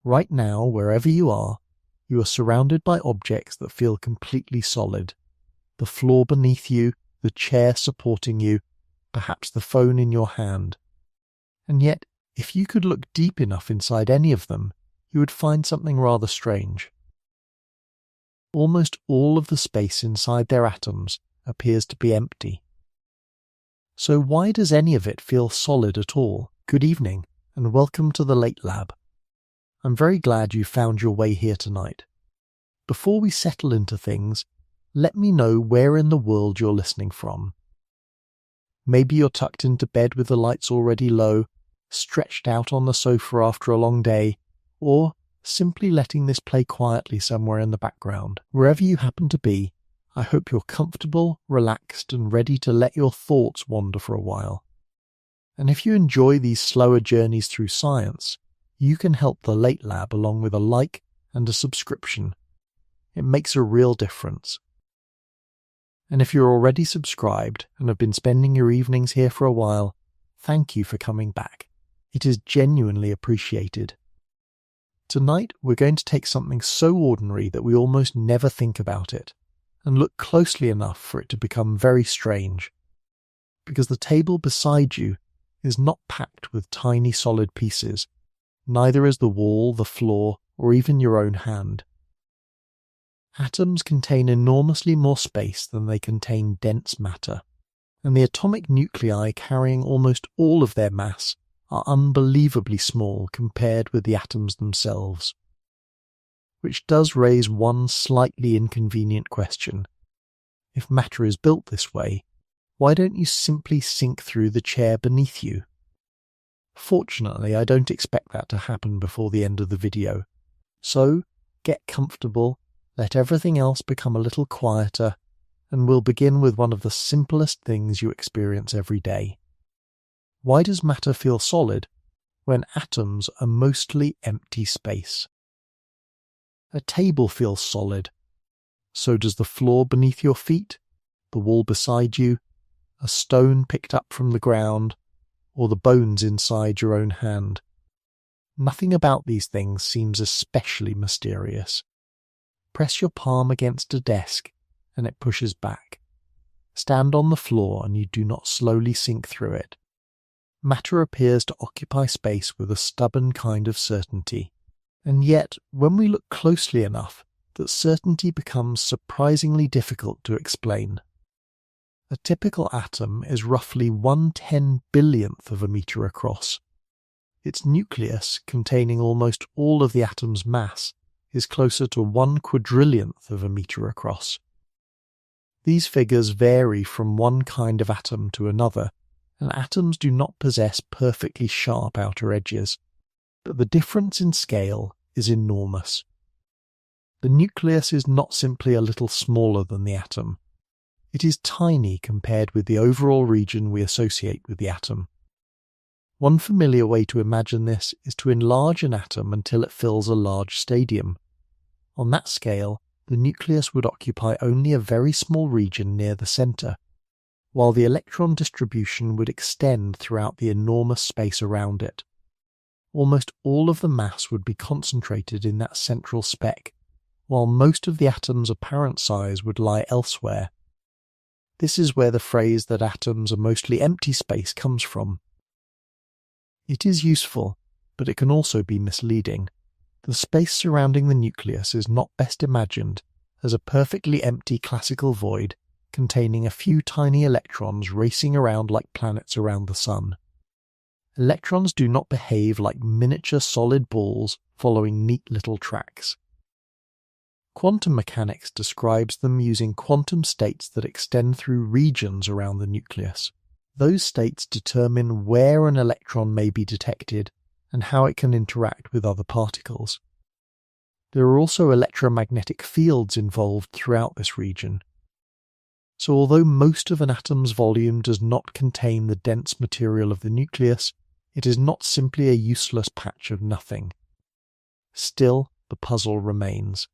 Right now, wherever you are surrounded by objects that feel completely solid. The floor beneath you, the chair supporting you, perhaps the phone in your hand. And yet, if you could look deep enough inside any of them, you would find something rather strange. Almost all of the space inside their atoms appears to be empty. So why does any of it feel solid at all? Good evening, and welcome to the Late Lab. I'm very glad you found your way here tonight. Before we settle into things, let me know where in the world you're listening from. Maybe you're tucked into bed with the lights already low, stretched out on the sofa after a long day, or simply letting this play quietly somewhere in the background. Wherever you happen to be, I hope you're comfortable, relaxed, and ready to let your thoughts wander for a while. And if you enjoy these slower journeys through science, you can help the Late Lab along with a like and a subscription. It makes a real difference. And if you're already subscribed and have been spending your evenings here for a while, thank you for coming back. It is genuinely appreciated. Tonight we're going to take something so ordinary that we almost never think about it, and look closely enough for it to become very strange. Because the table beside you is not packed with tiny solid pieces, neither is the wall, the floor, or even your own hand. Atoms contain enormously more space than they contain dense matter, and the atomic nuclei carrying almost all of their mass are unbelievably small compared with the atoms themselves. Which does raise one slightly inconvenient question. If matter is built this way, why don't you simply sink through the chair beneath you? Fortunately, I don't expect that to happen before the end of the video. So, get comfortable, let everything else become a little quieter, and we'll begin with one of the simplest things you experience every day. Why does matter feel solid when atoms are mostly empty space? A table feels solid. So does the floor beneath your feet, the wall beside you, a stone picked up from the ground, or the bones inside your own hand. Nothing about these things seems especially mysterious. Press your palm against a desk and it pushes back. Stand on the floor and you do not slowly sink through it. Matter appears to occupy space with a stubborn kind of certainty. And yet, when we look closely enough, that certainty becomes surprisingly difficult to explain. A typical atom is roughly 1/10 billionth of a meter across. Its nucleus, containing almost all of the atom's mass, is closer to 1/quadrillionth of a meter across. These figures vary from one kind of atom to another, and atoms do not possess perfectly sharp outer edges. But the difference in scale is enormous. The nucleus is not simply a little smaller than the atom. It is tiny compared with the overall region we associate with the atom. One familiar way to imagine this is to enlarge an atom until it fills a large stadium. On that scale, the nucleus would occupy only a very small region near the centre, while the electron distribution would extend throughout the enormous space around it. Almost all of the mass would be concentrated in that central speck, while most of the atom's apparent size would lie elsewhere. This is where the phrase that atoms are mostly empty space comes from. It is useful, but it can also be misleading. The space surrounding the nucleus is not best imagined as a perfectly empty classical void containing a few tiny electrons racing around like planets around the sun. Electrons do not behave like miniature solid balls following neat little tracks. Quantum mechanics describes them using quantum states that extend through regions around the nucleus. Those states determine where an electron may be detected and how it can interact with other particles. There are also electromagnetic fields involved throughout this region. So although most of an atom's volume does not contain the dense material of the nucleus, it is not simply a useless patch of nothing. Still, the puzzle remains.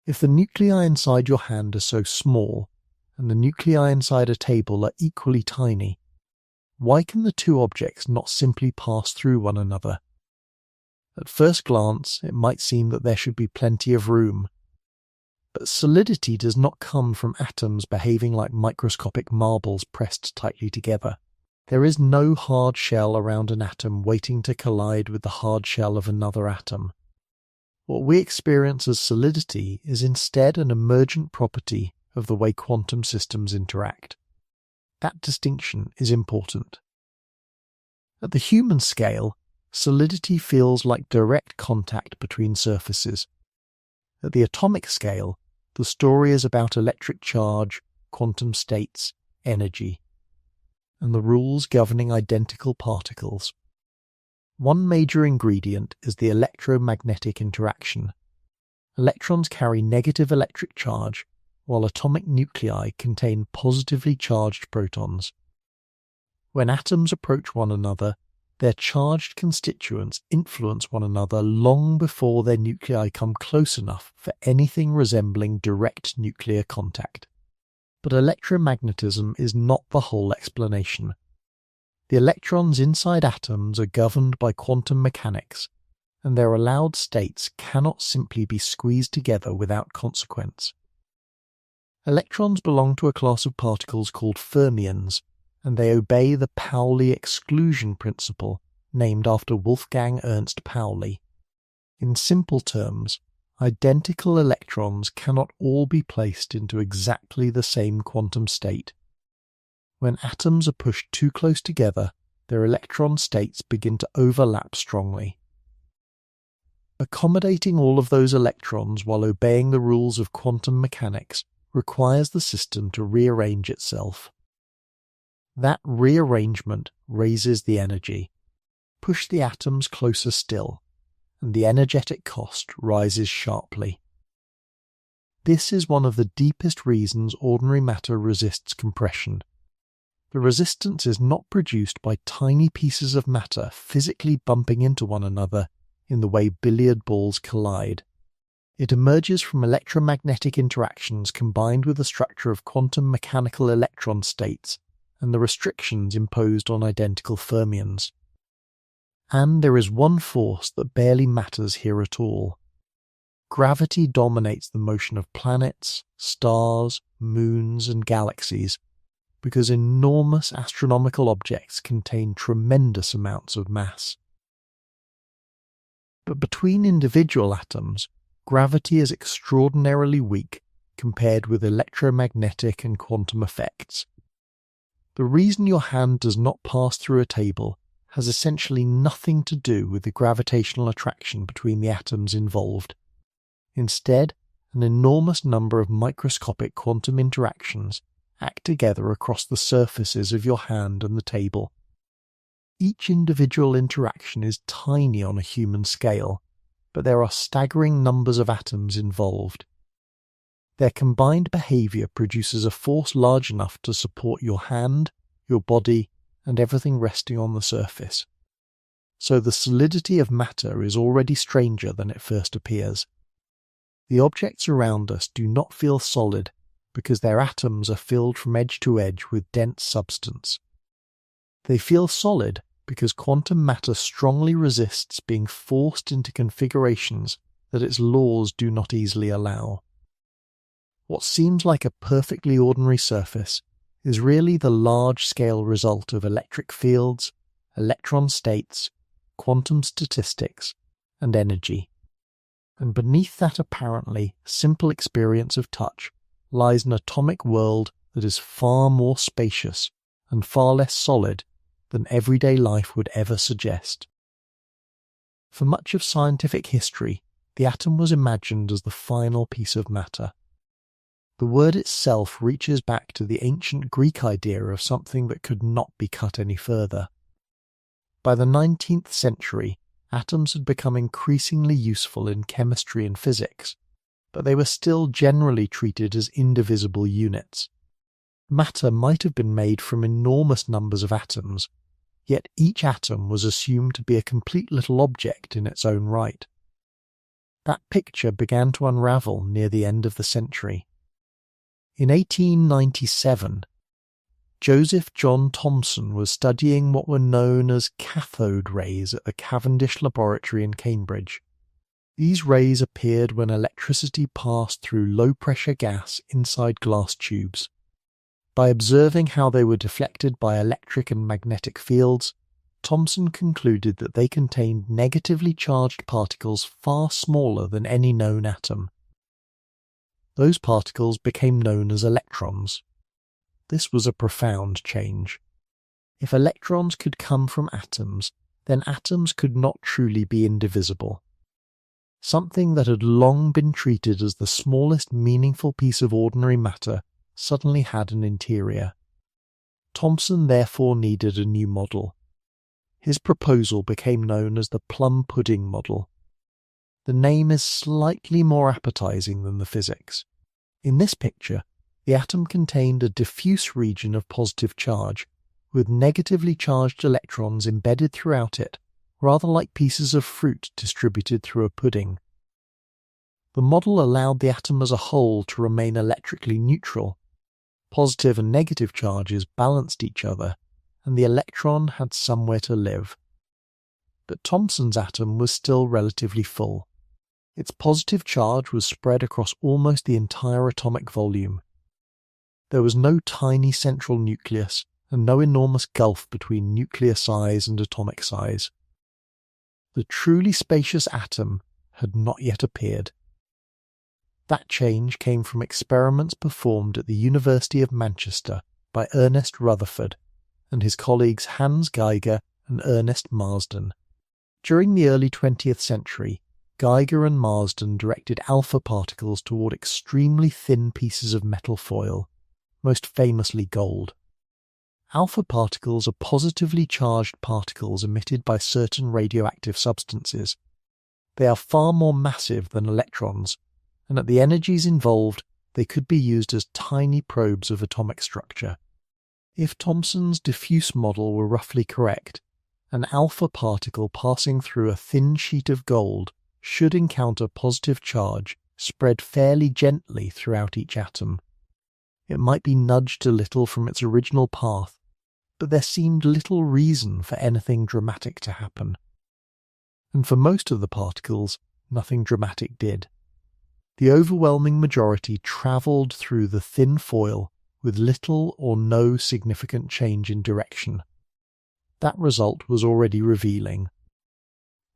If the nuclei inside your hand are so small, and the nuclei inside a table are equally tiny, why can the two objects not simply pass through one another? At first glance, it might seem that there should be plenty of room. But solidity does not come from atoms behaving like microscopic marbles pressed tightly together. There is no hard shell around an atom waiting to collide with the hard shell of another atom. What we experience as solidity is instead an emergent property of the way quantum systems interact. That distinction is important. At the human scale, solidity feels like direct contact between surfaces. At the atomic scale, the story is about electric charge, quantum states, energy, and the rules governing identical particles. One major ingredient is the electromagnetic interaction. Electrons carry negative electric charge, while atomic nuclei contain positively charged protons. When atoms approach one another, their charged constituents influence one another long before their nuclei come close enough for anything resembling direct nuclear contact. But electromagnetism is not the whole explanation. The electrons inside atoms are governed by quantum mechanics, and their allowed states cannot simply be squeezed together without consequence. Electrons belong to a class of particles called fermions, and they obey the Pauli exclusion principle, named after Wolfgang Ernst Pauli. In simple terms, identical electrons cannot all be placed into exactly the same quantum state. When atoms are pushed too close together, their electron states begin to overlap strongly. Accommodating all of those electrons while obeying the rules of quantum mechanics requires the system to rearrange itself. That rearrangement raises the energy. Push the atoms closer still, and the energetic cost rises sharply. This is one of the deepest reasons ordinary matter resists compression. The resistance is not produced by tiny pieces of matter physically bumping into one another in the way billiard balls collide. It emerges from electromagnetic interactions combined with the structure of quantum mechanical electron states and the restrictions imposed on identical fermions. And there is one force that barely matters here at all. Gravity dominates the motion of planets, stars, moons, and galaxies, because enormous astronomical objects contain tremendous amounts of mass. But between individual atoms, gravity is extraordinarily weak compared with electromagnetic and quantum effects. The reason your hand does not pass through a table has essentially nothing to do with the gravitational attraction between the atoms involved. Instead, an enormous number of microscopic quantum interactions act together across the surfaces of your hand and the table. Each individual interaction is tiny on a human scale, but there are staggering numbers of atoms involved. Their combined behavior produces a force large enough to support your hand, your body, and everything resting on the surface. So the solidity of matter is already stranger than it first appears. The objects around us do not feel solid because their atoms are filled from edge to edge with dense substance. They feel solid because quantum matter strongly resists being forced into configurations that its laws do not easily allow. What seems like a perfectly ordinary surface is really the large-scale result of electric fields, electron states, quantum statistics, and energy. And beneath that apparently simple experience of touch lies an atomic world that is far more spacious and far less solid than everyday life would ever suggest. For much of scientific history, the atom was imagined as the final piece of matter. The word itself reaches back to the ancient Greek idea of something that could not be cut any further. By the 19th century, atoms had become increasingly useful in chemistry and physics, but they were still generally treated as indivisible units. Matter might have been made from enormous numbers of atoms, yet each atom was assumed to be a complete little object in its own right. That picture began to unravel near the end of the century. In 1897, Joseph John Thomson was studying what were known as cathode rays at the Cavendish Laboratory in Cambridge. These rays appeared when electricity passed through low-pressure gas inside glass tubes. By observing how they were deflected by electric and magnetic fields, Thomson concluded that they contained negatively charged particles far smaller than any known atom. Those particles became known as electrons. This was a profound change. If electrons could come from atoms, then atoms could not truly be indivisible. Something that had long been treated as the smallest meaningful piece of ordinary matter suddenly had an interior. Thomson therefore needed a new model. His proposal became known as the plum pudding model. The name is slightly more appetizing than the physics. In this picture, the atom contained a diffuse region of positive charge, with negatively charged electrons embedded throughout it, rather like pieces of fruit distributed through a pudding. The model allowed the atom as a whole to remain electrically neutral. Positive and negative charges balanced each other, and the electron had somewhere to live. But Thomson's atom was still relatively full. Its positive charge was spread across almost the entire atomic volume. There was no tiny central nucleus and no enormous gulf between nuclear size and atomic size. The truly spacious atom had not yet appeared. That change came from experiments performed at the University of Manchester by Ernest Rutherford and his colleagues Hans Geiger and Ernest Marsden. During the early 20th century, Geiger and Marsden directed alpha particles toward extremely thin pieces of metal foil, most famously gold. Alpha particles are positively charged particles emitted by certain radioactive substances. They are far more massive than electrons, and at the energies involved, they could be used as tiny probes of atomic structure. If Thomson's diffuse model were roughly correct, an alpha particle passing through a thin sheet of gold should encounter positive charge spread fairly gently throughout each atom. It might be nudged a little from its original path, but there seemed little reason for anything dramatic to happen. And for most of the particles, nothing dramatic did. The overwhelming majority travelled through the thin foil with little or no significant change in direction. That result was already revealing.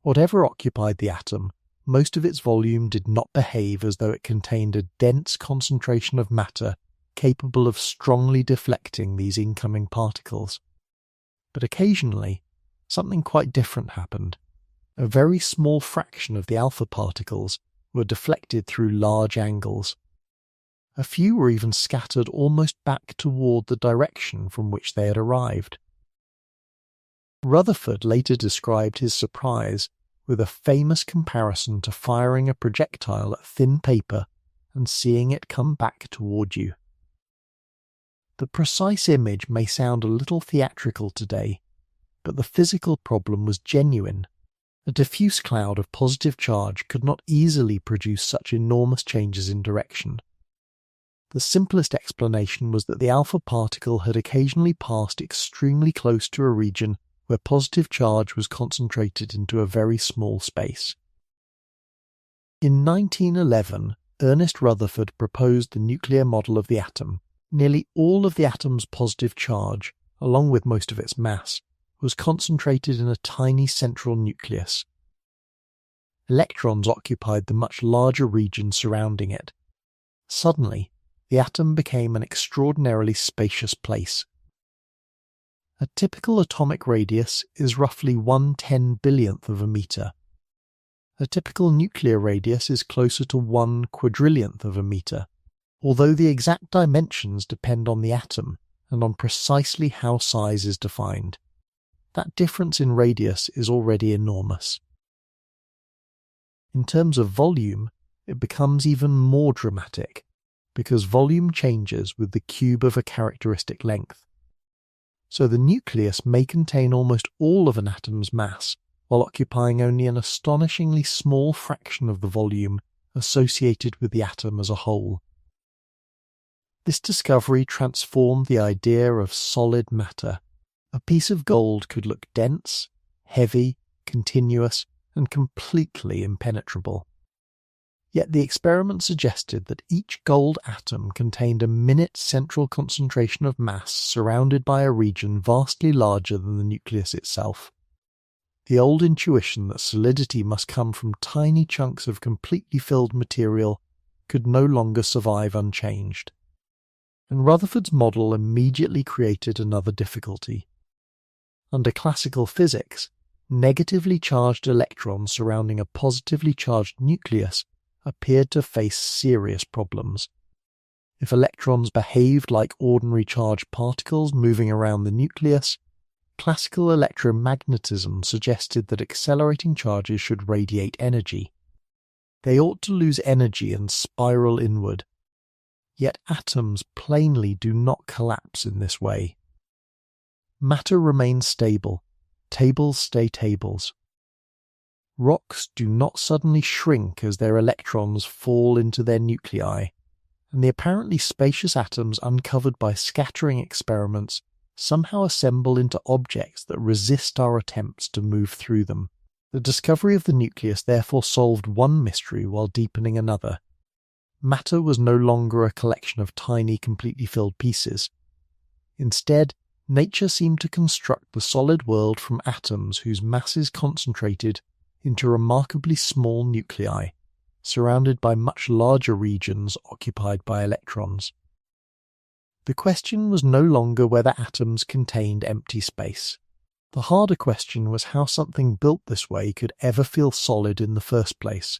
Whatever occupied the atom, most of its volume did not behave as though it contained a dense concentration of matter capable of strongly deflecting these incoming particles. But occasionally, something quite different happened. A very small fraction of the alpha particles were deflected through large angles. A few were even scattered almost back toward the direction from which they had arrived. Rutherford later described his surprise with a famous comparison to firing a projectile at thin paper and seeing it come back toward you. The precise image may sound a little theatrical today, but the physical problem was genuine. A diffuse cloud of positive charge could not easily produce such enormous changes in direction. The simplest explanation was that the alpha particle had occasionally passed extremely close to a region where positive charge was concentrated into a very small space. In 1911, Ernest Rutherford proposed the nuclear model of the atom. Nearly all of the atom's positive charge, along with most of its mass, was concentrated in a tiny central nucleus. Electrons occupied the much larger region surrounding it. Suddenly, the atom became an extraordinarily spacious place. A typical atomic radius is roughly 1/10,000,000,000th of a meter. A typical nuclear radius is closer to 1/4,000,000,000th of a meter, although the exact dimensions depend on the atom and on precisely how size is defined. That difference in radius is already enormous. In terms of volume, it becomes even more dramatic, because volume changes with the cube of a characteristic length. So the nucleus may contain almost all of an atom's mass, while occupying only an astonishingly small fraction of the volume associated with the atom as a whole. This discovery transformed the idea of solid matter. A piece of gold could look dense, heavy, continuous, and completely impenetrable. Yet the experiment suggested that each gold atom contained a minute central concentration of mass surrounded by a region vastly larger than the nucleus itself. The old intuition that solidity must come from tiny chunks of completely filled material could no longer survive unchanged. And Rutherford's model immediately created another difficulty. Under classical physics, negatively charged electrons surrounding a positively charged nucleus appeared to face serious problems. If electrons behaved like ordinary charged particles moving around the nucleus, classical electromagnetism suggested that accelerating charges should radiate energy. They ought to lose energy and spiral inward. Yet atoms plainly do not collapse in this way. Matter remains stable. Tables stay tables. Rocks do not suddenly shrink as their electrons fall into their nuclei, and the apparently spacious atoms uncovered by scattering experiments somehow assemble into objects that resist our attempts to move through them. The discovery of the nucleus therefore solved one mystery while deepening another. Matter was no longer a collection of tiny, completely filled pieces. Instead, nature seemed to construct the solid world from atoms whose masses concentrated into remarkably small nuclei, surrounded by much larger regions occupied by electrons. The question was no longer whether atoms contained empty space. The harder question was how something built this way could ever feel solid in the first place.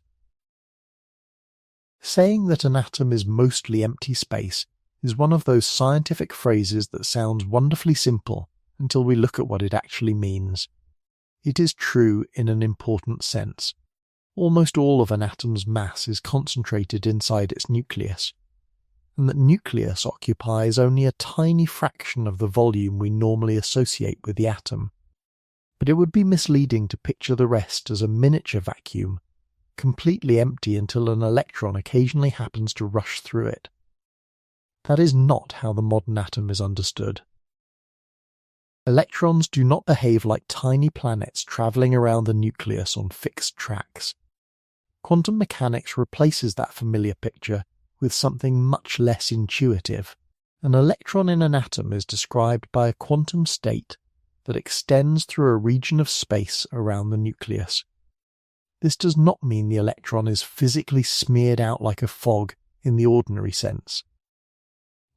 Saying that an atom is mostly empty space is one of those scientific phrases that sounds wonderfully simple until we look at what it actually means. It is true in an important sense. Almost all of an atom's mass is concentrated inside its nucleus, and that nucleus occupies only a tiny fraction of the volume we normally associate with the atom. But it would be misleading to picture the rest as a miniature vacuum, completely empty until an electron occasionally happens to rush through it. That is not how the modern atom is understood. Electrons do not behave like tiny planets travelling around the nucleus on fixed tracks. Quantum mechanics replaces that familiar picture with something much less intuitive. An electron in an atom is described by a quantum state that extends through a region of space around the nucleus. This does not mean the electron is physically smeared out like a fog in the ordinary sense.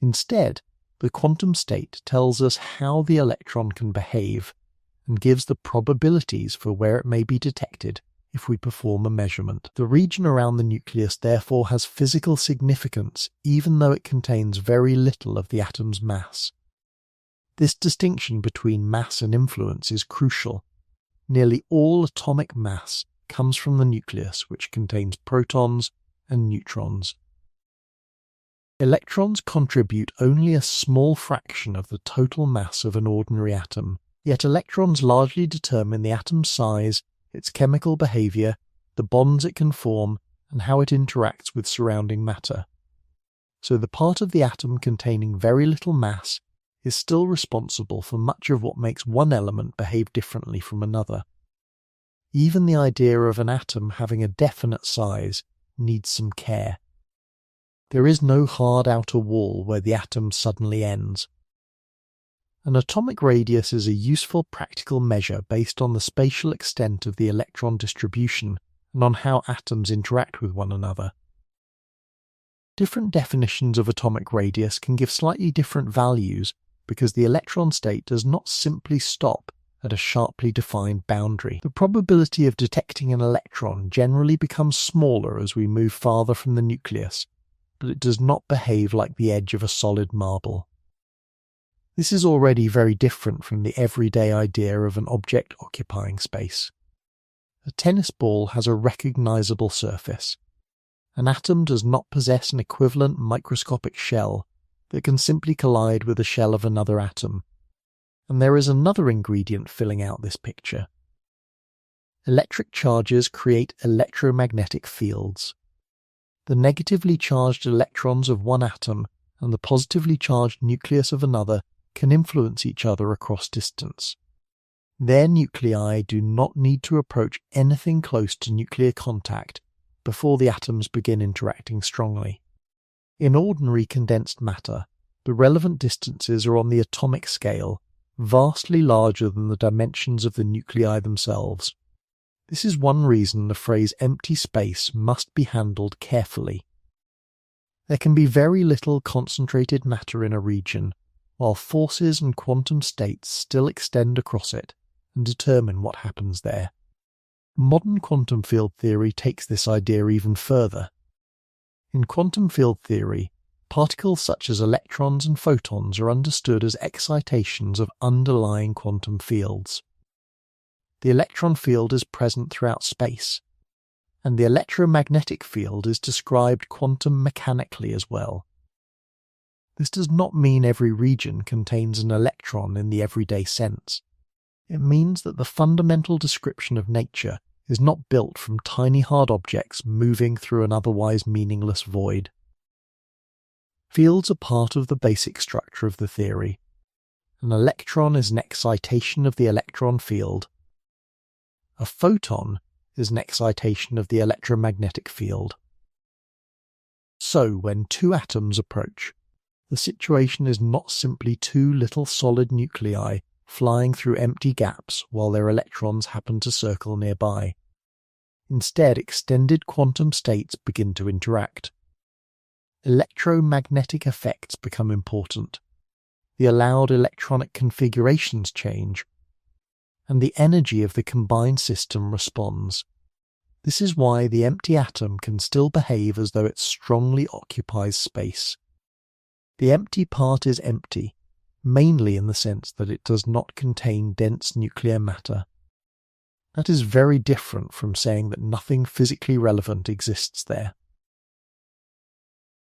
Instead, the quantum state tells us how the electron can behave and gives the probabilities for where it may be detected if we perform a measurement. The region around the nucleus therefore has physical significance even though it contains very little of the atom's mass. This distinction between mass and influence is crucial. Nearly all atomic mass comes from the nucleus, which contains protons and neutrons. Electrons contribute only a small fraction of the total mass of an ordinary atom, yet electrons largely determine the atom's size, its chemical behavior, the bonds it can form, and how it interacts with surrounding matter. So the part of the atom containing very little mass is still responsible for much of what makes one element behave differently from another. Even the idea of an atom having a definite size needs some care. There is no hard outer wall where the atom suddenly ends. An atomic radius is a useful practical measure based on the spatial extent of the electron distribution and on how atoms interact with one another. Different definitions of atomic radius can give slightly different values because the electron state does not simply stop at a sharply defined boundary. The probability of detecting an electron generally becomes smaller as we move farther from the nucleus, but it does not behave like the edge of a solid marble. This is already very different from the everyday idea of an object occupying space. A tennis ball has a recognizable surface. An atom does not possess an equivalent microscopic shell that can simply collide with the shell of another atom. And there is another ingredient filling out this picture. Electric charges create electromagnetic fields. The negatively charged electrons of one atom and the positively charged nucleus of another can influence each other across distance. Their nuclei do not need to approach anything close to nuclear contact before the atoms begin interacting strongly. In ordinary condensed matter, the relevant distances are on the atomic scale, vastly larger than the dimensions of the nuclei themselves. This is one reason the phrase empty space must be handled carefully. There can be very little concentrated matter in a region, while forces and quantum states still extend across it and determine what happens there. Modern quantum field theory takes this idea even further. In quantum field theory, particles such as electrons and photons are understood as excitations of underlying quantum fields. The electron field is present throughout space, and the electromagnetic field is described quantum mechanically as well. This does not mean every region contains an electron in the everyday sense. It means that the fundamental description of nature is not built from tiny hard objects moving through an otherwise meaningless void. Fields are part of the basic structure of the theory. An electron is an excitation of the electron field. A photon is an excitation of the electromagnetic field. So, when two atoms approach, the situation is not simply two little solid nuclei flying through empty gaps while their electrons happen to circle nearby. Instead, extended quantum states begin to interact. Electromagnetic effects become important. The allowed electronic configurations change, and the energy of the combined system responds. This is why the empty atom can still behave as though it strongly occupies space. The empty part is empty, mainly in the sense that it does not contain dense nuclear matter. That is very different from saying that nothing physically relevant exists there.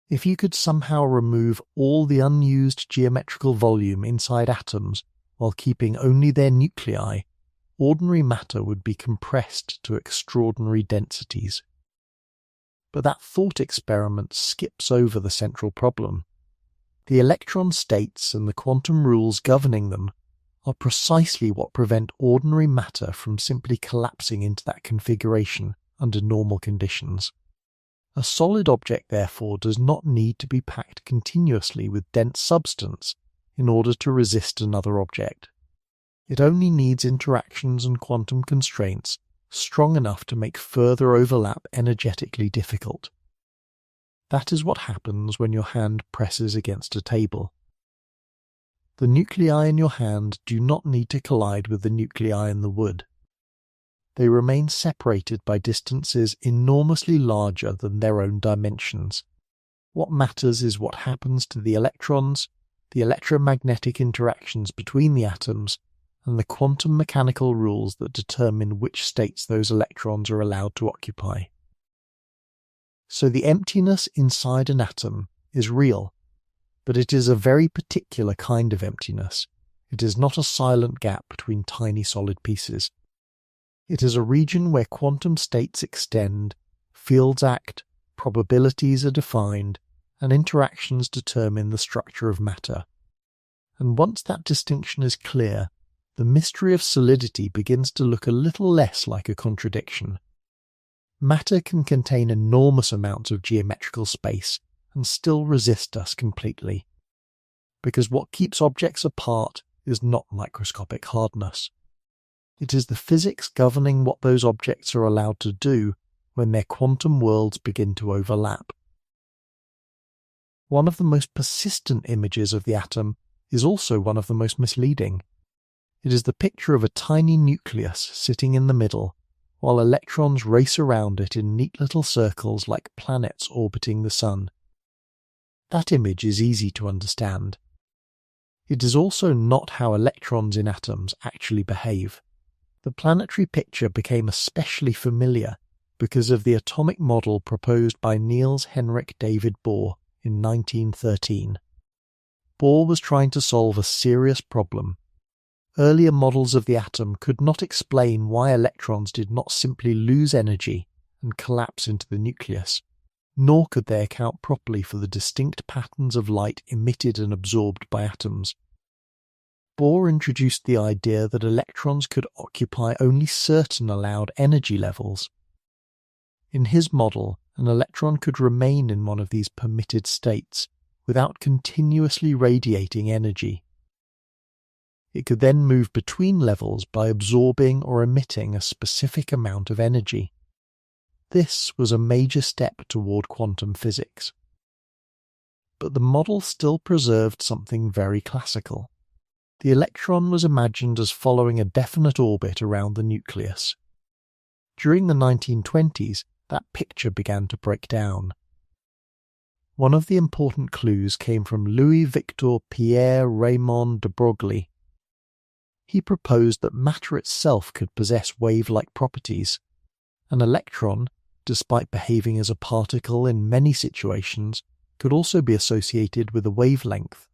If you could somehow remove all the unused geometrical volume inside atoms while keeping only their nuclei, ordinary matter would be compressed to extraordinary densities. But that thought experiment skips over the central problem. The electron states and the quantum rules governing them are precisely what prevent ordinary matter from simply collapsing into that configuration under normal conditions. A solid object, therefore, does not need to be packed continuously with dense substance in order to resist another object. It only needs interactions and quantum constraints strong enough to make further overlap energetically difficult. That is what happens when your hand presses against a table. The nuclei in your hand do not need to collide with the nuclei in the wood. They remain separated by distances enormously larger than their own dimensions. What matters is what happens to the electrons, the electromagnetic interactions between the atoms, and the quantum mechanical rules that determine which states those electrons are allowed to occupy. So the emptiness inside an atom is real, but it is a very particular kind of emptiness. It is not a silent gap between tiny solid pieces. It is a region where quantum states extend, fields act, probabilities are defined, and interactions determine the structure of matter. And once that distinction is clear, the mystery of solidity begins to look a little less like a contradiction. Matter can contain enormous amounts of geometrical space and still resist us completely. Because what keeps objects apart is not microscopic hardness. It is the physics governing what those objects are allowed to do when their quantum worlds begin to overlap. One of the most persistent images of the atom is also one of the most misleading. It is the picture of a tiny nucleus sitting in the middle, while electrons race around it in neat little circles like planets orbiting the sun. That image is easy to understand. It is also not how electrons in atoms actually behave. The planetary picture became especially familiar because of the atomic model proposed by Niels Henrik David Bohr in 1913. Bohr was trying to solve a serious problem. Earlier models of the atom could not explain why electrons did not simply lose energy and collapse into the nucleus. nor could they account properly for the distinct patterns of light emitted and absorbed by atoms. Bohr introduced the idea that electrons could occupy only certain allowed energy levels. In his model, an electron could remain in one of these permitted states without continuously radiating energy. It could then move between levels by absorbing or emitting a specific amount of energy. This was a major step toward quantum physics. But the model still preserved something very classical. The electron was imagined as following a definite orbit around the nucleus. During the 1920s, that picture began to break down. One of the important clues came from Louis-Victor Pierre-Raymond de Broglie. He proposed that matter itself could possess wave-like properties. An electron, despite behaving as a particle in many situations, could also be associated with a wavelength.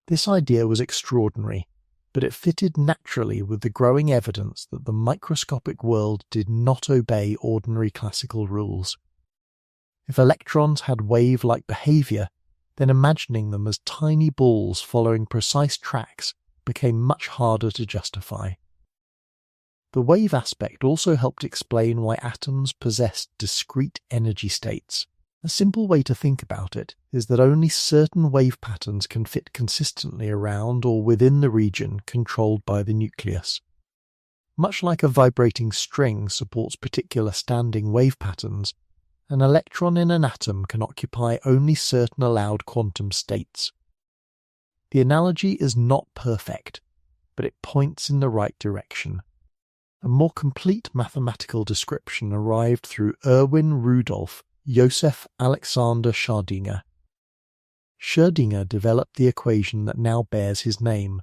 This idea was extraordinary, but it fitted naturally with the growing evidence that the microscopic world did not obey ordinary classical rules. If electrons had wave-like behavior, then imagining them as tiny balls following precise tracks became much harder to justify. The wave aspect also helped explain why atoms possessed discrete energy states. A simple way to think about it is that only certain wave patterns can fit consistently around or within the region controlled by the nucleus. Much like a vibrating string supports particular standing wave patterns, an electron in an atom can occupy only certain allowed quantum states. The analogy is not perfect, but it points in the right direction. A more complete mathematical description arrived through Erwin Rudolf Joseph Alexander Schrödinger. Schrödinger developed the equation that now bears his name.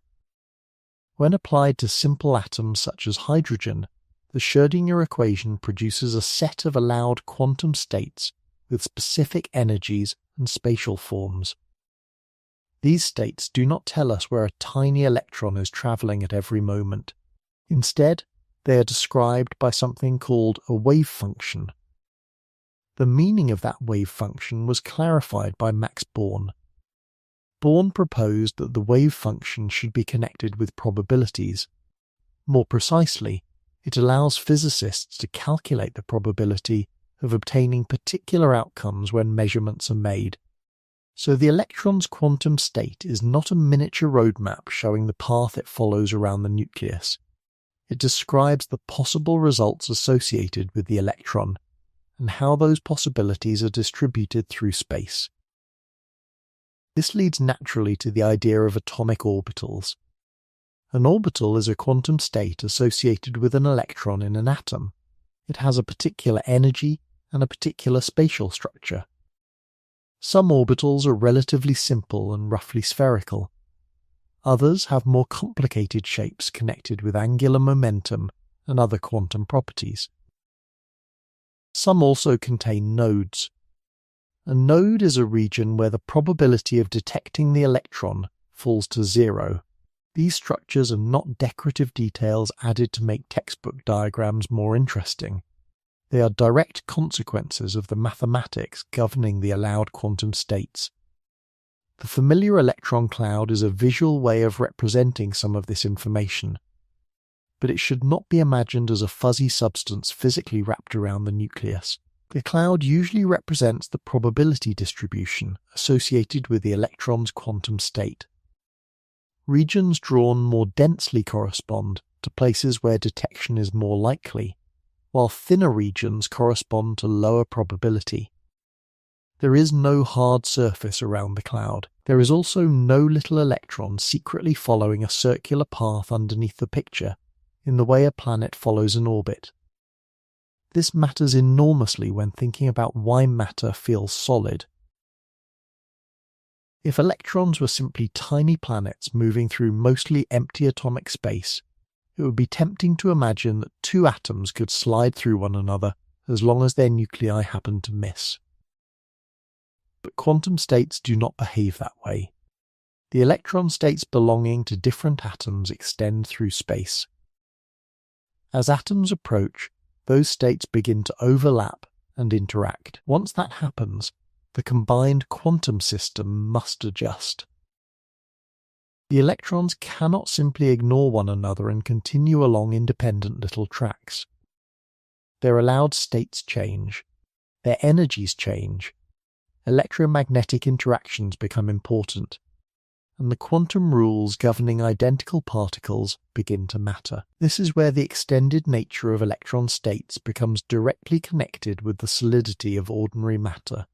When applied to simple atoms such as hydrogen, the Schrödinger equation produces a set of allowed quantum states with specific energies and spatial forms. These states do not tell us where a tiny electron is travelling at every moment. Instead, they are described by something called a wave function. The meaning of that wave function was clarified by Max Born. Born proposed that the wave function should be connected with probabilities. More precisely, it allows physicists to calculate the probability of obtaining particular outcomes when measurements are made. So the electron's quantum state is not a miniature roadmap showing the path it follows around the nucleus. It describes the possible results associated with the electron, and how those possibilities are distributed through space. This leads naturally to the idea of atomic orbitals. An orbital is a quantum state associated with an electron in an atom. It has a particular energy and a particular spatial structure. Some orbitals are relatively simple and roughly spherical. Others have more complicated shapes connected with angular momentum and other quantum properties. Some also contain nodes. A node is a region where the probability of detecting the electron falls to zero. These structures are not decorative details added to make textbook diagrams more interesting. They are direct consequences of the mathematics governing the allowed quantum states. The familiar electron cloud is a visual way of representing some of this information, but it should not be imagined as a fuzzy substance physically wrapped around the nucleus. The cloud usually represents the probability distribution associated with the electron's quantum state. Regions drawn more densely correspond to places where detection is more likely, while thinner regions correspond to lower probability. There is no hard surface around the cloud. There is also no little electron secretly following a circular path underneath the picture, in the way a planet follows an orbit. This matters enormously when thinking about why matter feels solid. If electrons were simply tiny planets moving through mostly empty atomic space, it would be tempting to imagine that two atoms could slide through one another as long as their nuclei happened to miss. But quantum states do not behave that way. The electron states belonging to different atoms extend through space. As atoms approach, those states begin to overlap and interact. Once that happens, the combined quantum system must adjust. The electrons cannot simply ignore one another and continue along independent little tracks. Their allowed states change, their energies change, electromagnetic interactions become important, and the quantum rules governing identical particles begin to matter. This is where the extended nature of electron states becomes directly connected with the solidity of ordinary matter.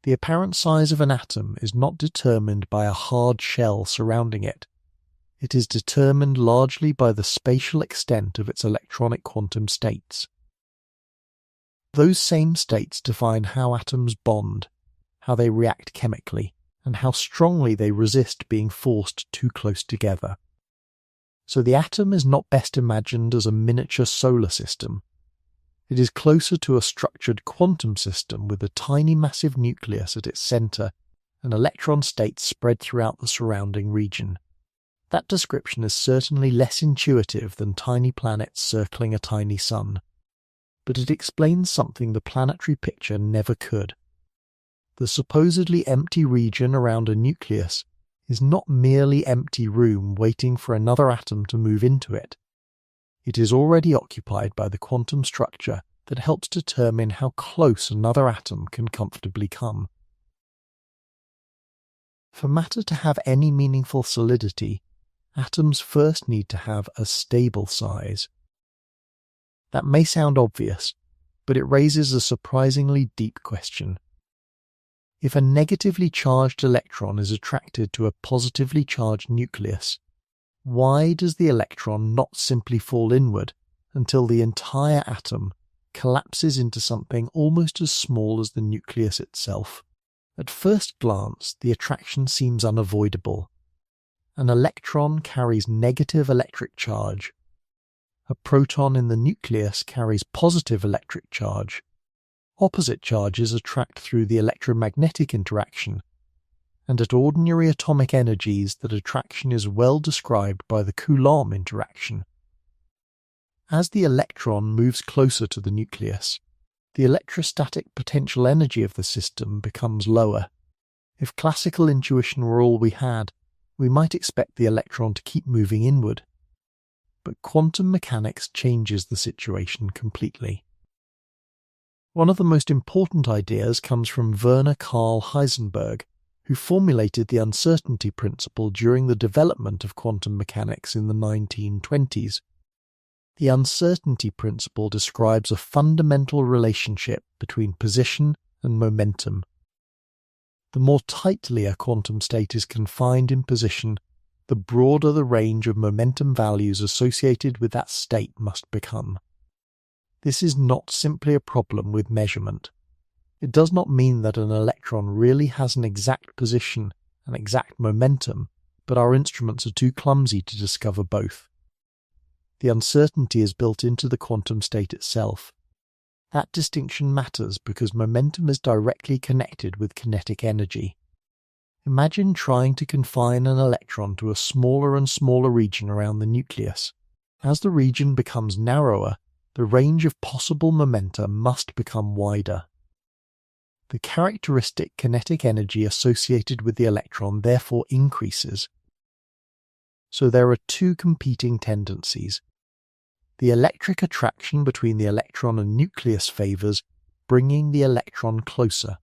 The apparent size of an atom is not determined by a hard shell surrounding it. It is determined largely by the spatial extent of its electronic quantum states. Those same states define how atoms bond, how they react chemically, and how strongly they resist being forced too close together. So the atom is not best imagined as a miniature solar system. It is closer to a structured quantum system with a tiny massive nucleus at its center and electron states spread throughout the surrounding region. That description is certainly less intuitive than tiny planets circling a tiny sun, but it explains something the planetary picture never could. The supposedly empty region around a nucleus is not merely empty room waiting for another atom to move into it. It is already occupied by the quantum structure that helps determine how close another atom can comfortably come. For matter to have any meaningful solidity, atoms first need to have a stable size. That may sound obvious, but it raises a surprisingly deep question. If a negatively charged electron is attracted to a positively charged nucleus, why does the electron not simply fall inward until the entire atom collapses into something almost as small as the nucleus itself? At first glance, the attraction seems unavoidable. An electron carries negative electric charge. A proton in the nucleus carries positive electric charge. Opposite charges attract through the electromagnetic interaction, and at ordinary atomic energies that attraction is well described by the Coulomb interaction. As the electron moves closer to the nucleus, the electrostatic potential energy of the system becomes lower. If classical intuition were all we had, we might expect the electron to keep moving inward. But quantum mechanics changes the situation completely. One of the most important ideas comes from Werner Karl Heisenberg, who formulated the uncertainty principle during the development of quantum mechanics in the 1920s. The uncertainty principle describes a fundamental relationship between position and momentum. The more tightly a quantum state is confined in position, the broader the range of momentum values associated with that state must become. This is not simply a problem with measurement. It does not mean that an electron really has an exact position and exact momentum, but our instruments are too clumsy to discover both. The uncertainty is built into the quantum state itself. That distinction matters because momentum is directly connected with kinetic energy. Imagine trying to confine an electron to a smaller and smaller region around the nucleus. As the region becomes narrower, the range of possible momenta must become wider. The characteristic kinetic energy associated with the electron therefore increases. So there are two competing tendencies. The electric attraction between the electron and nucleus favors bringing the electron closer,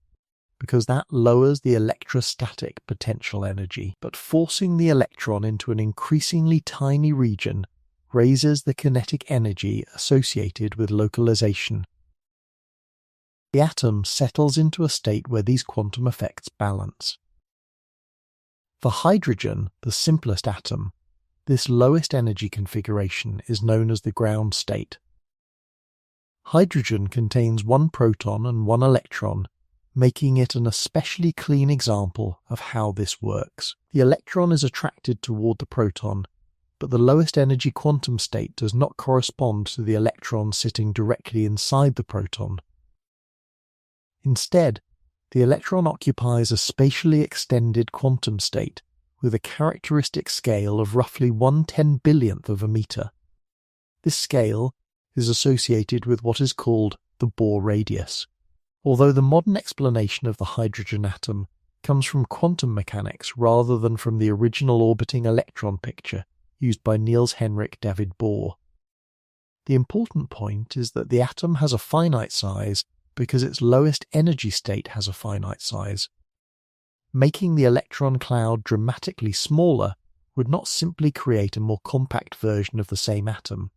because that lowers the electrostatic potential energy, but forcing the electron into an increasingly tiny region raises the kinetic energy associated with localization. The atom settles into a state where these quantum effects balance. For hydrogen, the simplest atom, this lowest energy configuration is known as the ground state. Hydrogen contains one proton and one electron, making it an especially clean example of how this works. The electron is attracted toward the proton, but the lowest energy quantum state does not correspond to the electron sitting directly inside the proton. Instead, the electron occupies a spatially extended quantum state with a characteristic scale of roughly 1/10 billionth of a meter. This scale is associated with what is called the Bohr radius. Although the modern explanation of the hydrogen atom comes from quantum mechanics rather than from the original orbiting electron picture used by Niels Henrik David Bohr. The important point is that the atom has a finite size because its lowest energy state has a finite size. Making the electron cloud dramatically smaller would not simply create a more compact version of the same atom.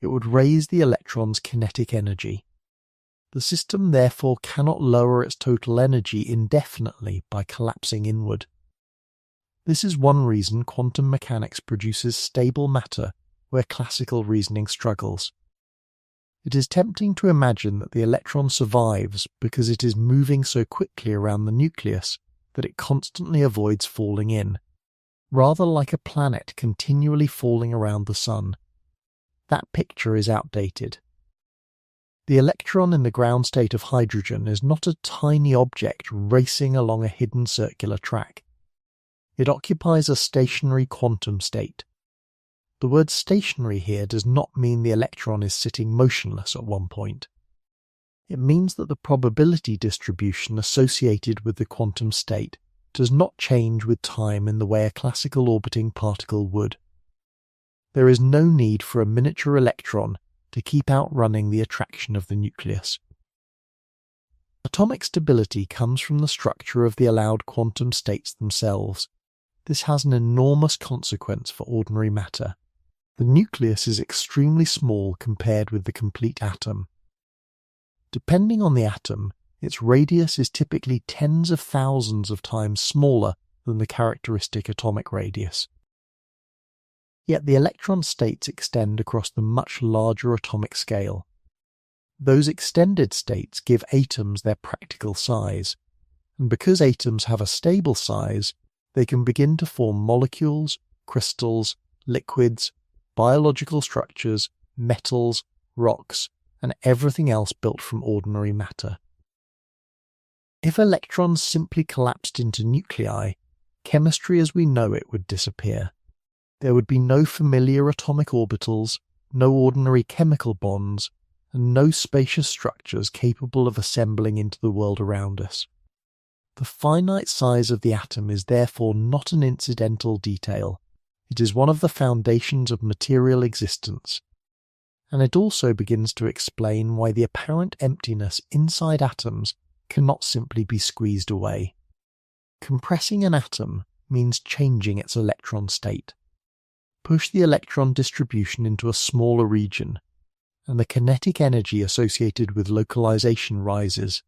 It would raise the electron's kinetic energy. The system therefore cannot lower its total energy indefinitely by collapsing inward. This is one reason quantum mechanics produces stable matter where classical reasoning struggles. It is tempting to imagine that the electron survives because it is moving so quickly around the nucleus that it constantly avoids falling in, rather like a planet continually falling around the sun. That picture is outdated. The electron in the ground state of hydrogen is not a tiny object racing along a hidden circular track. It occupies a stationary quantum state. The word stationary here does not mean the electron is sitting motionless at one point. It means that the probability distribution associated with the quantum state does not change with time in the way a classical orbiting particle would. There is no need for a miniature electron to keep outrunning the attraction of the nucleus. Atomic stability comes from the structure of the allowed quantum states themselves. This has an enormous consequence for ordinary matter. The nucleus is extremely small compared with the complete atom. Depending on the atom, its radius is typically tens of thousands of times smaller than the characteristic atomic radius. Yet the electron states extend across the much larger atomic scale. Those extended states give atoms their practical size, and because atoms have a stable size, they can begin to form molecules, crystals, liquids, biological structures, metals, rocks, and everything else built from ordinary matter. If electrons simply collapsed into nuclei, chemistry as we know it would disappear. There would be no familiar atomic orbitals, no ordinary chemical bonds, and no spacious structures capable of assembling into the world around us. The finite size of the atom is therefore not an incidental detail. It is one of the foundations of material existence. And it also begins to explain why the apparent emptiness inside atoms cannot simply be squeezed away. Compressing an atom means changing its electron state. Push the electron distribution into a smaller region, and the kinetic energy associated with localization rises.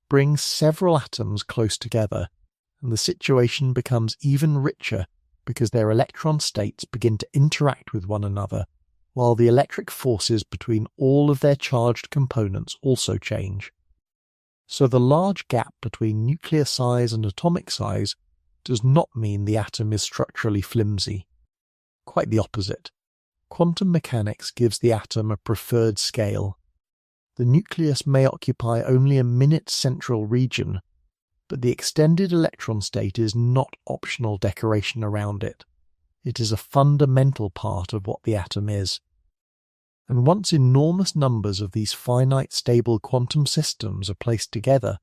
Bring several atoms close together, and the situation becomes even richer because their electron states begin to interact with one another, while the electric forces between all of their charged components also change. So the large gap between nuclear size and atomic size does not mean the atom is structurally flimsy. Quite the opposite. Quantum mechanics gives the atom a preferred scale. The nucleus may occupy only a minute central region, but the extended electron state is not optional decoration around it. It is a fundamental part of what the atom is. And once enormous numbers of these finite stable quantum systems are placed together,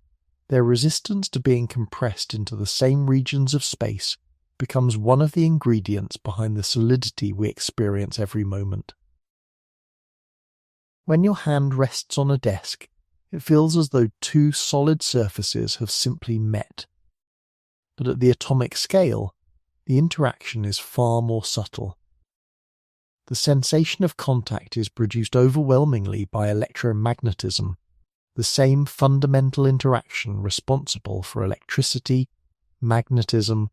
their resistance to being compressed into the same regions of space becomes one of the ingredients behind the solidity we experience every moment. When your hand rests on a desk, it feels as though two solid surfaces have simply met. But at the atomic scale, the interaction is far more subtle. The sensation of contact is produced overwhelmingly by electromagnetism, the same fundamental interaction responsible for electricity, magnetism,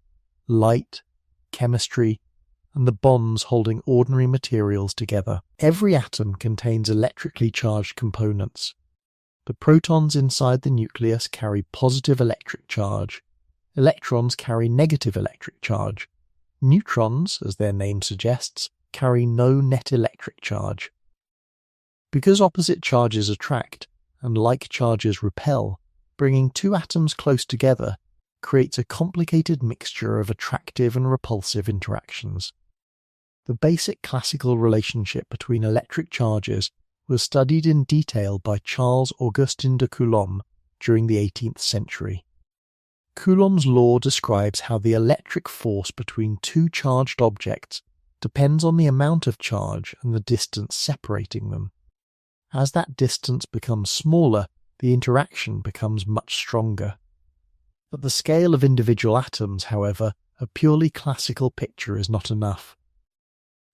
light, chemistry, and the bonds holding ordinary materials together. Every atom contains electrically charged components. The protons inside the nucleus carry positive electric charge. Electrons carry negative electric charge. Neutrons, as their name suggests, carry no net electric charge. Because opposite charges attract and like charges repel, bringing two atoms close together creates a complicated mixture of attractive and repulsive interactions. The basic classical relationship between electric charges was studied in detail by Charles Augustin de Coulomb during the 18th century. Coulomb's law describes how the electric force between two charged objects depends on the amount of charge and the distance separating them. As that distance becomes smaller, the interaction becomes much stronger. At the scale of individual atoms, however, a purely classical picture is not enough.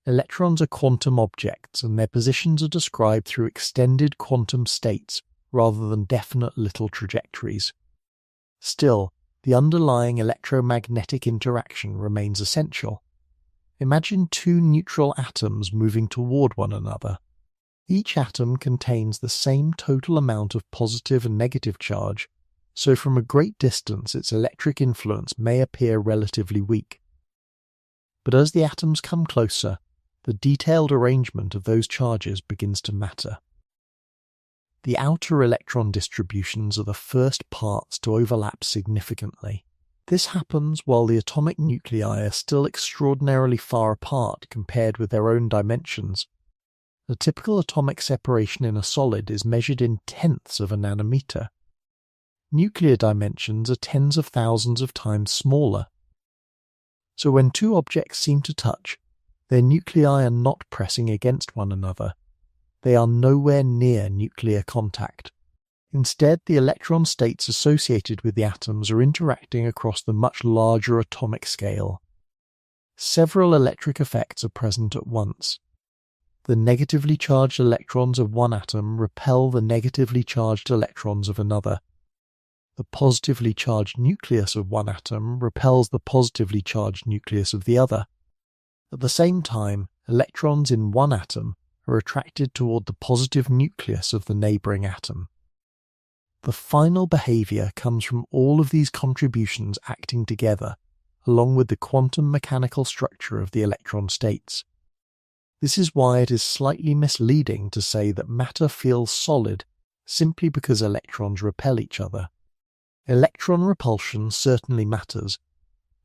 Electrons are quantum objects, and their positions are described through extended quantum states rather than definite little trajectories. Still, the underlying electromagnetic interaction remains essential. Imagine two neutral atoms moving toward one another. Each atom contains the same total amount of positive and negative charge, so from a great distance its electric influence may appear relatively weak. But as the atoms come closer, the detailed arrangement of those charges begins to matter. The outer electron distributions are the first parts to overlap significantly. This happens while the atomic nuclei are still extraordinarily far apart compared with their own dimensions. The typical atomic separation in a solid is measured in tenths of a nanometer. Nuclear dimensions are tens of thousands of times smaller. So when two objects seem to touch, their nuclei are not pressing against one another. They are nowhere near nuclear contact. Instead, the electron states associated with the atoms are interacting across the much larger atomic scale. Several electric effects are present at once. The negatively charged electrons of one atom repel the negatively charged electrons of another. The positively charged nucleus of one atom repels the positively charged nucleus of the other. At the same time, electrons in one atom are attracted toward the positive nucleus of the neighbouring atom. The final behaviour comes from all of these contributions acting together, along with the quantum mechanical structure of the electron states. This is why it is slightly misleading to say that matter feels solid simply because electrons repel each other. Electron repulsion certainly matters,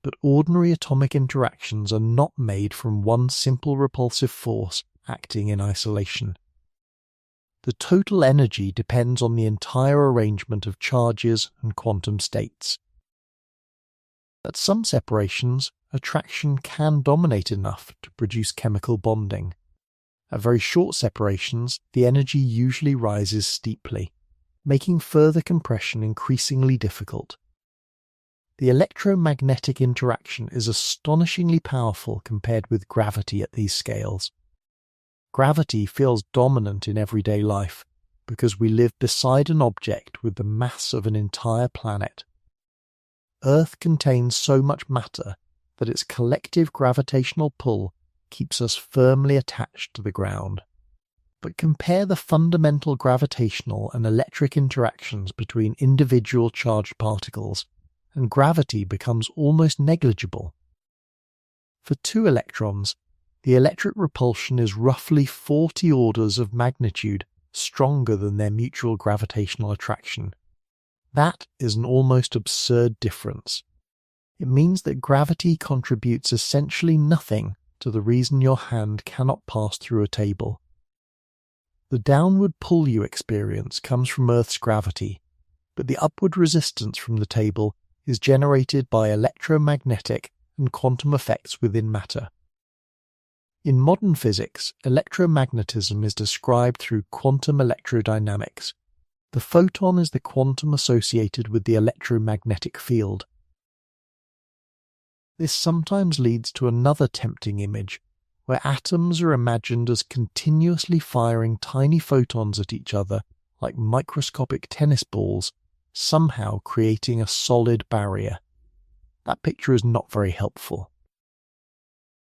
but ordinary atomic interactions are not made from one simple repulsive force acting in isolation. The total energy depends on the entire arrangement of charges and quantum states. At some separations, attraction can dominate enough to produce chemical bonding. At very short separations, the energy usually rises steeply, making further compression increasingly difficult. The electromagnetic interaction is astonishingly powerful compared with gravity at these scales. Gravity feels dominant in everyday life because we live beside an object with the mass of an entire planet. Earth contains so much matter that its collective gravitational pull keeps us firmly attached to the ground. But compare the fundamental gravitational and electric interactions between individual charged particles, and gravity becomes almost negligible. For two electrons, the electric repulsion is roughly 40 orders of magnitude stronger than their mutual gravitational attraction. That is an almost absurd difference. It means that gravity contributes essentially nothing to the reason your hand cannot pass through a table. The downward pull you experience comes from Earth's gravity, but the upward resistance from the table is generated by electromagnetic and quantum effects within matter. In modern physics, electromagnetism is described through quantum electrodynamics. The photon is the quantum associated with the electromagnetic field. This sometimes leads to another tempting image, where atoms are imagined as continuously firing tiny photons at each other like microscopic tennis balls, somehow creating a solid barrier. That picture is not very helpful.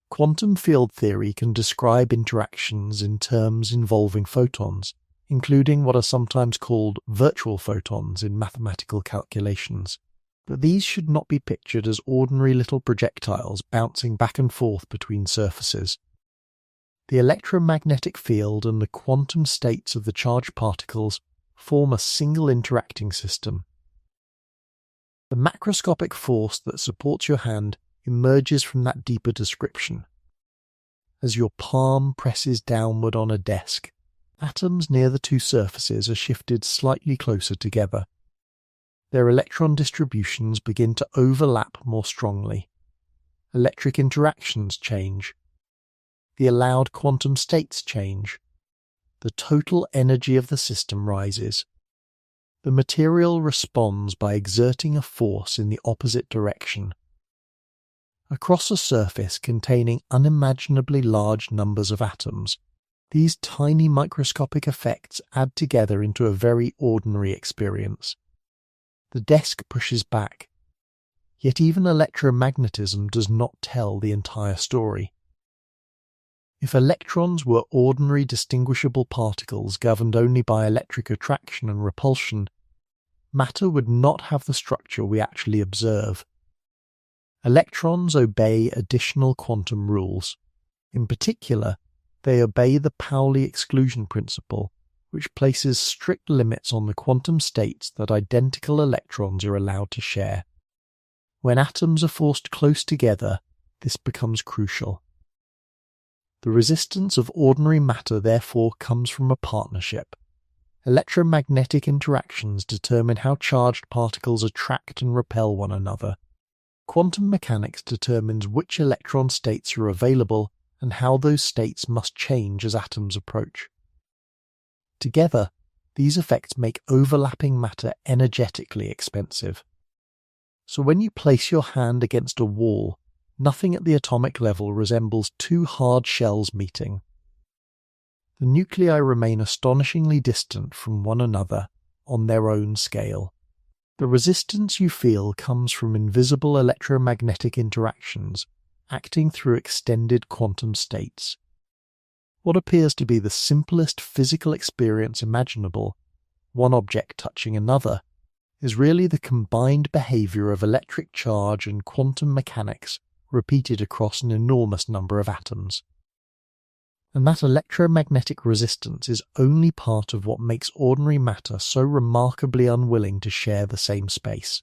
Quantum field theory can describe interactions in terms involving photons, including what are sometimes called virtual photons in mathematical calculations. But these should not be pictured as ordinary little projectiles bouncing back and forth between surfaces. The electromagnetic field and the quantum states of the charged particles form a single interacting system. The macroscopic force that supports your hand emerges from that deeper description. As your palm presses downward on a desk, Atoms near the two surfaces are shifted slightly closer together. Their electron distributions begin to overlap more strongly. Electric interactions change. The allowed quantum states change. The total energy of the system rises. The material responds by exerting a force in the opposite direction. Across a surface containing unimaginably large numbers of atoms, these tiny microscopic effects add together into a very ordinary experience. The desk pushes back. Yet even electromagnetism does not tell the entire story. If electrons were ordinary distinguishable particles governed only by electric attraction and repulsion, matter would not have the structure we actually observe. Electrons obey additional quantum rules. In particular, they obey the Pauli exclusion principle, which places strict limits on the quantum states that identical electrons are allowed to share. When atoms are forced close together, this becomes crucial. The resistance of ordinary matter therefore comes from a partnership. Electromagnetic interactions determine how charged particles attract and repel one another. Quantum mechanics determines which electron states are available and how those states must change as atoms approach. Together, these effects make overlapping matter energetically expensive. So when you place your hand against a wall, nothing at the atomic level resembles two hard shells meeting. The nuclei remain astonishingly distant from one another on their own scale. The resistance you feel comes from invisible electromagnetic interactions acting through extended quantum states. What appears to be the simplest physical experience imaginable, one object touching another, is really the combined behavior of electric charge and quantum mechanics repeated across an enormous number of atoms. And that electromagnetic resistance is only part of what makes ordinary matter so remarkably unwilling to share the same space.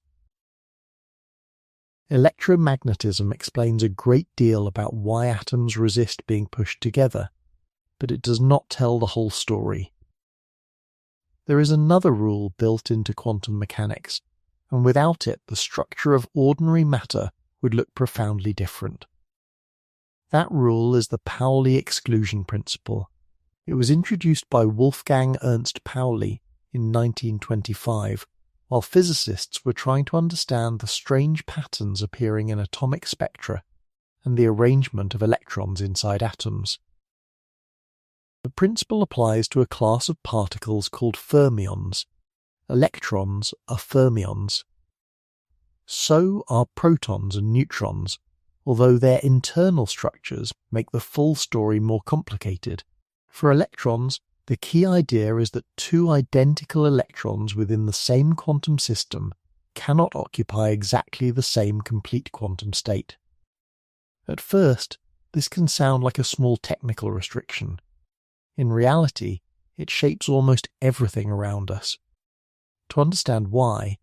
Electromagnetism explains a great deal about why atoms resist being pushed together, but it does not tell the whole story. There is another rule built into quantum mechanics, and without it the structure of ordinary matter would look profoundly different. That rule is the Pauli exclusion principle. It was introduced by Wolfgang Ernst Pauli in 1925, while physicists were trying to understand the strange patterns appearing in atomic spectra and the arrangement of electrons inside atoms. The principle applies to a class of particles called fermions. Electrons are fermions. So are protons and neutrons, although their internal structures make the full story more complicated. For electrons, the key idea is that two identical electrons within the same quantum system cannot occupy exactly the same complete quantum state. At first, this can sound like a small technical restriction. In reality, it shapes almost everything around us. To understand why,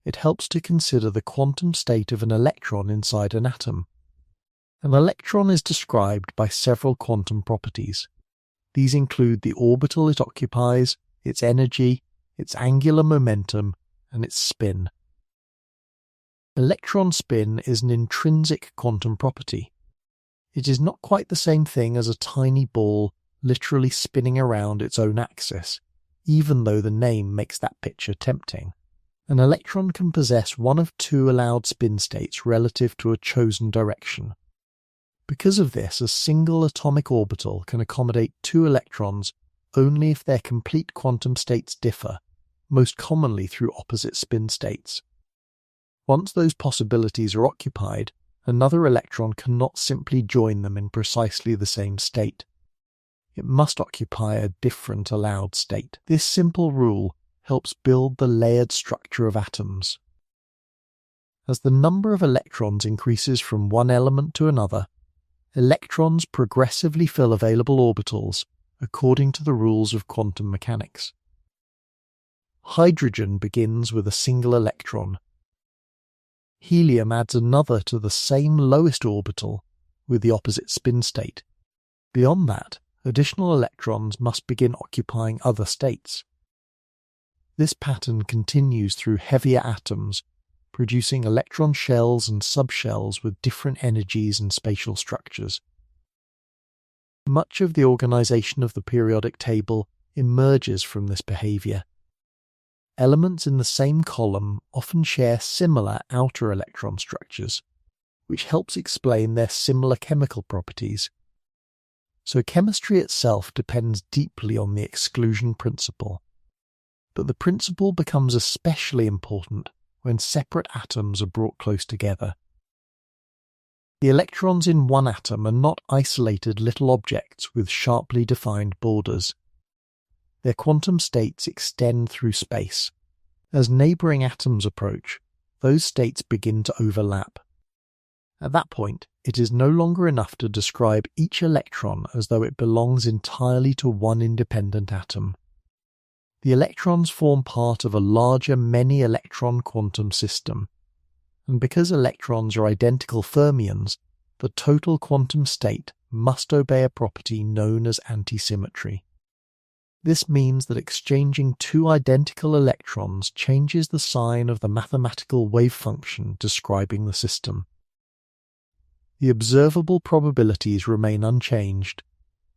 it helps to consider the quantum state of an electron inside an atom. An electron is described by several quantum properties. These include the orbital it occupies, its energy, its angular momentum, and its spin. Electron spin is an intrinsic quantum property. It is not quite the same thing as a tiny ball literally spinning around its own axis, even though the name makes that picture tempting. An electron can possess one of two allowed spin states relative to a chosen direction. Because of this, a single atomic orbital can accommodate two electrons only if their complete quantum states differ, most commonly through opposite spin states. Once those possibilities are occupied, another electron cannot simply join them in precisely the same state. It must occupy a different allowed state. This simple rule helps build the layered structure of atoms. As the number of electrons increases from one element to another, electrons progressively fill available orbitals according to the rules of quantum mechanics. Hydrogen begins with a single electron. Helium adds another to the same lowest orbital with the opposite spin state. Beyond that, additional electrons must begin occupying other states. This pattern continues through heavier atoms, producing electron shells and subshells with different energies and spatial structures. Much of the organization of the periodic table emerges from this behavior. Elements in the same column often share similar outer electron structures, which helps explain their similar chemical properties. So chemistry itself depends deeply on the exclusion principle. But the principle becomes especially important when separate atoms are brought close together. The electrons in one atom are not isolated little objects with sharply defined borders. Their quantum states extend through space. As neighbouring atoms approach, those states begin to overlap. At that point, it is no longer enough to describe each electron as though it belongs entirely to one independent atom. The electrons form part of a larger many-electron quantum system, and because electrons are identical fermions, the total quantum state must obey a property known as antisymmetry. This means that exchanging two identical electrons changes the sign of the mathematical wave function describing the system. The observable probabilities remain unchanged,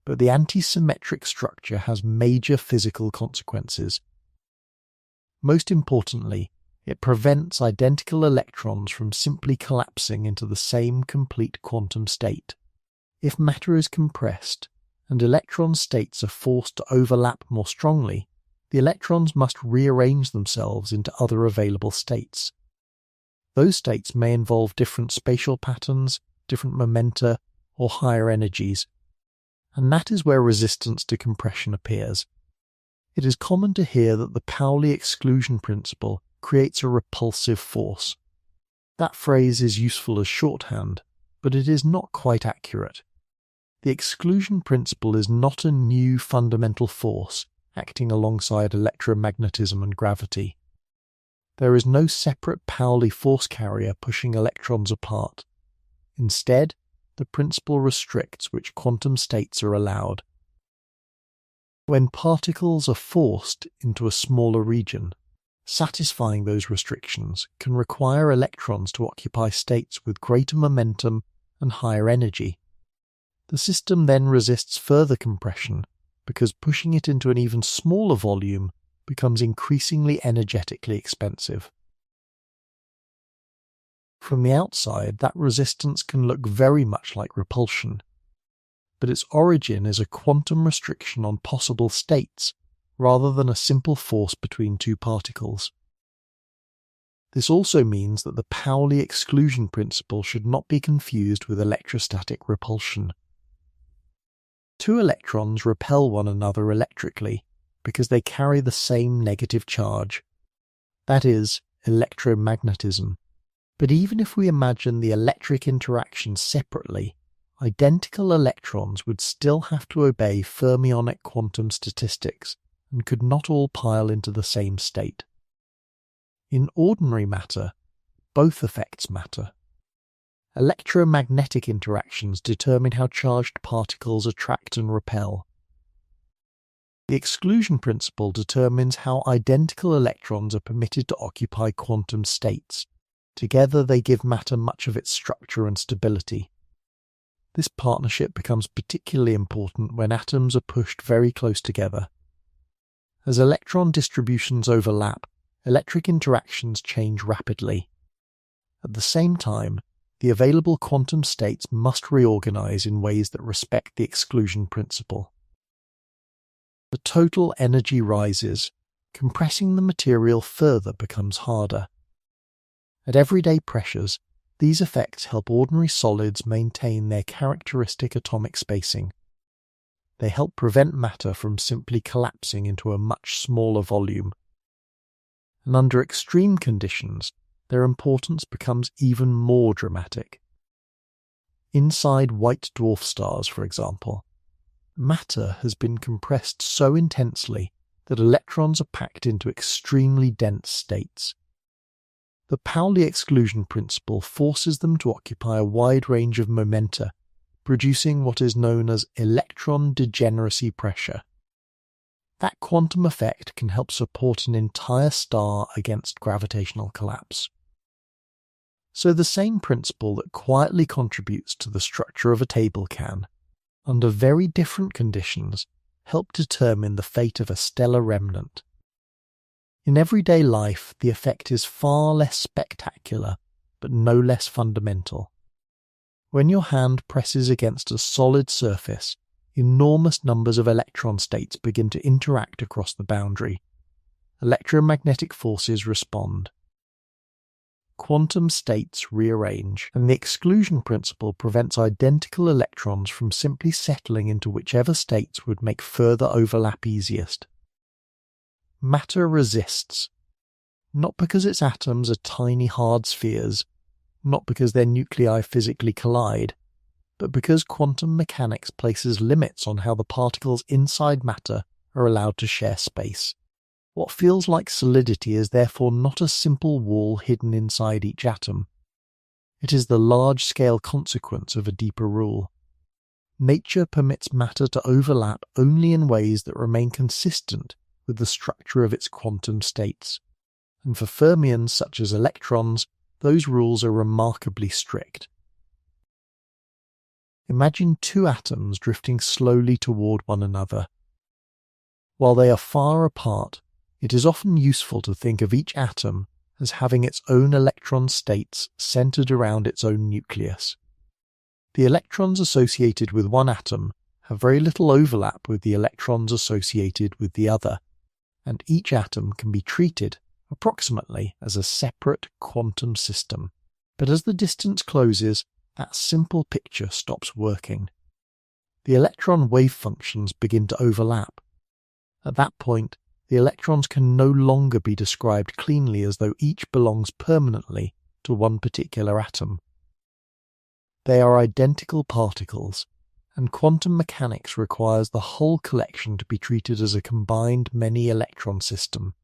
but the antisymmetric structure has major physical consequences. Most importantly, it prevents identical electrons from simply collapsing into the same complete quantum state. If matter is compressed, and electron states are forced to overlap more strongly, the electrons must rearrange themselves into other available states. Those states may involve different spatial patterns, different momenta, or higher energies, and that is where resistance to compression appears. It is common to hear that the Pauli exclusion principle creates a repulsive force. That phrase is useful as shorthand, but it is not quite accurate. The exclusion principle is not a new fundamental force acting alongside electromagnetism and gravity. There is no separate Pauli force carrier pushing electrons apart. Instead, the principle restricts which quantum states are allowed. When particles are forced into a smaller region, satisfying those restrictions can require electrons to occupy states with greater momentum and higher energy. The system then resists further compression because pushing it into an even smaller volume becomes increasingly energetically expensive. From the outside, that resistance can look very much like repulsion, but its origin is a quantum restriction on possible states rather than a simple force between two particles. This also means that the Pauli exclusion principle should not be confused with electrostatic repulsion. Two electrons repel one another electrically because they carry the same negative charge. That is, electromagnetism. But even if we imagine the electric interaction separately, identical electrons would still have to obey fermionic quantum statistics and could not all pile into the same state. In ordinary matter, both effects matter. Electromagnetic interactions determine how charged particles attract and repel. The exclusion principle determines how identical electrons are permitted to occupy quantum states. Together they give matter much of its structure and stability. This partnership becomes particularly important when atoms are pushed very close together. As electron distributions overlap, electric interactions change rapidly. At the same time, the available quantum states must reorganize in ways that respect the exclusion principle. The total energy rises. Compressing the material further becomes harder. At everyday pressures, these effects help ordinary solids maintain their characteristic atomic spacing. They help prevent matter from simply collapsing into a much smaller volume. And under extreme conditions, their importance becomes even more dramatic. Inside white dwarf stars, for example, matter has been compressed so intensely that electrons are packed into extremely dense states. The Pauli exclusion principle forces them to occupy a wide range of momenta producing what is known as electron degeneracy pressure. That quantum effect can help support an entire star against gravitational collapse. So the same principle that quietly contributes to the structure of a table can, under very different conditions, help determine the fate of a stellar remnant. In everyday life, the effect is far less spectacular, but no less fundamental. When your hand presses against a solid surface, enormous numbers of electron states begin to interact across the boundary. Electromagnetic forces respond. Quantum states rearrange, and the exclusion principle prevents identical electrons from simply settling into whichever states would make further overlap easiest. Matter resists, not because its atoms are tiny hard spheres, not because their nuclei physically collide, but because quantum mechanics places limits on how the particles inside matter are allowed to share space. What feels like solidity is therefore not a simple wall hidden inside each atom. It is the large-scale consequence of a deeper rule. Nature permits matter to overlap only in ways that remain consistent with the structure of its quantum states, and for fermions such as electrons, those rules are remarkably strict. Imagine two atoms drifting slowly toward one another. While they are far apart, it is often useful to think of each atom as having its own electron states centered around its own nucleus. The electrons associated with one atom have very little overlap with the electrons associated with the other, and each atom can be treated approximately as a separate quantum system. But as the distance closes, that simple picture stops working. The electron wave functions begin to overlap. At that point, the electrons can no longer be described cleanly as though each belongs permanently to one particular atom. They are identical particles, and quantum mechanics requires the whole collection to be treated as a combined many-electron system.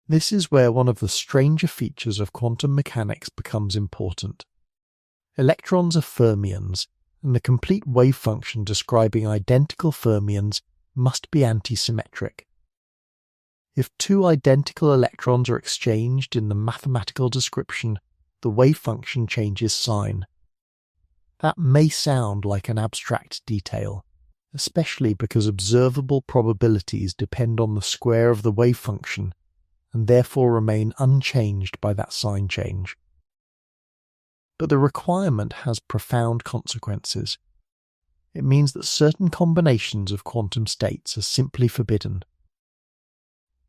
This is where one of the stranger features of quantum mechanics becomes important. Electrons are fermions, and the complete wave function describing identical fermions must be antisymmetric. If two identical electrons are exchanged in the mathematical description, the wave function changes sign. That may sound like an abstract detail, especially because observable probabilities depend on the square of the wave function, and therefore remain unchanged by that sign change. But the requirement has profound consequences. It means that certain combinations of quantum states are simply forbidden.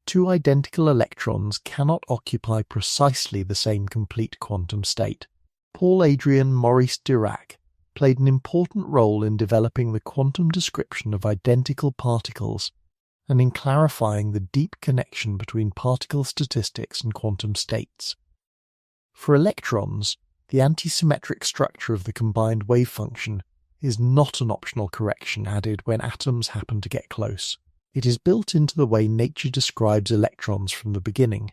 Two identical electrons cannot occupy precisely the same complete quantum state. Paul Adrian Maurice Dirac played an important role in developing the quantum description of identical particles and in clarifying the deep connection between particle statistics and quantum states. For electrons, the antisymmetric structure of the combined wave function is not an optional correction added when atoms happen to get close. It is built into the way nature describes electrons from the beginning.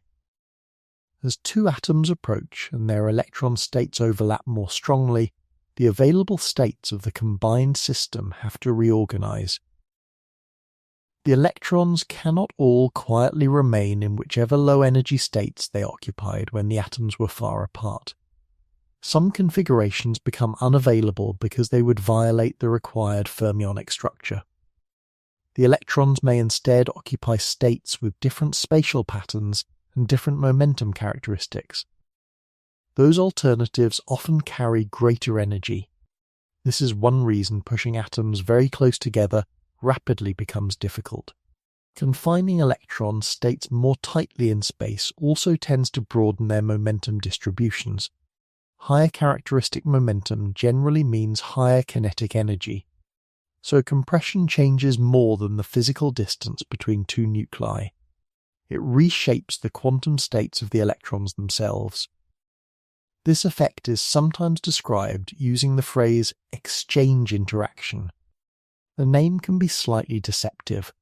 As two atoms approach and their electron states overlap more strongly, the available states of the combined system have to reorganize. The electrons cannot all quietly remain in whichever low-energy states they occupied when the atoms were far apart. Some configurations become unavailable because they would violate the required fermionic structure. The electrons may instead occupy states with different spatial patterns and different momentum characteristics. Those alternatives often carry greater energy. This is one reason pushing atoms very close together rapidly becomes difficult. Confining electron states more tightly in space also tends to broaden their momentum distributions. Higher characteristic momentum generally means higher kinetic energy. So compression changes more than the physical distance between two nuclei. It reshapes the quantum states of the electrons themselves. This effect is sometimes described using the phrase exchange interaction. The name can be slightly deceptive.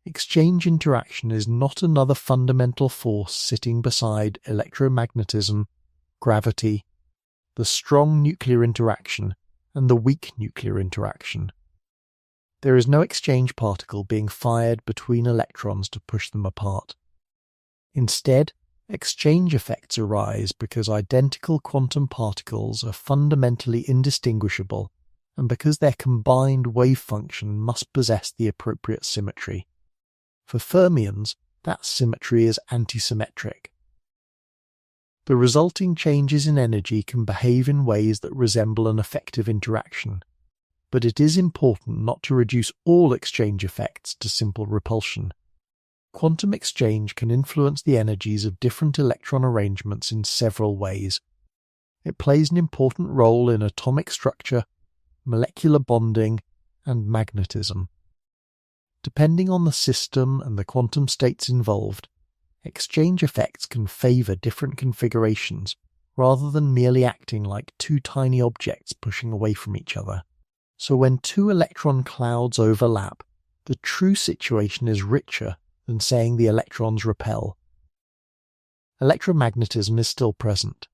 Exchange interaction is not another fundamental force sitting beside electromagnetism, gravity, the strong nuclear interaction, and the weak nuclear interaction. There is no exchange particle being fired between electrons to push them apart. Instead, exchange effects arise because identical quantum particles are fundamentally indistinguishable, and because their combined wave function must possess the appropriate symmetry. For fermions, that symmetry is antisymmetric. The resulting changes in energy can behave in ways that resemble an effective interaction, but it is important not to reduce all exchange effects to simple repulsion. Quantum exchange can influence the energies of different electron arrangements in several ways. It plays an important role in atomic structure, molecular bonding, and magnetism. Depending on the system and the quantum states involved, exchange effects can favor different configurations rather than merely acting like two tiny objects pushing away from each other. So when two electron clouds overlap, the true situation is richer than saying the electrons repel. Electromagnetism is still present.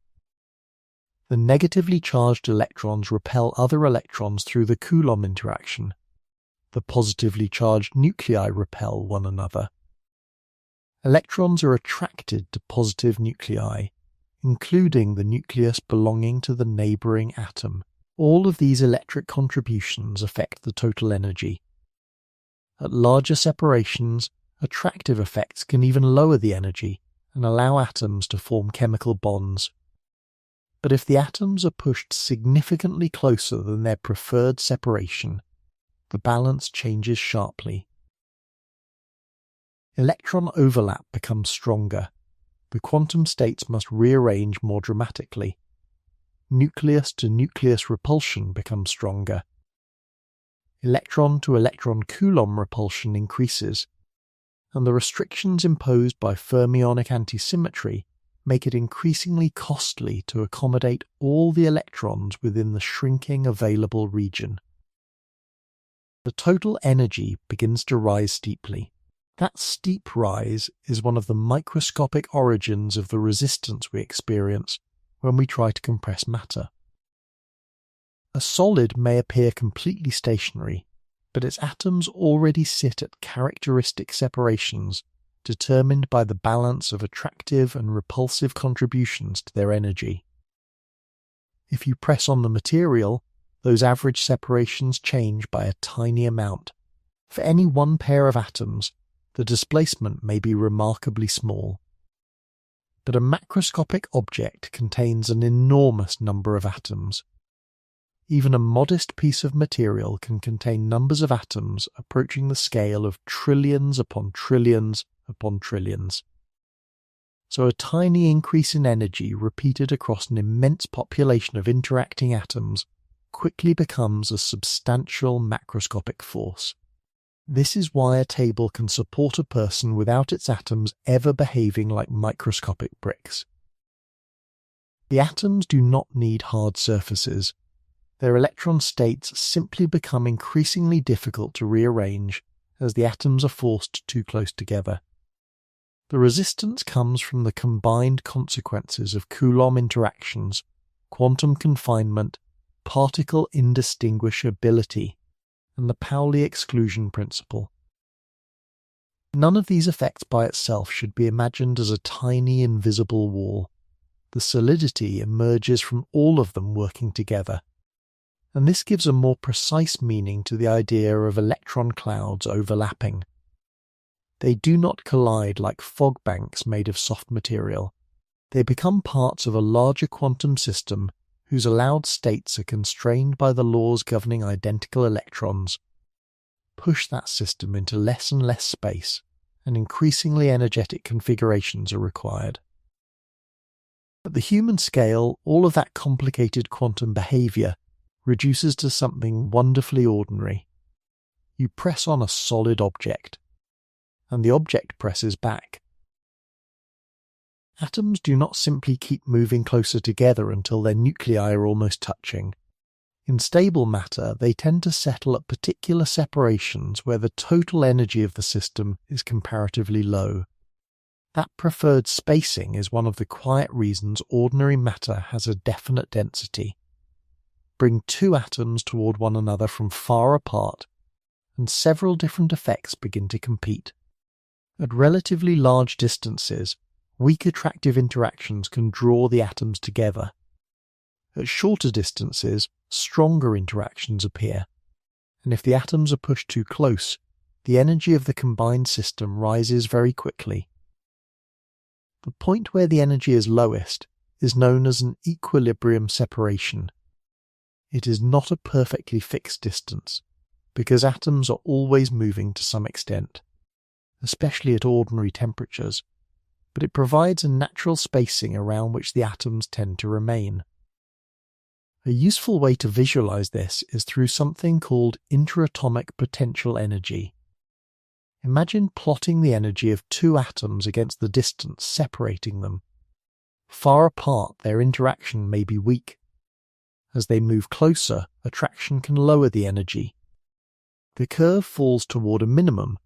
The negatively charged electrons repel other electrons through the Coulomb interaction. The positively charged nuclei repel one another. Electrons are attracted to positive nuclei, including the nucleus belonging to the neighbouring atom. All of these electric contributions affect the total energy. At larger separations, attractive effects can even lower the energy and allow atoms to form chemical bonds. But if the atoms are pushed significantly closer than their preferred separation, the balance changes sharply. Electron overlap becomes stronger. The quantum states must rearrange more dramatically. Nucleus to nucleus repulsion becomes stronger. Electron to electron Coulomb repulsion increases, and the restrictions imposed by fermionic antisymmetry make it increasingly costly to accommodate all the electrons within the shrinking available region. The total energy begins to rise steeply. That steep rise is one of the microscopic origins of the resistance we experience when we try to compress matter. A solid may appear completely stationary, but its atoms already sit at characteristic separations determined by the balance of attractive and repulsive contributions to their energy. If you press on the material, those average separations change by a tiny amount. For any one pair of atoms, the displacement may be remarkably small. But a macroscopic object contains an enormous number of atoms. Even a modest piece of material can contain numbers of atoms approaching the scale of trillions upon trillions upon trillions. So a tiny increase in energy repeated across an immense population of interacting atoms quickly becomes a substantial macroscopic force. This is why a table can support a person without its atoms ever behaving like microscopic bricks. The atoms do not need hard surfaces. Their electron states simply become increasingly difficult to rearrange as the atoms are forced too close together. The resistance comes from the combined consequences of Coulomb interactions, quantum confinement, particle indistinguishability, and the Pauli exclusion principle. None of these effects by itself should be imagined as a tiny invisible wall. The solidity emerges from all of them working together, and this gives a more precise meaning to the idea of electron clouds overlapping. They do not collide like fog banks made of soft material. They become parts of a larger quantum system whose allowed states are constrained by the laws governing identical electrons. Push that system into less and less space, and increasingly energetic configurations are required. At the human scale, all of that complicated quantum behavior reduces to something wonderfully ordinary. You press on a solid object, and the object presses back. Atoms do not simply keep moving closer together until their nuclei are almost touching. In stable matter, they tend to settle at particular separations where the total energy of the system is comparatively low. That preferred spacing is one of the quiet reasons ordinary matter has a definite density. bring two atoms toward one another from far apart, and several different effects begin to compete. At relatively large distances, weak attractive interactions can draw the atoms together. At shorter distances, stronger interactions appear, and if the atoms are pushed too close, the energy of the combined system rises very quickly. The point where the energy is lowest is known as an equilibrium separation. It is not a perfectly fixed distance, because atoms are always moving to some extent, especially at ordinary temperatures, but it provides a natural spacing around which the atoms tend to remain. A useful way to visualize this is through something called interatomic potential energy. Imagine plotting the energy of two atoms against the distance separating them. Far apart, their interaction may be weak. As they move closer, attraction can lower the energy. The curve falls toward a minimum,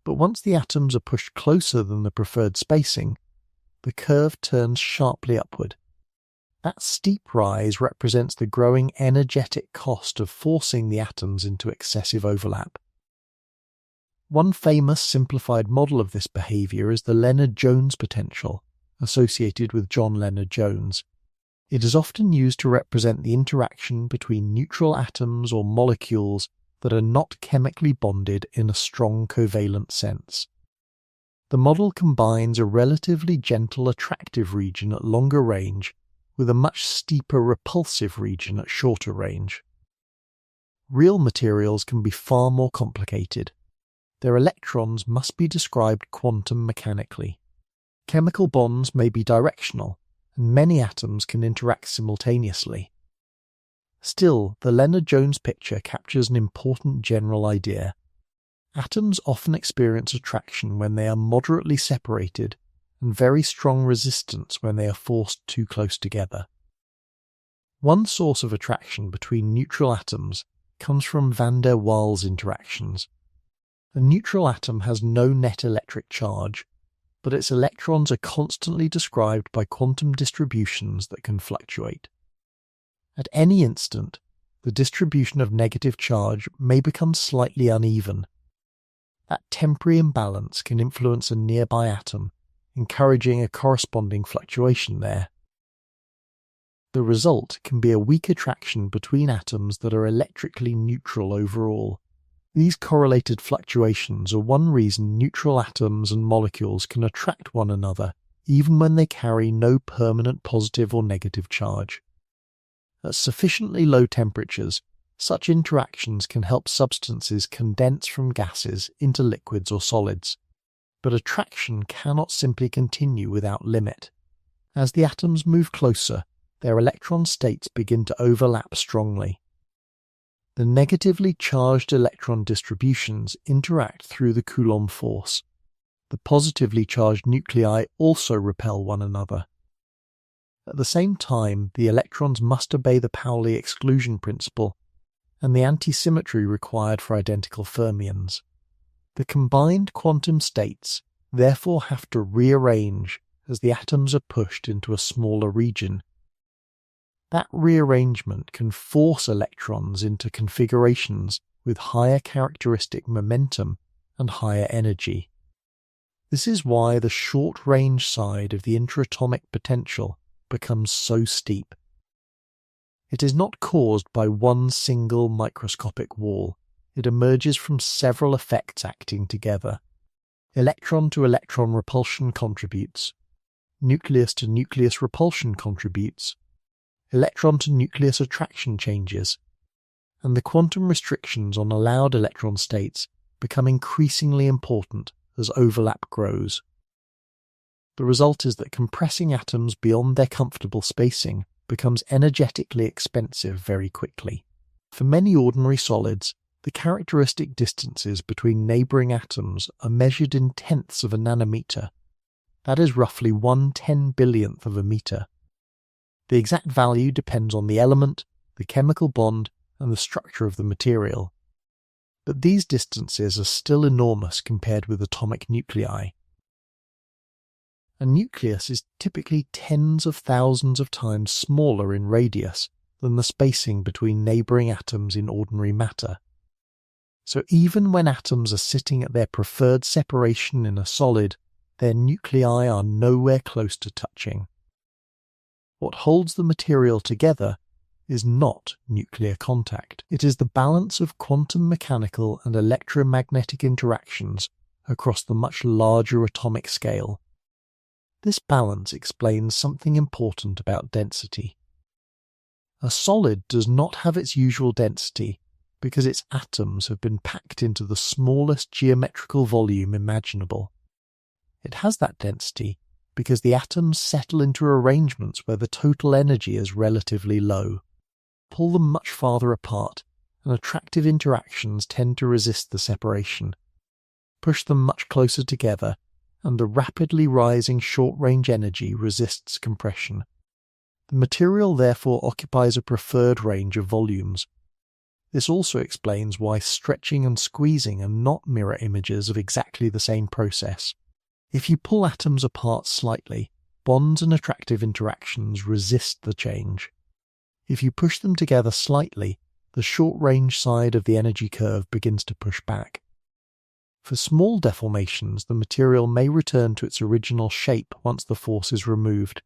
but once the atoms are pushed closer than the preferred spacing, the curve turns sharply upward. That steep rise represents the growing energetic cost of forcing the atoms into excessive overlap. One famous simplified model of this behavior is the Lennard-Jones potential, associated with John Lennard-Jones. It is often used to represent the interaction between neutral atoms or molecules that are not chemically bonded in a strong covalent sense. The model combines a relatively gentle attractive region at longer range with a much steeper repulsive region at shorter range. Real materials can be far more complicated. Their electrons must be described quantum mechanically. Chemical bonds may be directional, and many atoms can interact simultaneously. Still, the Lennard-Jones picture captures an important general idea. Atoms often experience attraction when they are moderately separated, and very strong resistance when they are forced too close together. One source of attraction between neutral atoms comes from van der Waals interactions. A neutral atom has no net electric charge, but its electrons are constantly described by quantum distributions that can fluctuate. At any instant, the distribution of negative charge may become slightly uneven. That temporary imbalance can influence a nearby atom, encouraging a corresponding fluctuation there. The result can be a weak attraction between atoms that are electrically neutral overall. These correlated fluctuations are one reason neutral atoms and molecules can attract one another, even when they carry no permanent positive or negative charge. At sufficiently low temperatures, such interactions can help substances condense from gases into liquids or solids. But attraction cannot simply continue without limit. As the atoms move closer, their electron states begin to overlap strongly. The negatively charged electron distributions interact through the Coulomb force. The positively charged nuclei also repel one another. At the same time, the electrons must obey the Pauli exclusion principle and the antisymmetry required for identical fermions. The combined quantum states therefore have to rearrange as the atoms are pushed into a smaller region. That rearrangement can force electrons into configurations with higher characteristic momentum and higher energy. This is why the short-range side of the interatomic potential becomes so steep. It is not caused by one single microscopic wall. It emerges from several effects acting together. Electron-to-electron repulsion contributes. Nucleus-to-nucleus repulsion contributes. Electron-to-nucleus attraction changes. And the quantum restrictions on allowed electron states become increasingly important as overlap grows. The result is that compressing atoms beyond their comfortable spacing becomes energetically expensive very quickly. For many ordinary solids, the characteristic distances between neighbouring atoms are measured in tenths of a nanometer. That is roughly 1/10,000,000,000th of a meter. The exact value depends on the element, the chemical bond, and the structure of the material. But these distances are still enormous compared with atomic nuclei. A nucleus is typically tens of thousands of times smaller in radius than the spacing between neighbouring atoms in ordinary matter. So even when atoms are sitting at their preferred separation in a solid, their nuclei are nowhere close to touching. What holds the material together is not nuclear contact. It is the balance of quantum mechanical and electromagnetic interactions across the much larger atomic scale. This balance explains something important about density. A solid does not have its usual density because its atoms have been packed into the smallest geometrical volume imaginable. It has that density because the atoms settle into arrangements where the total energy is relatively low. Pull them much farther apart, and attractive interactions tend to resist the separation. Push them much closer together, and the rapidly rising short-range energy resists compression. The material therefore occupies a preferred range of volumes. This also explains why stretching and squeezing are not mirror images of exactly the same process. If you pull atoms apart slightly, bonds and attractive interactions resist the change. If you push them together slightly, the short-range side of the energy curve begins to push back. For small deformations, the material may return to its original shape once the force is removed.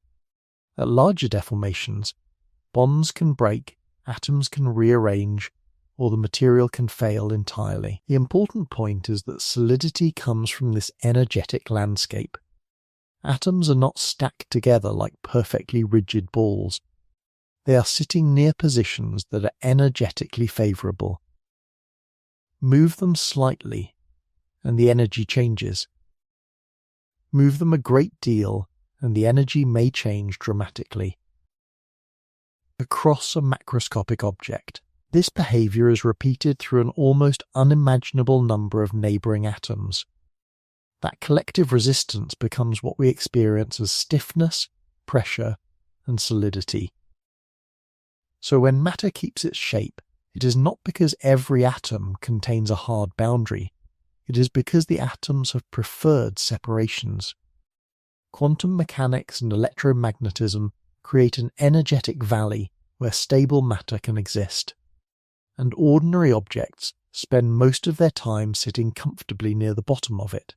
At larger deformations, bonds can break, atoms can rearrange, or the material can fail entirely. The important point is that solidity comes from this energetic landscape. Atoms are not stacked together like perfectly rigid balls. They are sitting near positions that are energetically favourable. Move them slightly, and the energy changes. Move them a great deal, and the energy may change dramatically. Across a macroscopic object, this behaviour is repeated through an almost unimaginable number of neighbouring atoms. That collective resistance becomes what we experience as stiffness, pressure, and solidity. So when matter keeps its shape, it is not because every atom contains a hard boundary. It is because the atoms have preferred separations. Quantum mechanics and electromagnetism create an energetic valley where stable matter can exist, and ordinary objects spend most of their time sitting comfortably near the bottom of it.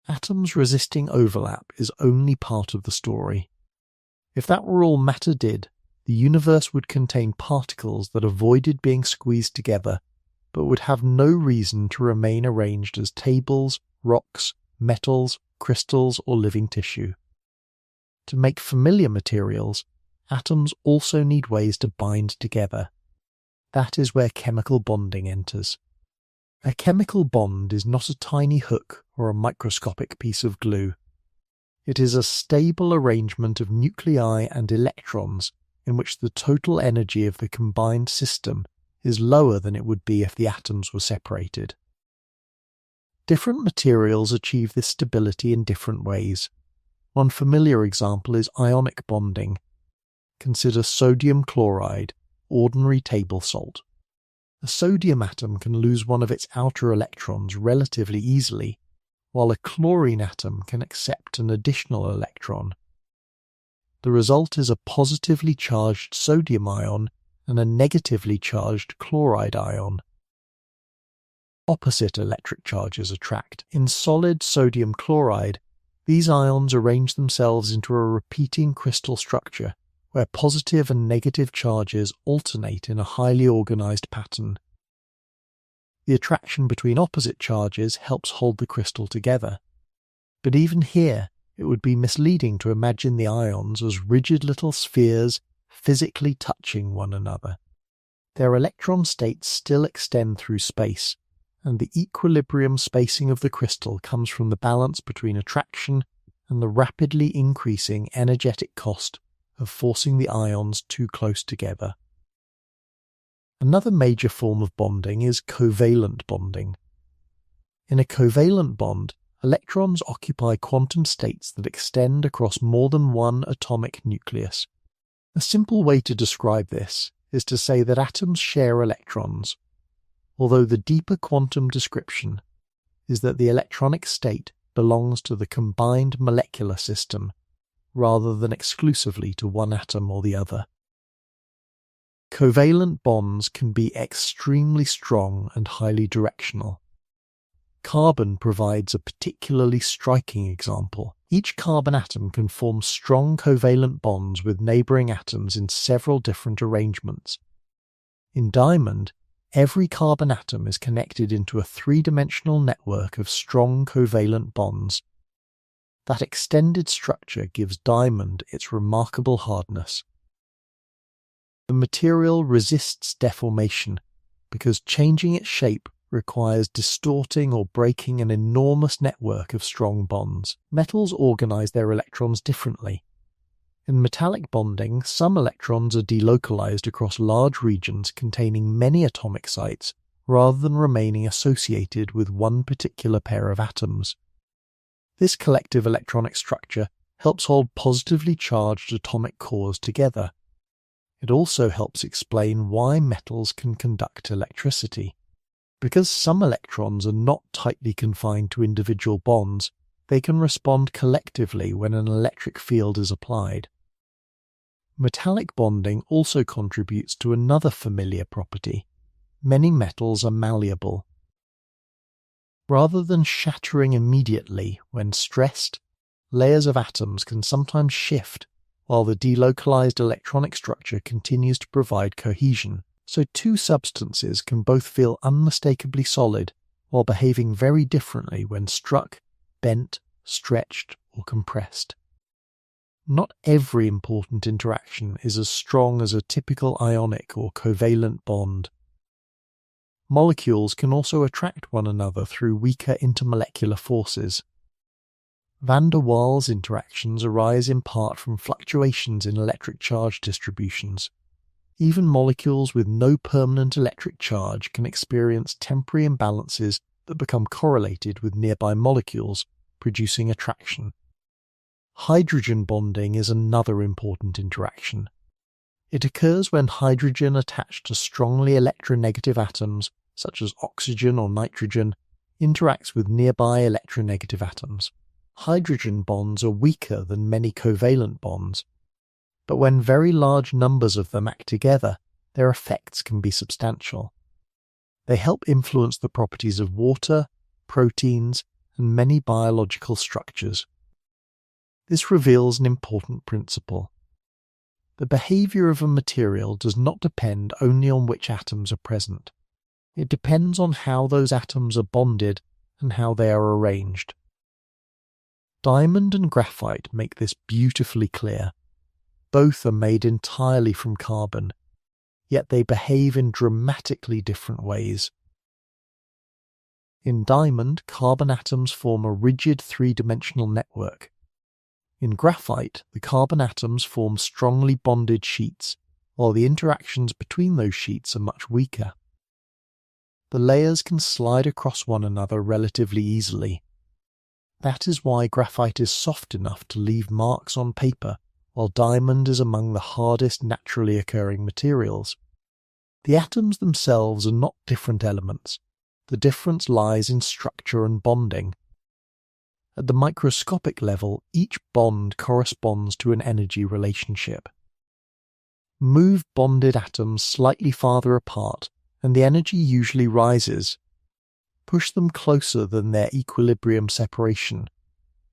Atoms resisting overlap is only part of the story. If that were all matter did, the universe would contain particles that avoided being squeezed together, but would have no reason to remain arranged as tables, rocks, metals, crystals, or living tissue. To make familiar materials, atoms also need ways to bind together. That is where chemical bonding enters. A chemical bond is not a tiny hook or a microscopic piece of glue. It is a stable arrangement of nuclei and electrons in which the total energy of the combined system is lower than it would be if the atoms were separated. Different materials achieve this stability in different ways. One familiar example is ionic bonding. Consider sodium chloride, ordinary table salt. A sodium atom can lose one of its outer electrons relatively easily, while a chlorine atom can accept an additional electron. The result is a positively charged sodium ion and a negatively charged chloride ion. Opposite electric charges attract. In solid sodium chloride, these ions arrange themselves into a repeating crystal structure where positive and negative charges alternate in a highly organized pattern. The attraction between opposite charges helps hold the crystal together. But even here, it would be misleading to imagine the ions as rigid little spheres physically touching one another. Their electron states still extend through space, and the equilibrium spacing of the crystal comes from the balance between attraction and the rapidly increasing energetic cost of forcing the ions too close together. Another major form of bonding is covalent bonding. In a covalent bond, electrons occupy quantum states that extend across more than one atomic nucleus. A simple way to describe this is to say that atoms share electrons, although the deeper quantum description is that the electronic state belongs to the combined molecular system rather than exclusively to one atom or the other. Covalent bonds can be extremely strong and highly directional. Carbon provides a particularly striking example. Each carbon atom can form strong covalent bonds with neighbouring atoms in several different arrangements. In diamond, every carbon atom is connected into a three-dimensional network of strong covalent bonds. That extended structure gives diamond its remarkable hardness. The material resists deformation because changing its shape requires distorting or breaking an enormous network of strong bonds. Metals organize their electrons differently. In metallic bonding, some electrons are delocalized across large regions containing many atomic sites rather than remaining associated with one particular pair of atoms. This collective electronic structure helps hold positively charged atomic cores together. It also helps explain why metals can conduct electricity. Because some electrons are not tightly confined to individual bonds, they can respond collectively when an electric field is applied. Metallic bonding also contributes to another familiar property. Many metals are malleable. Rather than shattering immediately when stressed, layers of atoms can sometimes shift while the delocalized electronic structure continues to provide cohesion. So two substances can both feel unmistakably solid while behaving very differently when struck, bent, stretched, or compressed. Not every important interaction is as strong as a typical ionic or covalent bond. Molecules can also attract one another through weaker intermolecular forces. Van der Waals interactions arise in part from fluctuations in electric charge distributions. Even molecules with no permanent electric charge can experience temporary imbalances that become correlated with nearby molecules, producing attraction. Hydrogen bonding is another important interaction. It occurs when hydrogen attached to strongly electronegative atoms, such as oxygen or nitrogen, interacts with nearby electronegative atoms. Hydrogen bonds are weaker than many covalent bonds, but when very large numbers of them act together, their effects can be substantial. They help influence the properties of water, proteins, and many biological structures. This reveals an important principle. The behavior of a material does not depend only on which atoms are present. It depends on how those atoms are bonded and how they are arranged. Diamond and graphite make this beautifully clear. Both are made entirely from carbon, yet they behave in dramatically different ways. In diamond, carbon atoms form a rigid three-dimensional network. In graphite, the carbon atoms form strongly bonded sheets, while the interactions between those sheets are much weaker. The layers can slide across one another relatively easily. That is why graphite is soft enough to leave marks on paper, while diamond is among the hardest naturally occurring materials. The atoms themselves are not different elements. The difference lies in structure and bonding. At the microscopic level, each bond corresponds to an energy relationship. Move bonded atoms slightly farther apart, and the energy usually rises. Push them closer than their equilibrium separation,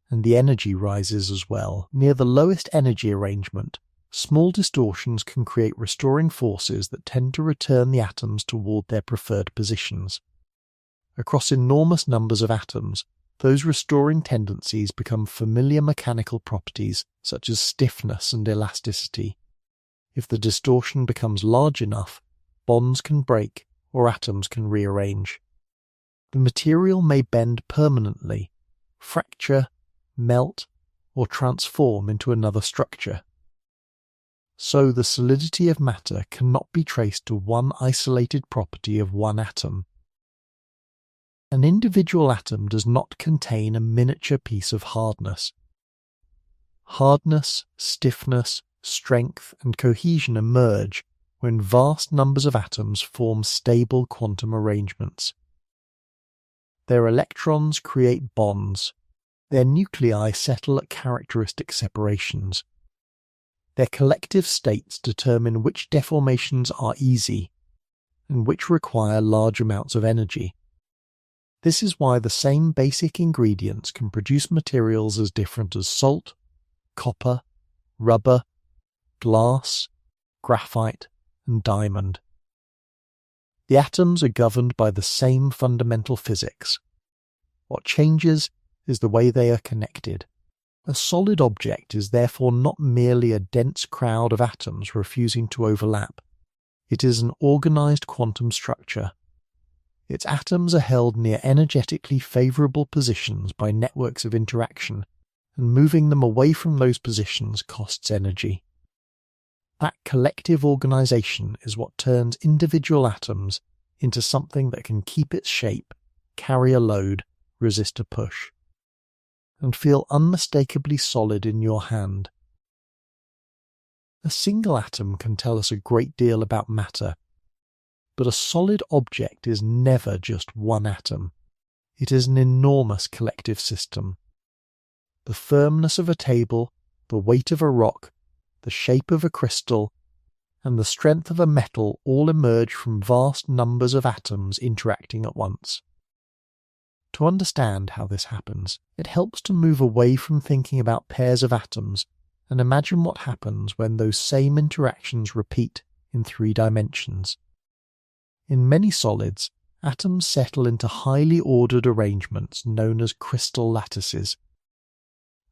and the energy rises as well. Near the lowest energy arrangement, small distortions can create restoring forces that tend to return the atoms toward their preferred positions. Across enormous numbers of atoms, those restoring tendencies become familiar mechanical properties such as stiffness and elasticity. If the distortion becomes large enough, bonds can break or atoms can rearrange. The material may bend permanently, fracture, melt, or transform into another structure. So the solidity of matter cannot be traced to one isolated property of one atom. An individual atom does not contain a miniature piece of hardness. Hardness, stiffness, strength, and cohesion emerge when vast numbers of atoms form stable quantum arrangements. Their electrons create bonds. Their nuclei settle at characteristic separations. Their collective states determine which deformations are easy and which require large amounts of energy. This is why the same basic ingredients can produce materials as different as salt, copper, rubber, glass, graphite, and diamond. The atoms are governed by the same fundamental physics. What changes is the way they are connected. A solid object is therefore not merely a dense crowd of atoms refusing to overlap. It is an organized quantum structure. Its atoms are held near energetically favorable positions by networks of interaction, and moving them away from those positions costs energy. That collective organization is what turns individual atoms into something that can keep its shape, carry a load, resist a push, and feel unmistakably solid in your hand. A single atom can tell us a great deal about matter, but a solid object is never just one atom. It is an enormous collective system. The firmness of a table, the weight of a rock, the shape of a crystal, and the strength of a metal all emerge from vast numbers of atoms interacting at once. To understand how this happens, it helps to move away from thinking about pairs of atoms and imagine what happens when those same interactions repeat in 3 dimensions. In many solids, atoms settle into highly ordered arrangements known as crystal lattices.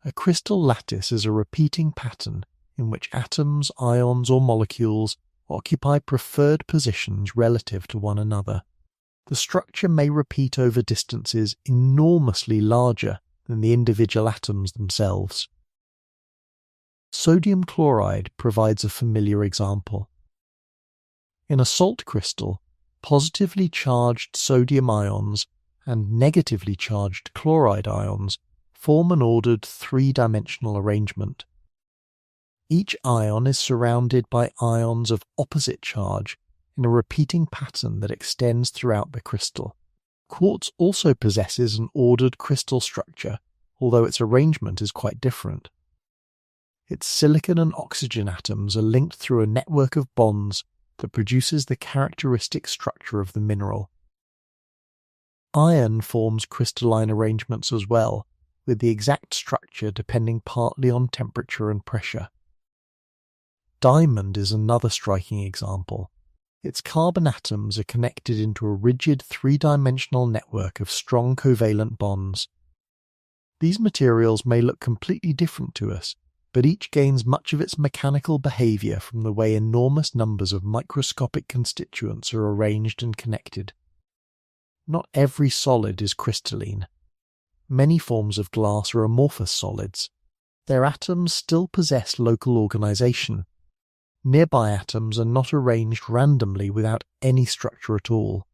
A crystal lattice is a repeating pattern in which atoms, ions, or molecules occupy preferred positions relative to one another. The structure may repeat over distances enormously larger than the individual atoms themselves. Sodium chloride provides a familiar example. In a salt crystal, positively charged sodium ions and negatively charged chloride ions form an ordered 3-dimensional arrangement. Each ion is surrounded by ions of opposite charge in a repeating pattern that extends throughout the crystal. Quartz also possesses an ordered crystal structure, although its arrangement is quite different. Its silicon and oxygen atoms are linked through a network of bonds that produces the characteristic structure of the mineral. Iron forms crystalline arrangements as well, with the exact structure depending partly on temperature and pressure. Diamond is another striking example. Its carbon atoms are connected into a rigid 3-dimensional network of strong covalent bonds. These materials may look completely different to us, but each gains much of its mechanical behavior from the way enormous numbers of microscopic constituents are arranged and connected. Not every solid is crystalline. Many forms of glass are amorphous solids. Their atoms still possess local organization. Nearby atoms are not arranged randomly without any structure at all.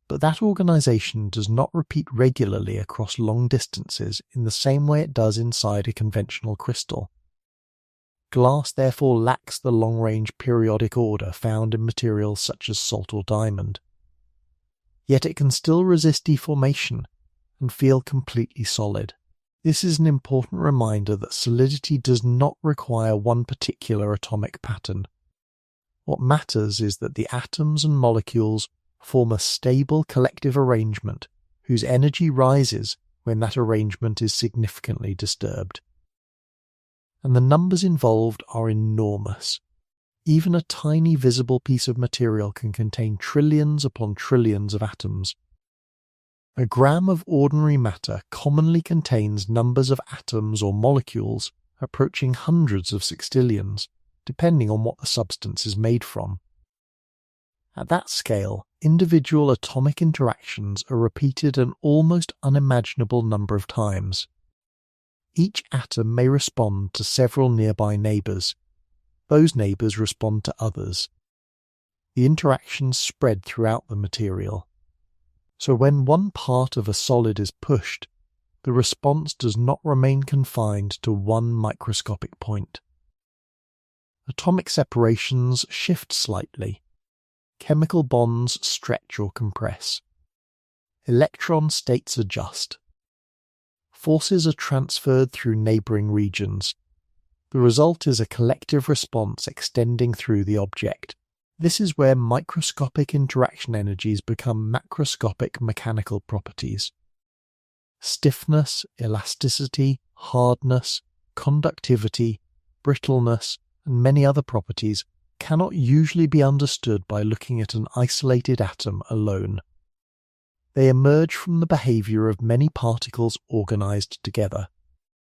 But that organization does not repeat regularly across long distances in the same way it does inside a conventional crystal. Glass therefore lacks the long-range periodic order found in materials such as salt or diamond. Yet it can still resist deformation and feel completely solid. This is an important reminder that solidity does not require one particular atomic pattern. What matters is that the atoms and molecules form a stable collective arrangement whose energy rises when that arrangement is significantly disturbed. And the numbers involved are enormous. Even a tiny visible piece of material can contain trillions upon trillions of atoms. A gram of ordinary matter commonly contains numbers of atoms or molecules approaching hundreds of sextillions, depending on what the substance is made from. At that scale, individual atomic interactions are repeated an almost unimaginable number of times. Each atom may respond to several nearby neighbours. Those neighbours respond to others. The interactions spread throughout the material. So when one part of a solid is pushed, the response does not remain confined to one microscopic point. Atomic separations shift slightly. Chemical bonds stretch or compress. Electron states adjust. Forces are transferred through neighbouring regions. The result is a collective response extending through the object. This is where microscopic interaction energies become macroscopic mechanical properties. Stiffness, elasticity, hardness, conductivity, brittleness, and many other properties cannot usually be understood by looking at an isolated atom alone. They emerge from the behavior of many particles organized together.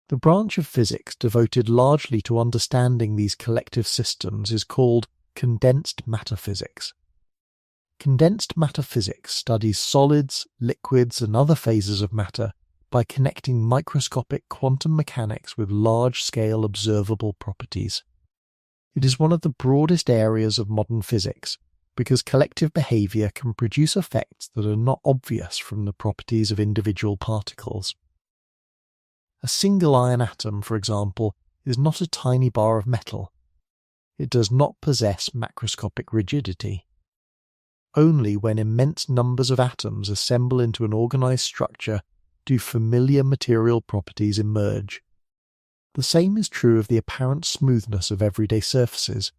The branch of physics devoted largely to understanding these collective systems is called condensed matter physics. Condensed matter physics studies solids, liquids, and other phases of matter by connecting microscopic quantum mechanics with large-scale observable properties. It is one of the broadest areas of modern physics because collective behavior can produce effects that are not obvious from the properties of individual particles. A single iron atom, for example, is not a tiny bar of metal. It does not possess macroscopic rigidity. Only when immense numbers of atoms assemble into an organized structure do familiar material properties emerge. The same is true of the apparent smoothness of everyday surfaces.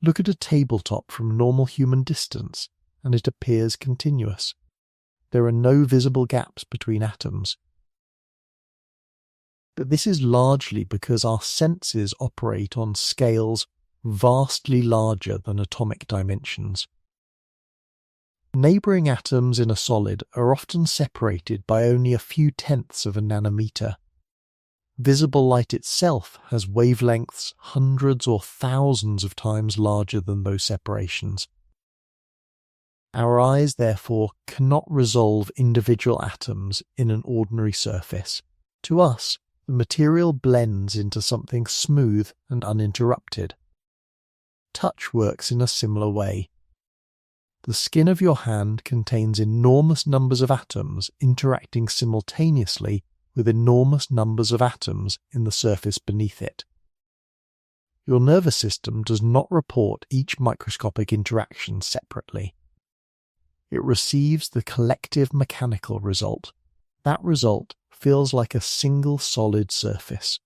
Look at a tabletop from normal human distance, and it appears continuous. There are no visible gaps between atoms. But this is largely because our senses operate on scales vastly larger than atomic dimensions. Neighbouring atoms in a solid are often separated by only a few tenths of a nanometer. Visible light itself has wavelengths hundreds or thousands of times larger than those separations. Our eyes, therefore, cannot resolve individual atoms in an ordinary surface. To us, the material blends into something smooth and uninterrupted. Touch works in a similar way. The skin of your hand contains enormous numbers of atoms interacting simultaneously with enormous numbers of atoms in the surface beneath it. Your nervous system does not report each microscopic interaction separately. It receives the collective mechanical result. That result feels like a single solid surface.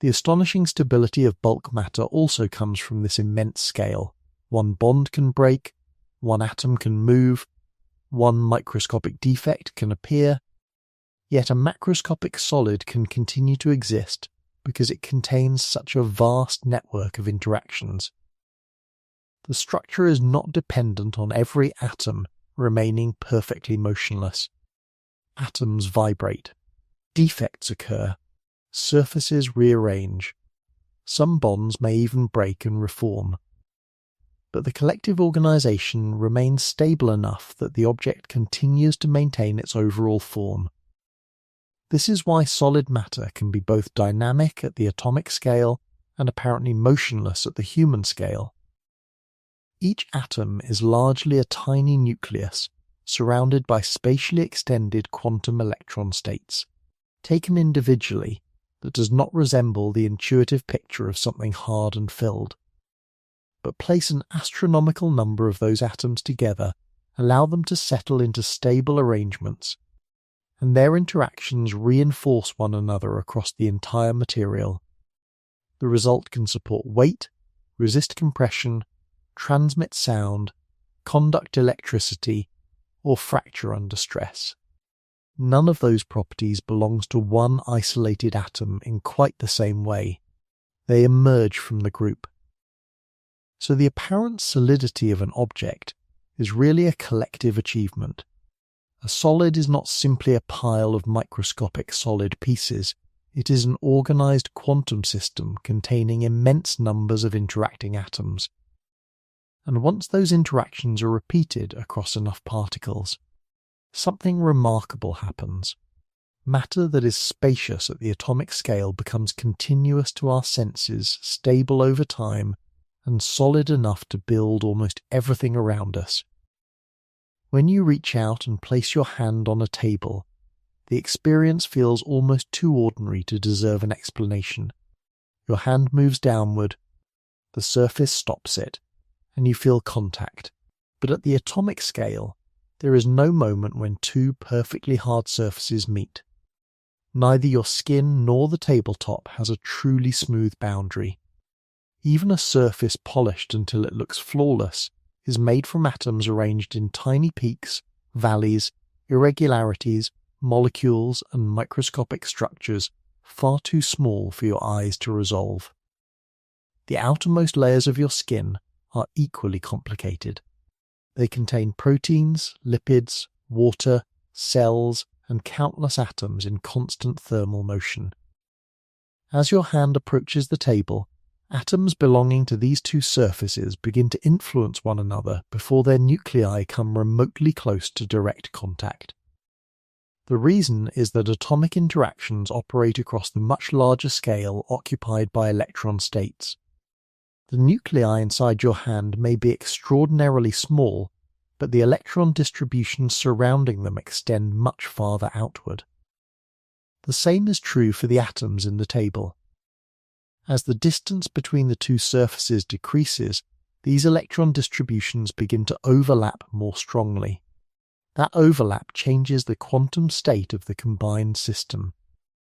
The astonishing stability of bulk matter also comes from this immense scale. One bond can break, one atom can move, one microscopic defect can appear, yet a macroscopic solid can continue to exist because it contains such a vast network of interactions. The structure is not dependent on every atom remaining perfectly motionless. Atoms vibrate, defects occur, surfaces rearrange, some bonds may even break and reform. But the collective organization remains stable enough that the object continues to maintain its overall form. This is why solid matter can be both dynamic at the atomic scale and apparently motionless at the human scale. Each atom is largely a tiny nucleus surrounded by spatially extended quantum electron states. Taken individually, that does not resemble the intuitive picture of something hard and filled. But place an astronomical number of those atoms together, allow them to settle into stable arrangements, and their interactions reinforce one another across the entire material. The result can support weight, resist compression, transmit sound, conduct electricity, or fracture under stress. None of those properties belongs to one isolated atom in quite the same way. They emerge from the group. So the apparent solidity of an object is really a collective achievement. A solid is not simply a pile of microscopic solid pieces. It is an organized quantum system containing immense numbers of interacting atoms. And once those interactions are repeated across enough particles, something remarkable happens. Matter that is spacious at the atomic scale becomes continuous to our senses, stable over time, and solid enough to build almost everything around us. When you reach out and place your hand on a table, the experience feels almost too ordinary to deserve an explanation. Your hand moves downward, the surface stops it, and you feel contact. But at the atomic scale, there is no moment when two perfectly hard surfaces meet. Neither your skin nor the tabletop has a truly smooth boundary. Even a surface polished until it looks flawless is made from atoms arranged in tiny peaks, valleys, irregularities, molecules, and microscopic structures far too small for your eyes to resolve. The outermost layers of your skin are equally complicated. They contain proteins, lipids, water, cells, and countless atoms in constant thermal motion. As your hand approaches the table, atoms belonging to these two surfaces begin to influence one another before their nuclei come remotely close to direct contact. The reason is that atomic interactions operate across the much larger scale occupied by electron states. The nuclei inside your hand may be extraordinarily small, but the electron distributions surrounding them extend much farther outward. The same is true for the atoms in the table. As the distance between the two surfaces decreases, these electron distributions begin to overlap more strongly. That overlap changes the quantum state of the combined system.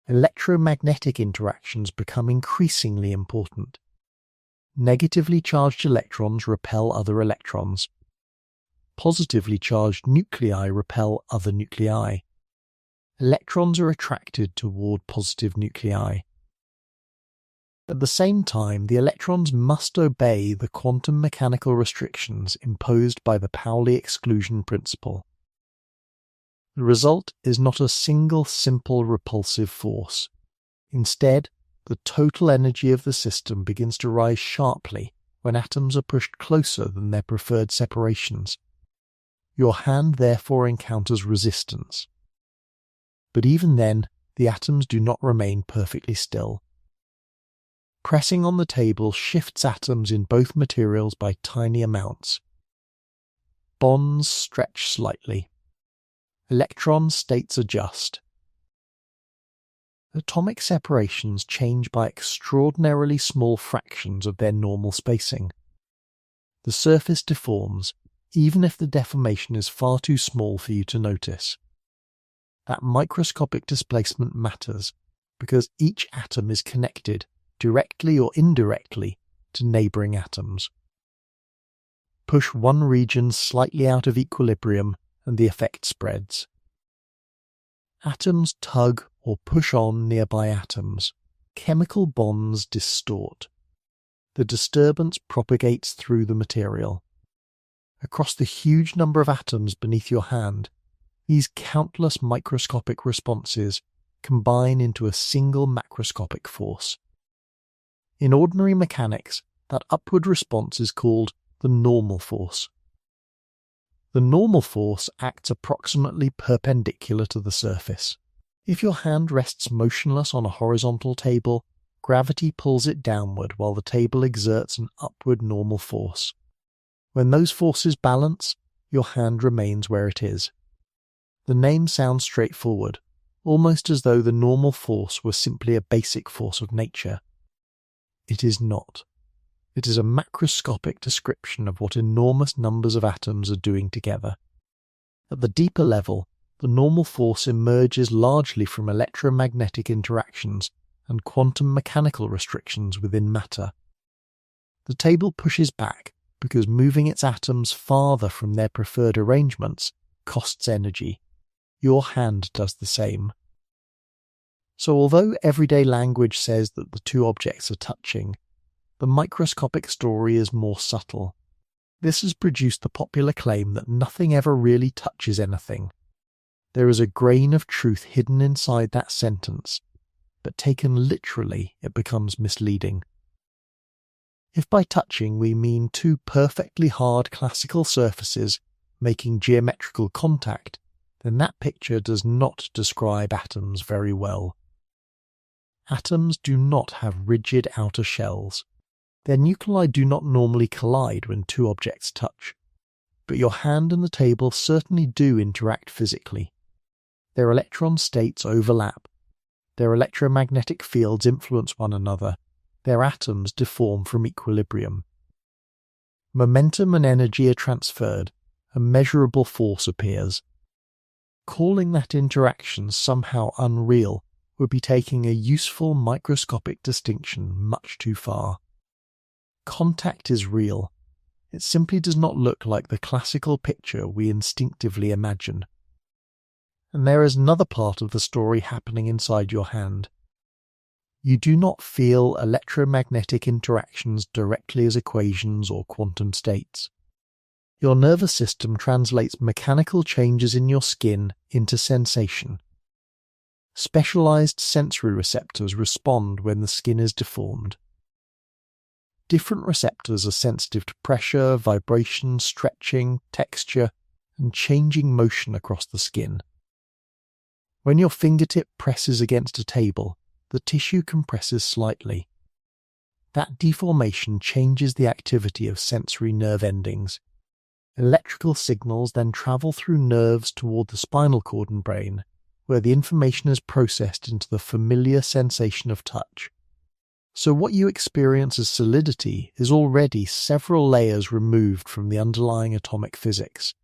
Electromagnetic interactions become increasingly important. Negatively charged electrons repel other electrons. Positively charged nuclei repel other nuclei. Electrons are attracted toward positive nuclei. At the same time, the electrons must obey the quantum mechanical restrictions imposed by the Pauli exclusion principle. The result is not a single simple repulsive force. Instead, the total energy of the system begins to rise sharply when atoms are pushed closer than their preferred separations. Your hand therefore encounters resistance. But even then, the atoms do not remain perfectly still. Pressing on the table shifts atoms in both materials by tiny amounts. Bonds stretch slightly. Electron states adjust. Atomic separations change by extraordinarily small fractions of their normal spacing. The surface deforms, even if the deformation is far too small for you to notice. That microscopic displacement matters because each atom is connected, directly or indirectly, to neighbouring atoms. Push one region slightly out of equilibrium and the effect spreads. Atoms tug or push on nearby atoms. Chemical bonds distort. The disturbance propagates through the material. Across the huge number of atoms beneath your hand, these countless microscopic responses combine into a single macroscopic force. In ordinary mechanics, that upward response is called the normal force. The normal force acts approximately perpendicular to the surface. If your hand rests motionless on a horizontal table, gravity pulls it downward while the table exerts an upward normal force. When those forces balance, your hand remains where it is. The name sounds straightforward, almost as though the normal force were simply a basic force of nature. It is not. It is a macroscopic description of what enormous numbers of atoms are doing together. At the deeper level, the normal force emerges largely from electromagnetic interactions and quantum mechanical restrictions within matter. The table pushes back because moving its atoms farther from their preferred arrangements costs energy. Your hand does the same. So although everyday language says that the two objects are touching, the microscopic story is more subtle. This has produced the popular claim that nothing ever really touches anything. There is a grain of truth hidden inside that sentence, but taken literally it becomes misleading. If by touching we mean two perfectly hard classical surfaces making geometrical contact, then that picture does not describe atoms very well. Atoms do not have rigid outer shells. Their nuclei do not normally collide when two objects touch, but your hand and the table certainly do interact physically. Their electron states overlap. Their electromagnetic fields influence one another. Their atoms deform from equilibrium. Momentum and energy are transferred. A measurable force appears. Calling that interaction somehow unreal would be taking a useful microscopic distinction much too far. Contact is real. It simply does not look like the classical picture we instinctively imagine. And there is another part of the story happening inside your hand. You do not feel electromagnetic interactions directly as equations or quantum states. Your nervous system translates mechanical changes in your skin into sensation. Specialized sensory receptors respond when the skin is deformed. Different receptors are sensitive to pressure, vibration, stretching, texture, and changing motion across the skin. When your fingertip presses against a table, the tissue compresses slightly. That deformation changes the activity of sensory nerve endings. Electrical signals then travel through nerves toward the spinal cord and brain, where the information is processed into the familiar sensation of touch. So what you experience as solidity is already several layers removed from the underlying atomic physics.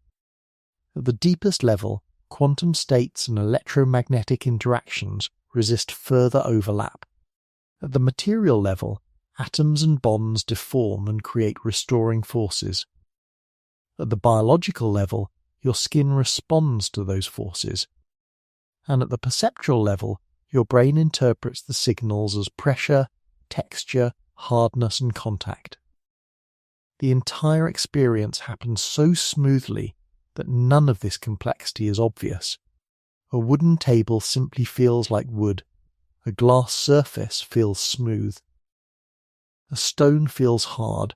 At the deepest level, quantum states and electromagnetic interactions resist further overlap. At the material level, atoms and bonds deform and create restoring forces. At the biological level, your skin responds to those forces. And at the perceptual level, your brain interprets the signals as pressure, texture, hardness, and contact. The entire experience happens so smoothly that none of this complexity is obvious. A wooden table simply feels like wood. A glass surface feels smooth. A stone feels hard.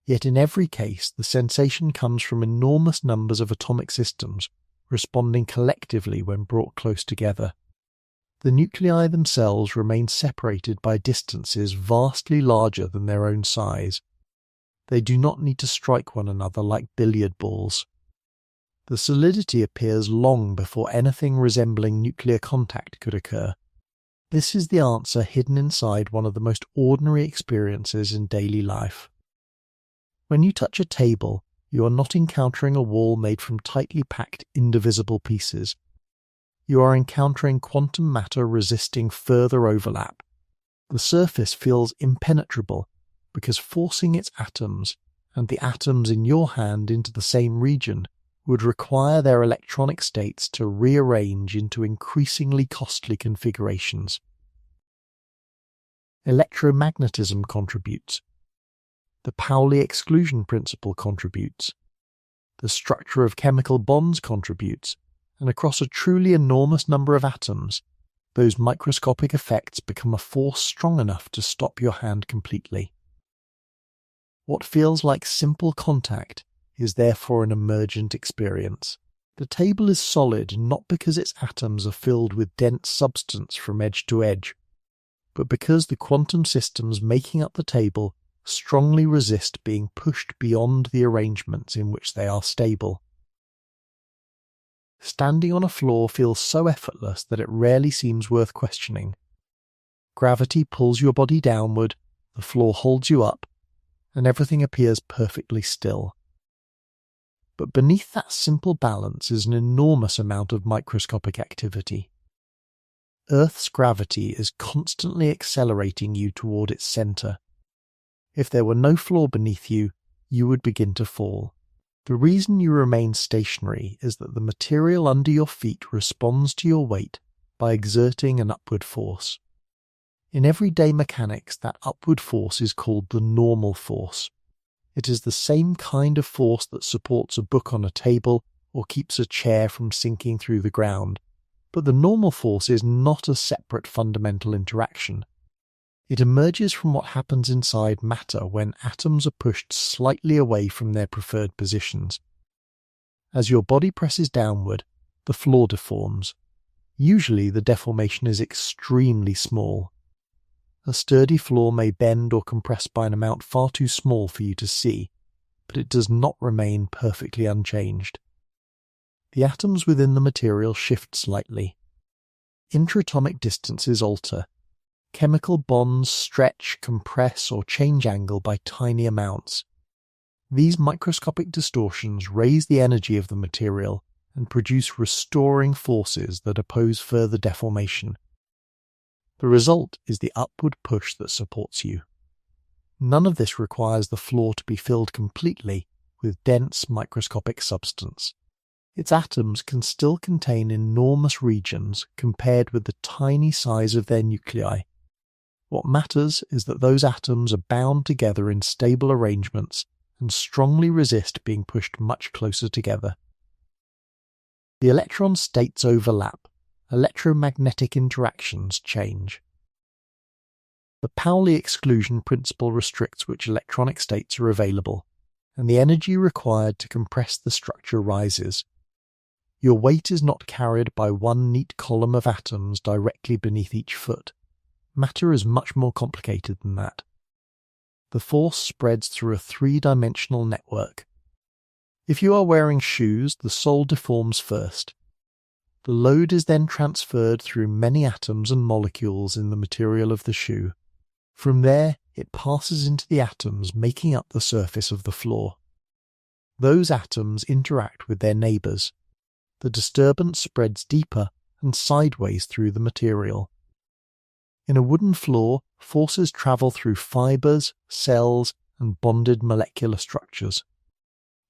Yet in every case, the sensation comes from enormous numbers of atomic systems responding collectively when brought close together. The nuclei themselves remain separated by distances vastly larger than their own size. They do not need to strike one another like billiard balls. The solidity appears long before anything resembling nuclear contact could occur. This is the answer hidden inside one of the most ordinary experiences in daily life. When you touch a table, you are not encountering a wall made from tightly packed, indivisible pieces. You are encountering quantum matter resisting further overlap. The surface feels impenetrable because forcing its atoms and the atoms in your hand into the same region would require their electronic states to rearrange into increasingly costly configurations. Electromagnetism contributes. The Pauli exclusion principle contributes. The structure of chemical bonds contributes, and across a truly enormous number of atoms, those microscopic effects become a force strong enough to stop your hand completely. What feels like simple contact is therefore an emergent experience. The table is solid not because its atoms are filled with dense substance from edge to edge, but because the quantum systems making up the table strongly resist being pushed beyond the arrangements in which they are stable. Standing on a floor feels so effortless that it rarely seems worth questioning. Gravity pulls your body downward, the floor holds you up, and everything appears perfectly still. But beneath that simple balance is an enormous amount of microscopic activity. Earth's gravity is constantly accelerating you toward its center. If there were no floor beneath you, you would begin to fall. The reason you remain stationary is that the material under your feet responds to your weight by exerting an upward force. In everyday mechanics, that upward force is called the normal force. It is the same kind of force that supports a book on a table or keeps a chair from sinking through the ground. But the normal force is not a separate fundamental interaction. It emerges from what happens inside matter when atoms are pushed slightly away from their preferred positions. As your body presses downward, the floor deforms. Usually the deformation is extremely small. A sturdy floor may bend or compress by an amount far too small for you to see, but it does not remain perfectly unchanged. The atoms within the material shift slightly. Intraatomic distances alter. Chemical bonds stretch, compress, or change angle by tiny amounts. These microscopic distortions raise the energy of the material and produce restoring forces that oppose further deformation. The result is the upward push that supports you. None of this requires the floor to be filled completely with dense microscopic substance. Its atoms can still contain enormous regions compared with the tiny size of their nuclei. What matters is that those atoms are bound together in stable arrangements and strongly resist being pushed much closer together. The electron states overlap. Electromagnetic interactions change. The Pauli exclusion principle restricts which electronic states are available, and the energy required to compress the structure rises. Your weight is not carried by one neat column of atoms directly beneath each foot. Matter is much more complicated than that. The force spreads through a three-dimensional network. If you are wearing shoes, the sole deforms first. The load is then transferred through many atoms and molecules in the material of the shoe. From there, it passes into the atoms making up the surface of the floor. Those atoms interact with their neighbours. The disturbance spreads deeper and sideways through the material. In a wooden floor, forces travel through fibres, cells, and bonded molecular structures.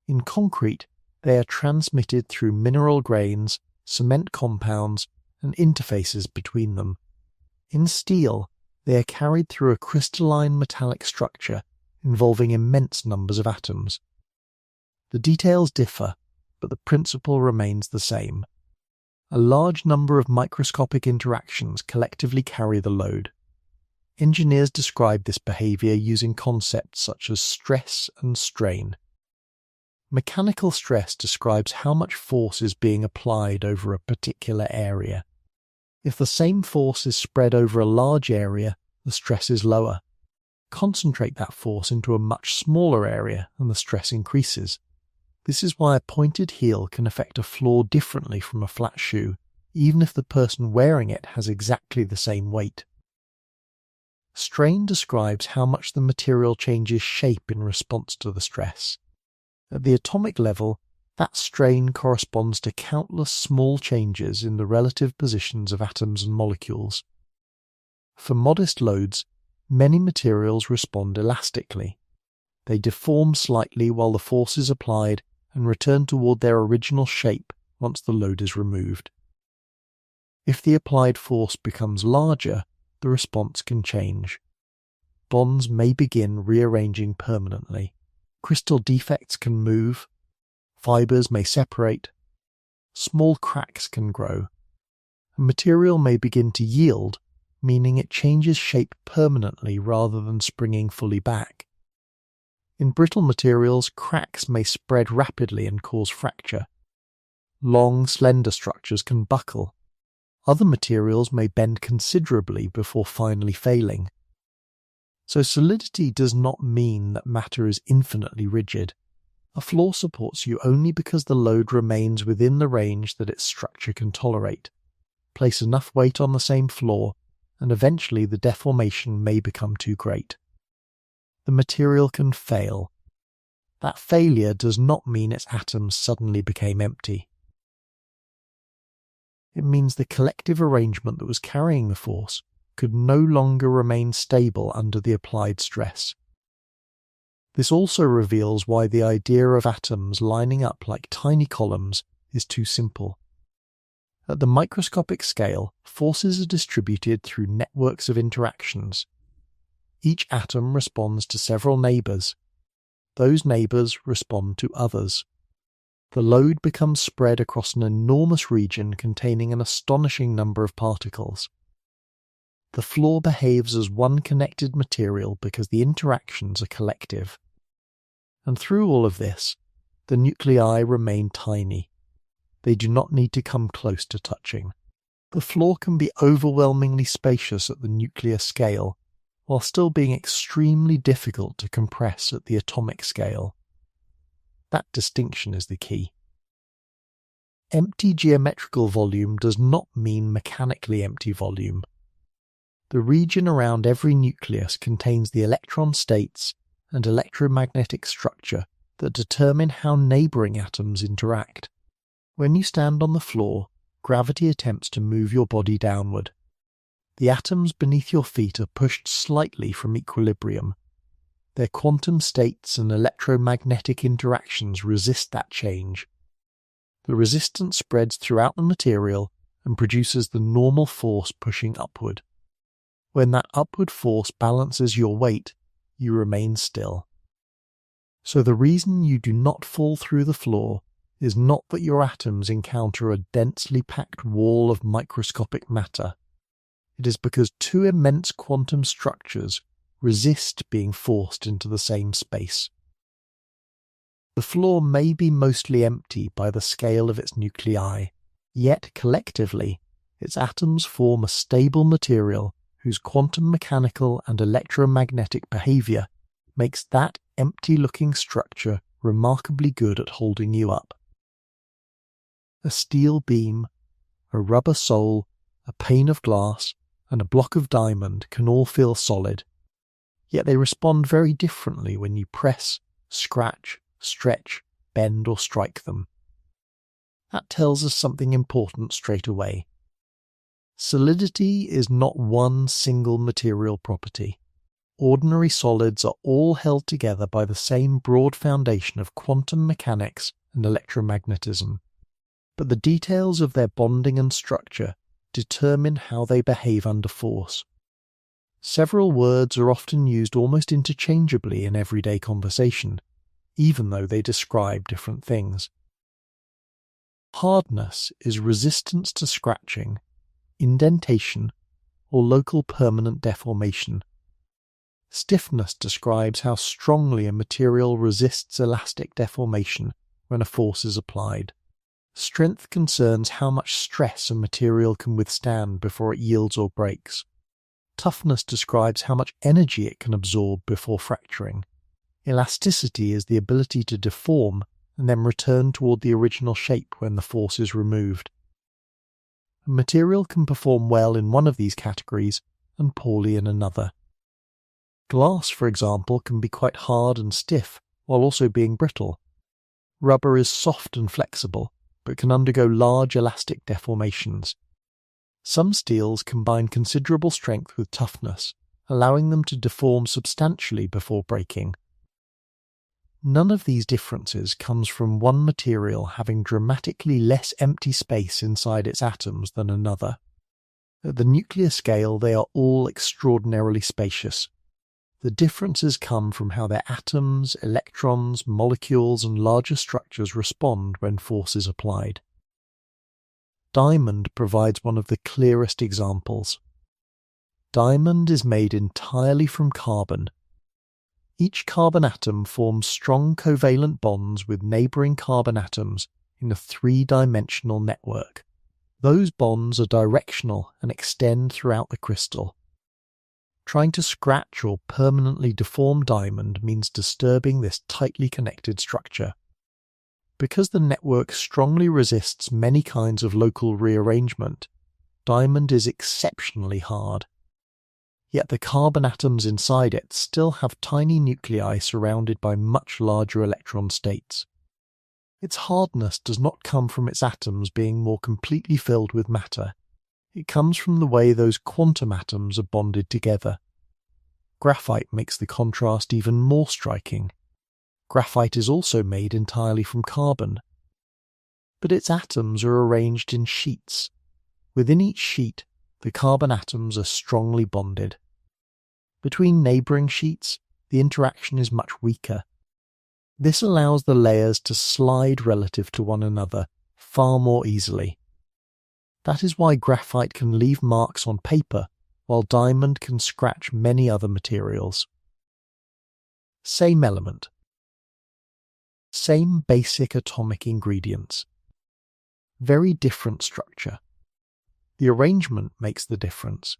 In concrete, they are transmitted through mineral grains, cement compounds, and interfaces between them. In steel, they are carried through a crystalline metallic structure involving immense numbers of atoms. The details differ, but the principle remains the same. A large number of microscopic interactions collectively carry the load. Engineers describe this behavior using concepts such as stress and strain. Mechanical stress describes how much force is being applied over a particular area. If the same force is spread over a large area, the stress is lower. Concentrate that force into a much smaller area and the stress increases. This is why a pointed heel can affect a floor differently from a flat shoe, even if the person wearing it has exactly the same weight. Strain describes how much the material changes shape in response to the stress. At the atomic level, that strain corresponds to countless small changes in the relative positions of atoms and molecules. For modest loads, many materials respond elastically. They deform slightly while the force is applied and return toward their original shape once the load is removed. If the applied force becomes larger, the response can change. Bonds may begin rearranging permanently. Crystal defects can move, fibers may separate, small cracks can grow. A material may begin to yield, meaning it changes shape permanently rather than springing fully back. In brittle materials, cracks may spread rapidly and cause fracture. Long, slender structures can buckle. Other materials may bend considerably before finally failing. So solidity does not mean that matter is infinitely rigid. A floor supports you only because the load remains within the range that its structure can tolerate. Place enough weight on the same floor, and eventually the deformation may become too great. The material can fail. That failure does not mean its atoms suddenly became empty. It means the collective arrangement that was carrying the force could no longer remain stable under the applied stress. This also reveals why the idea of atoms lining up like tiny columns is too simple. At the microscopic scale, forces are distributed through networks of interactions. Each atom responds to several neighbours. Those neighbours respond to others. The load becomes spread across an enormous region containing an astonishing number of particles. The floor behaves as one connected material because the interactions are collective. And through all of this, the nuclei remain tiny. They do not need to come close to touching. The floor can be overwhelmingly spacious at the nuclear scale, while still being extremely difficult to compress at the atomic scale. That distinction is the key. Empty geometrical volume does not mean mechanically empty volume. The region around every nucleus contains the electron states and electromagnetic structure that determine how neighbouring atoms interact. When you stand on the floor, gravity attempts to move your body downward. The atoms beneath your feet are pushed slightly from equilibrium. Their quantum states and electromagnetic interactions resist that change. The resistance spreads throughout the material and produces the normal force pushing upward. When that upward force balances your weight, you remain still. So the reason you do not fall through the floor is not that your atoms encounter a densely packed wall of microscopic matter. It is because two immense quantum structures resist being forced into the same space. The floor may be mostly empty by the scale of its nuclei, yet collectively its atoms form a stable material whose quantum mechanical and electromagnetic behavior makes that empty-looking structure remarkably good at holding you up. A steel beam, a rubber sole, a pane of glass, and a block of diamond can all feel solid, yet they respond very differently when you press, scratch, stretch, bend or strike them. That tells us something important straight away. Solidity is not one single material property. Ordinary solids are all held together by the same broad foundation of quantum mechanics and electromagnetism, but the details of their bonding and structure determine how they behave under force. Several words are often used almost interchangeably in everyday conversation, even though they describe different things. Hardness is resistance to scratching, indentation, or local permanent deformation. Stiffness describes how strongly a material resists elastic deformation when a force is applied. Strength concerns how much stress a material can withstand before it yields or breaks. Toughness describes how much energy it can absorb before fracturing. Elasticity is the ability to deform and then return toward the original shape when the force is removed. A material can perform well in one of these categories and poorly in another. Glass, for example, can be quite hard and stiff while also being brittle. Rubber is soft and flexible, but can undergo large elastic deformations. Some steels combine considerable strength with toughness, allowing them to deform substantially before breaking. None of these differences comes from one material having dramatically less empty space inside its atoms than another. At the nuclear scale, they are all extraordinarily spacious. The differences come from how their atoms, electrons, molecules, and larger structures respond when force is applied. Diamond provides one of the clearest examples. Diamond is made entirely from carbon. Each carbon atom forms strong covalent bonds with neighbouring carbon atoms in a three-dimensional network. Those bonds are directional and extend throughout the crystal. Trying to scratch or permanently deform diamond means disturbing this tightly connected structure. Because the network strongly resists many kinds of local rearrangement, diamond is exceptionally hard. Yet the carbon atoms inside it still have tiny nuclei surrounded by much larger electron states. Its hardness does not come from its atoms being more completely filled with matter. It comes from the way those quantum atoms are bonded together. Graphite makes the contrast even more striking. Graphite is also made entirely from carbon. But its atoms are arranged in sheets. Within each sheet, the carbon atoms are strongly bonded. Between neighbouring sheets, the interaction is much weaker. This allows the layers to slide relative to one another far more easily. That is why graphite can leave marks on paper, while diamond can scratch many other materials. Same element. Same basic atomic ingredients. Very different structure. The arrangement makes the difference.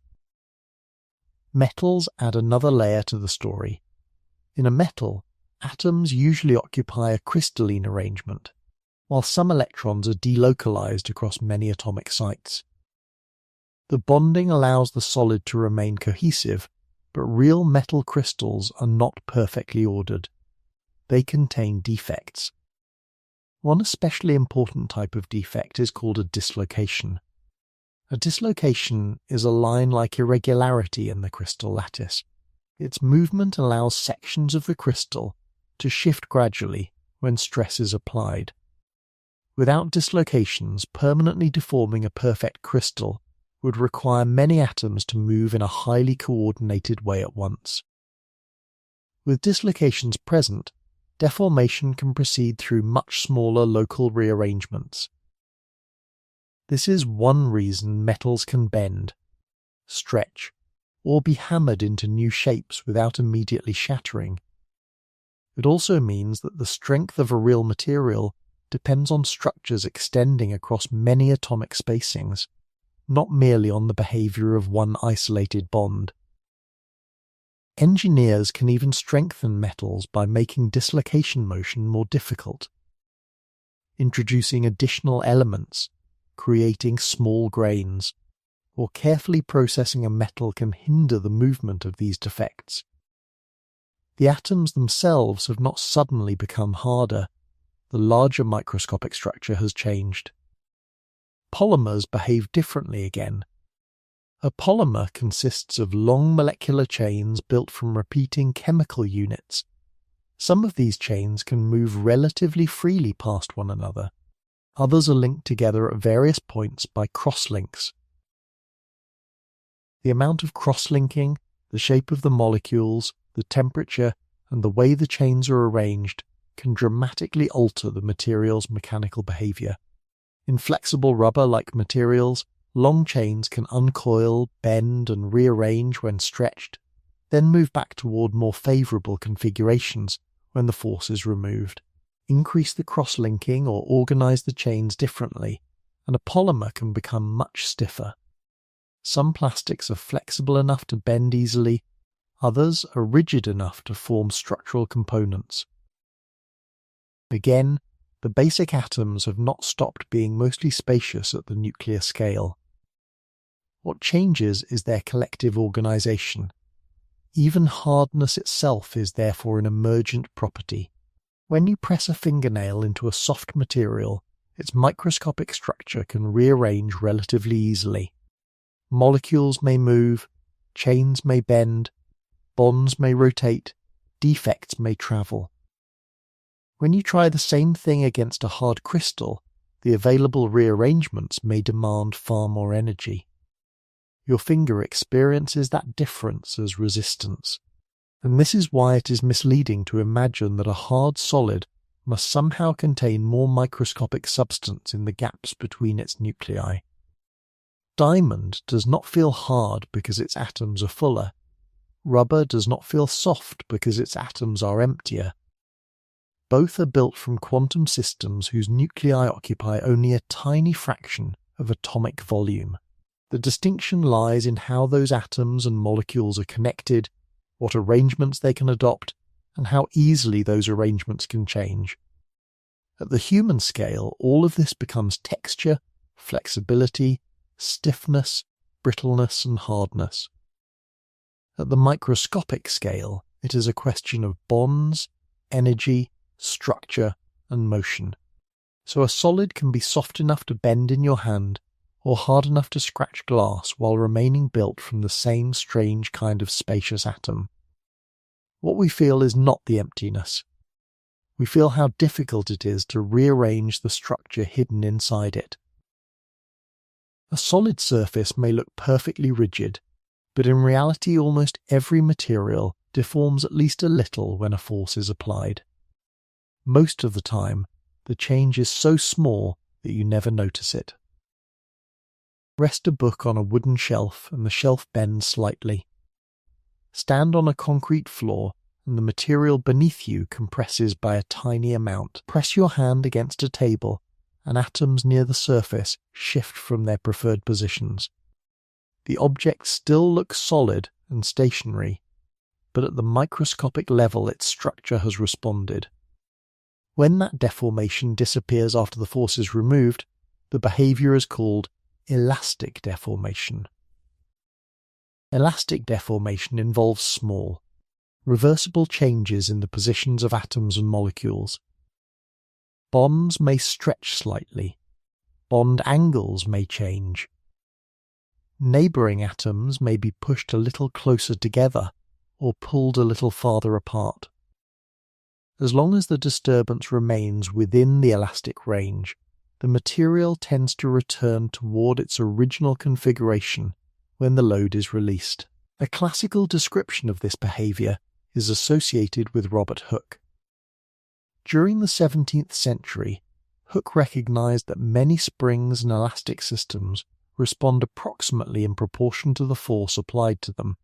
Metals add another layer to the story. In a metal, atoms usually occupy a crystalline arrangement, while some electrons are delocalized across many atomic sites. The bonding allows the solid to remain cohesive, but real metal crystals are not perfectly ordered. They contain defects. One especially important type of defect is called a dislocation. A dislocation is a line-like irregularity in the crystal lattice. Its movement allows sections of the crystal to shift gradually when stress is applied. Without dislocations, permanently deforming a perfect crystal would require many atoms to move in a highly coordinated way at once. With dislocations present, deformation can proceed through much smaller local rearrangements. This is one reason metals can bend, stretch, or be hammered into new shapes without immediately shattering. It also means that the strength of a real material depends on structures extending across many atomic spacings, not merely on the behavior of one isolated bond. Engineers can even strengthen metals by making dislocation motion more difficult, introducing additional elements, creating small grains, or carefully processing a metal can hinder the movement of these defects. The atoms themselves have not suddenly become harder. The larger microscopic structure has changed. Polymers behave differently again. A polymer consists of long molecular chains built from repeating chemical units. Some of these chains can move relatively freely past one another. Others are linked together at various points by cross-links. The amount of cross-linking, the shape of the molecules, the temperature, and the way the chains are arranged can dramatically alter the material's mechanical behavior. In flexible rubber-like materials, long chains can uncoil, bend, and rearrange when stretched, then move back toward more favorable configurations when the force is removed. Increase the cross-linking or organize the chains differently, and a polymer can become much stiffer. Some plastics are flexible enough to bend easily, others are rigid enough to form structural components. Again, the basic atoms have not stopped being mostly spacious at the nuclear scale. What changes is their collective organization. Even hardness itself is therefore an emergent property. When you press a fingernail into a soft material, its microscopic structure can rearrange relatively easily. Molecules may move, chains may bend, bonds may rotate, defects may travel. When you try the same thing against a hard crystal, the available rearrangements may demand far more energy. Your finger experiences that difference as resistance, and this is why it is misleading to imagine that a hard solid must somehow contain more microscopic substance in the gaps between its nuclei. Diamond does not feel hard because its atoms are fuller. Rubber does not feel soft because its atoms are emptier. Both are built from quantum systems whose nuclei occupy only a tiny fraction of atomic volume. The distinction lies in how those atoms and molecules are connected, what arrangements they can adopt, and how easily those arrangements can change. At the human scale, all of this becomes texture, flexibility, stiffness, brittleness, and hardness. At the microscopic scale, it is a question of bonds, energy, structure, and motion. So a solid can be soft enough to bend in your hand, or hard enough to scratch glass while remaining built from the same strange kind of spacious atom. What we feel is not the emptiness. We feel how difficult it is to rearrange the structure hidden inside it. A solid surface may look perfectly rigid, but in reality almost every material deforms at least a little when a force is applied. Most of the time, the change is so small that you never notice it. Rest a book on a wooden shelf and the shelf bends slightly. Stand on a concrete floor and the material beneath you compresses by a tiny amount. Press your hand against a table and atoms near the surface shift from their preferred positions. The object still looks solid and stationary, but at the microscopic level its structure has responded. When that deformation disappears after the force is removed, the behavior is called elastic deformation. Elastic deformation involves small, reversible changes in the positions of atoms and molecules. Bonds may stretch slightly. Bond angles may change. Neighbouring atoms may be pushed a little closer together or pulled a little farther apart. As long as the disturbance remains within the elastic range, the material tends to return toward its original configuration when the load is released. A classical description of this behaviour is associated with Robert Hooke. During the 17th century, Hooke recognised that many springs and elastic systems respond approximately in proportion to the force applied to them.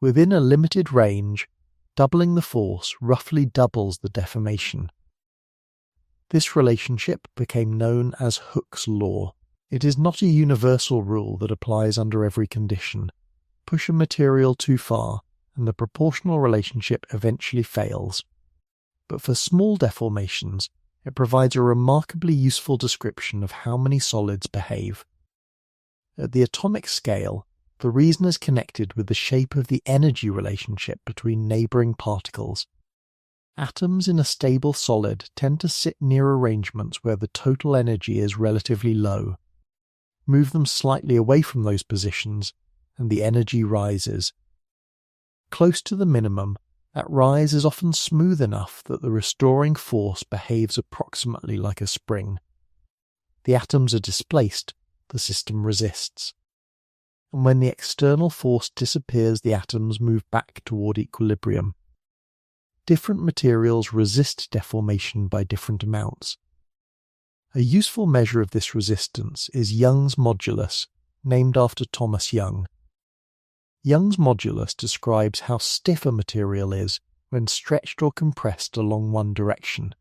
Within a limited range, doubling the force roughly doubles the deformation. This relationship became known as Hooke's law. It is not a universal rule that applies under every condition. Push a material too far, and the proportional relationship eventually fails. But for small deformations, it provides a remarkably useful description of how many solids behave. At the atomic scale, the reason is connected with the shape of the energy relationship between neighbouring particles. Atoms in a stable solid tend to sit near arrangements where the total energy is relatively low. Move them slightly away from those positions, and the energy rises. Close to the minimum, that rise is often smooth enough that the restoring force behaves approximately like a spring. The atoms are displaced, the system resists. And when the external force disappears, the atoms move back toward equilibrium. Different materials resist deformation by different amounts. A useful measure of this resistance is Young's modulus, named after Thomas Young. Young's modulus describes how stiff a material is when stretched or compressed along one direction.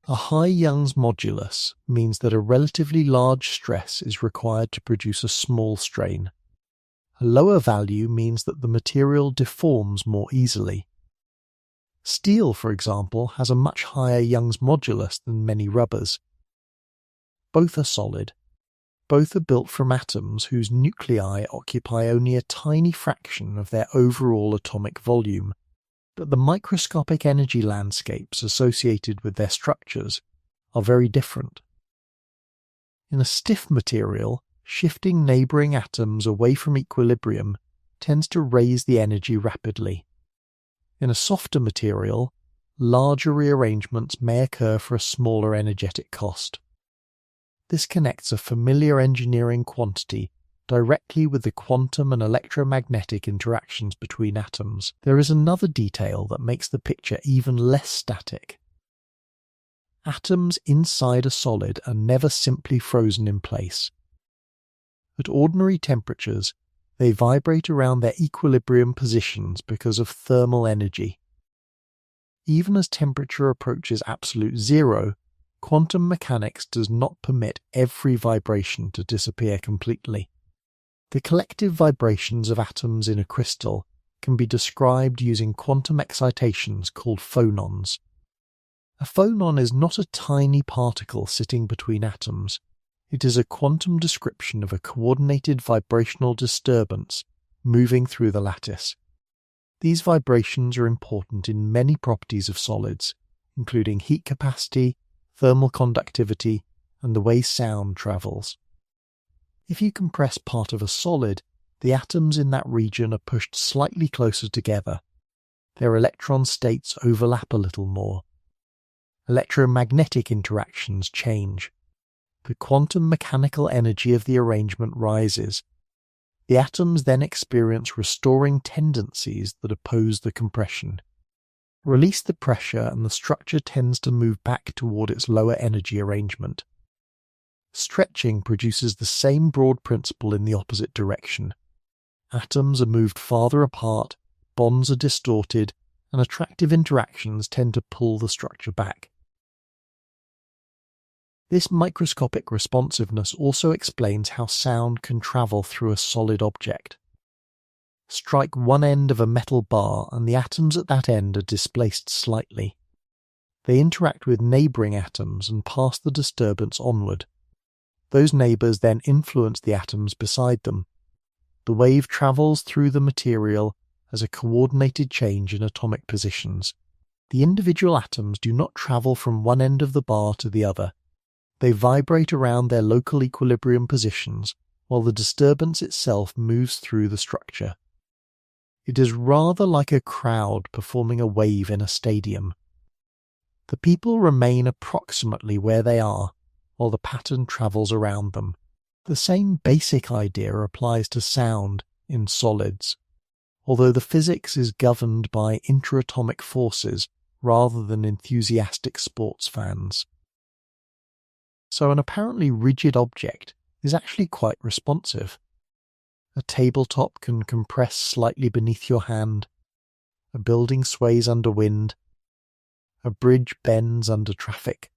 A high Young's modulus means that a relatively large stress is required to produce a small strain. A lower value means that the material deforms more easily. Steel, for example, has a much higher Young's modulus than many rubbers. Both are solid. Both are built from atoms whose nuclei occupy only a tiny fraction of their overall atomic volume, but the microscopic energy landscapes associated with their structures are very different. In a stiff material, shifting neighbouring atoms away from equilibrium tends to raise the energy rapidly. In a softer material, larger rearrangements may occur for a smaller energetic cost. This connects a familiar engineering quantity directly with the quantum and electromagnetic interactions between atoms. There is another detail that makes the picture even less static. Atoms inside a solid are never simply frozen in place. At ordinary temperatures, they vibrate around their equilibrium positions because of thermal energy. Even as temperature approaches absolute zero, quantum mechanics does not permit every vibration to disappear completely. The collective vibrations of atoms in a crystal can be described using quantum excitations called phonons. A phonon is not a tiny particle sitting between atoms. It is a quantum description of a coordinated vibrational disturbance moving through the lattice. These vibrations are important in many properties of solids, including heat capacity, thermal conductivity, and the way sound travels. If you compress part of a solid, the atoms in that region are pushed slightly closer together. Their electron states overlap a little more. Electromagnetic interactions change. The quantum mechanical energy of the arrangement rises. The atoms then experience restoring tendencies that oppose the compression. Release the pressure and the structure tends to move back toward its lower energy arrangement. Stretching produces the same broad principle in the opposite direction. Atoms are moved farther apart, bonds are distorted, and attractive interactions tend to pull the structure back. This microscopic responsiveness also explains how sound can travel through a solid object. Strike one end of a metal bar and the atoms at that end are displaced slightly. They interact with neighbouring atoms and pass the disturbance onward. Those neighbours then influence the atoms beside them. The wave travels through the material as a coordinated change in atomic positions. The individual atoms do not travel from one end of the bar to the other. They vibrate around their local equilibrium positions while the disturbance itself moves through the structure. It is rather like a crowd performing a wave in a stadium. The people remain approximately where they are, while the pattern travels around them. The same basic idea applies to sound in solids, although the physics is governed by interatomic forces rather than enthusiastic sports fans. So an apparently rigid object is actually quite responsive. A tabletop can compress slightly beneath your hand, a building sways under wind, a bridge bends under traffic,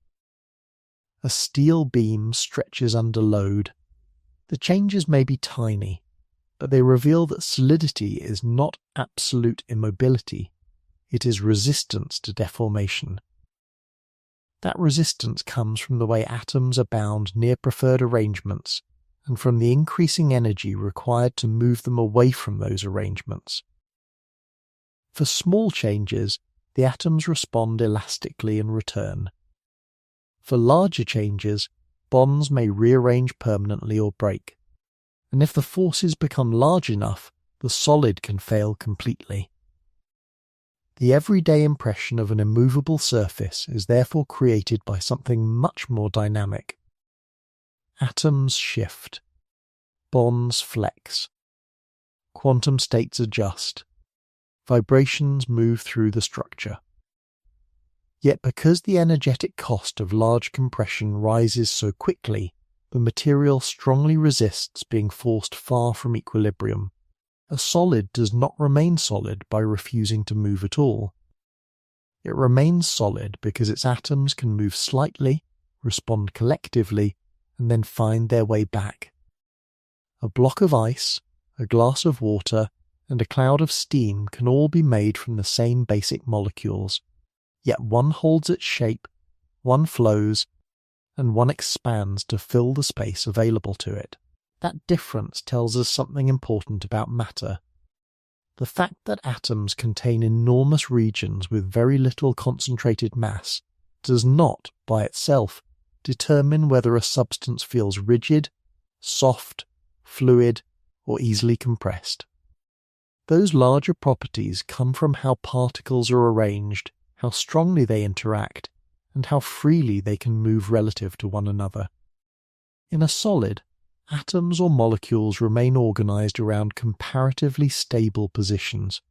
a steel beam stretches under load. The changes may be tiny, but they reveal that solidity is not absolute immobility, it is resistance to deformation. That resistance comes from the way atoms are bound near preferred arrangements and from the increasing energy required to move them away from those arrangements. For small changes, the atoms respond elastically in return. For larger changes, bonds may rearrange permanently or break, and if the forces become large enough, the solid can fail completely. The everyday impression of an immovable surface is therefore created by something much more dynamic. Atoms shift, bonds flex, quantum states adjust, vibrations move through the structure. Yet because the energetic cost of large compression rises so quickly, the material strongly resists being forced far from equilibrium. A solid does not remain solid by refusing to move at all. It remains solid because its atoms can move slightly, respond collectively, and then find their way back. A block of ice, a glass of water, and a cloud of steam can all be made from the same basic molecules, yet one holds its shape, one flows, and one expands to fill the space available to it. That difference tells us something important about matter. The fact that atoms contain enormous regions with very little concentrated mass does not, by itself, determine whether a substance feels rigid, soft, fluid, or easily compressed. Those larger properties come from how particles are arranged, how strongly they interact, and how freely they can move relative to one another. In a solid, atoms or molecules remain organized around comparatively stable positions.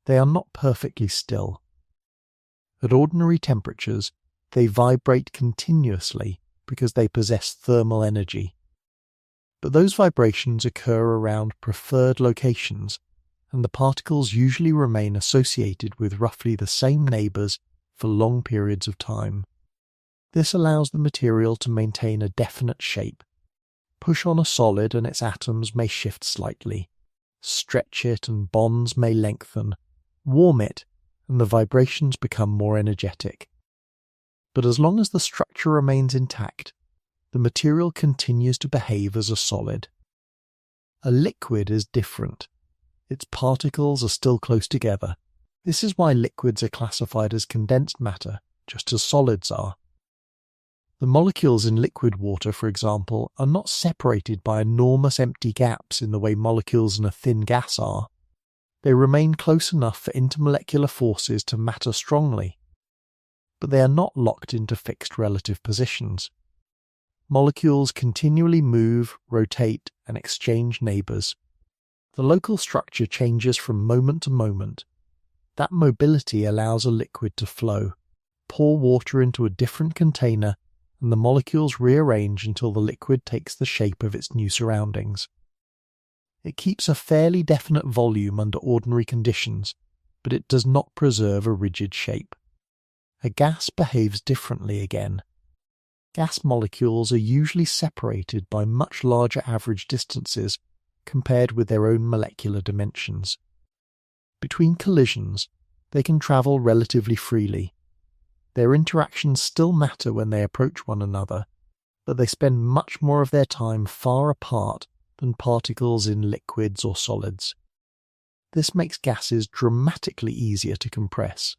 They are not perfectly still. At ordinary temperatures, they vibrate continuously because they possess thermal energy. But those vibrations occur around preferred locations, and the particles usually remain associated with roughly the same neighbors for long periods of time. This allows the material to maintain a definite shape. Push on a solid and its atoms may shift slightly. Stretch it and bonds may lengthen. Warm it and the vibrations become more energetic. But as long as the structure remains intact, the material continues to behave as a solid. A liquid is different. Its particles are still close together. This is why liquids are classified as condensed matter, just as solids are. The molecules in liquid water, for example, are not separated by enormous empty gaps in the way molecules in a thin gas are. They remain close enough for intermolecular forces to matter strongly, but they are not locked into fixed relative positions. Molecules continually move, rotate, and exchange neighbors. The local structure changes from moment to moment. That mobility allows a liquid to flow. Pour water into a different container, and the molecules rearrange until the liquid takes the shape of its new surroundings. It keeps a fairly definite volume under ordinary conditions, but it does not preserve a rigid shape. A gas behaves differently again. Gas molecules are usually separated by much larger average distances compared with their own molecular dimensions. Between collisions, they can travel relatively freely. Their interactions still matter when they approach one another, but they spend much more of their time far apart than particles in liquids or solids. This makes gases dramatically easier to compress.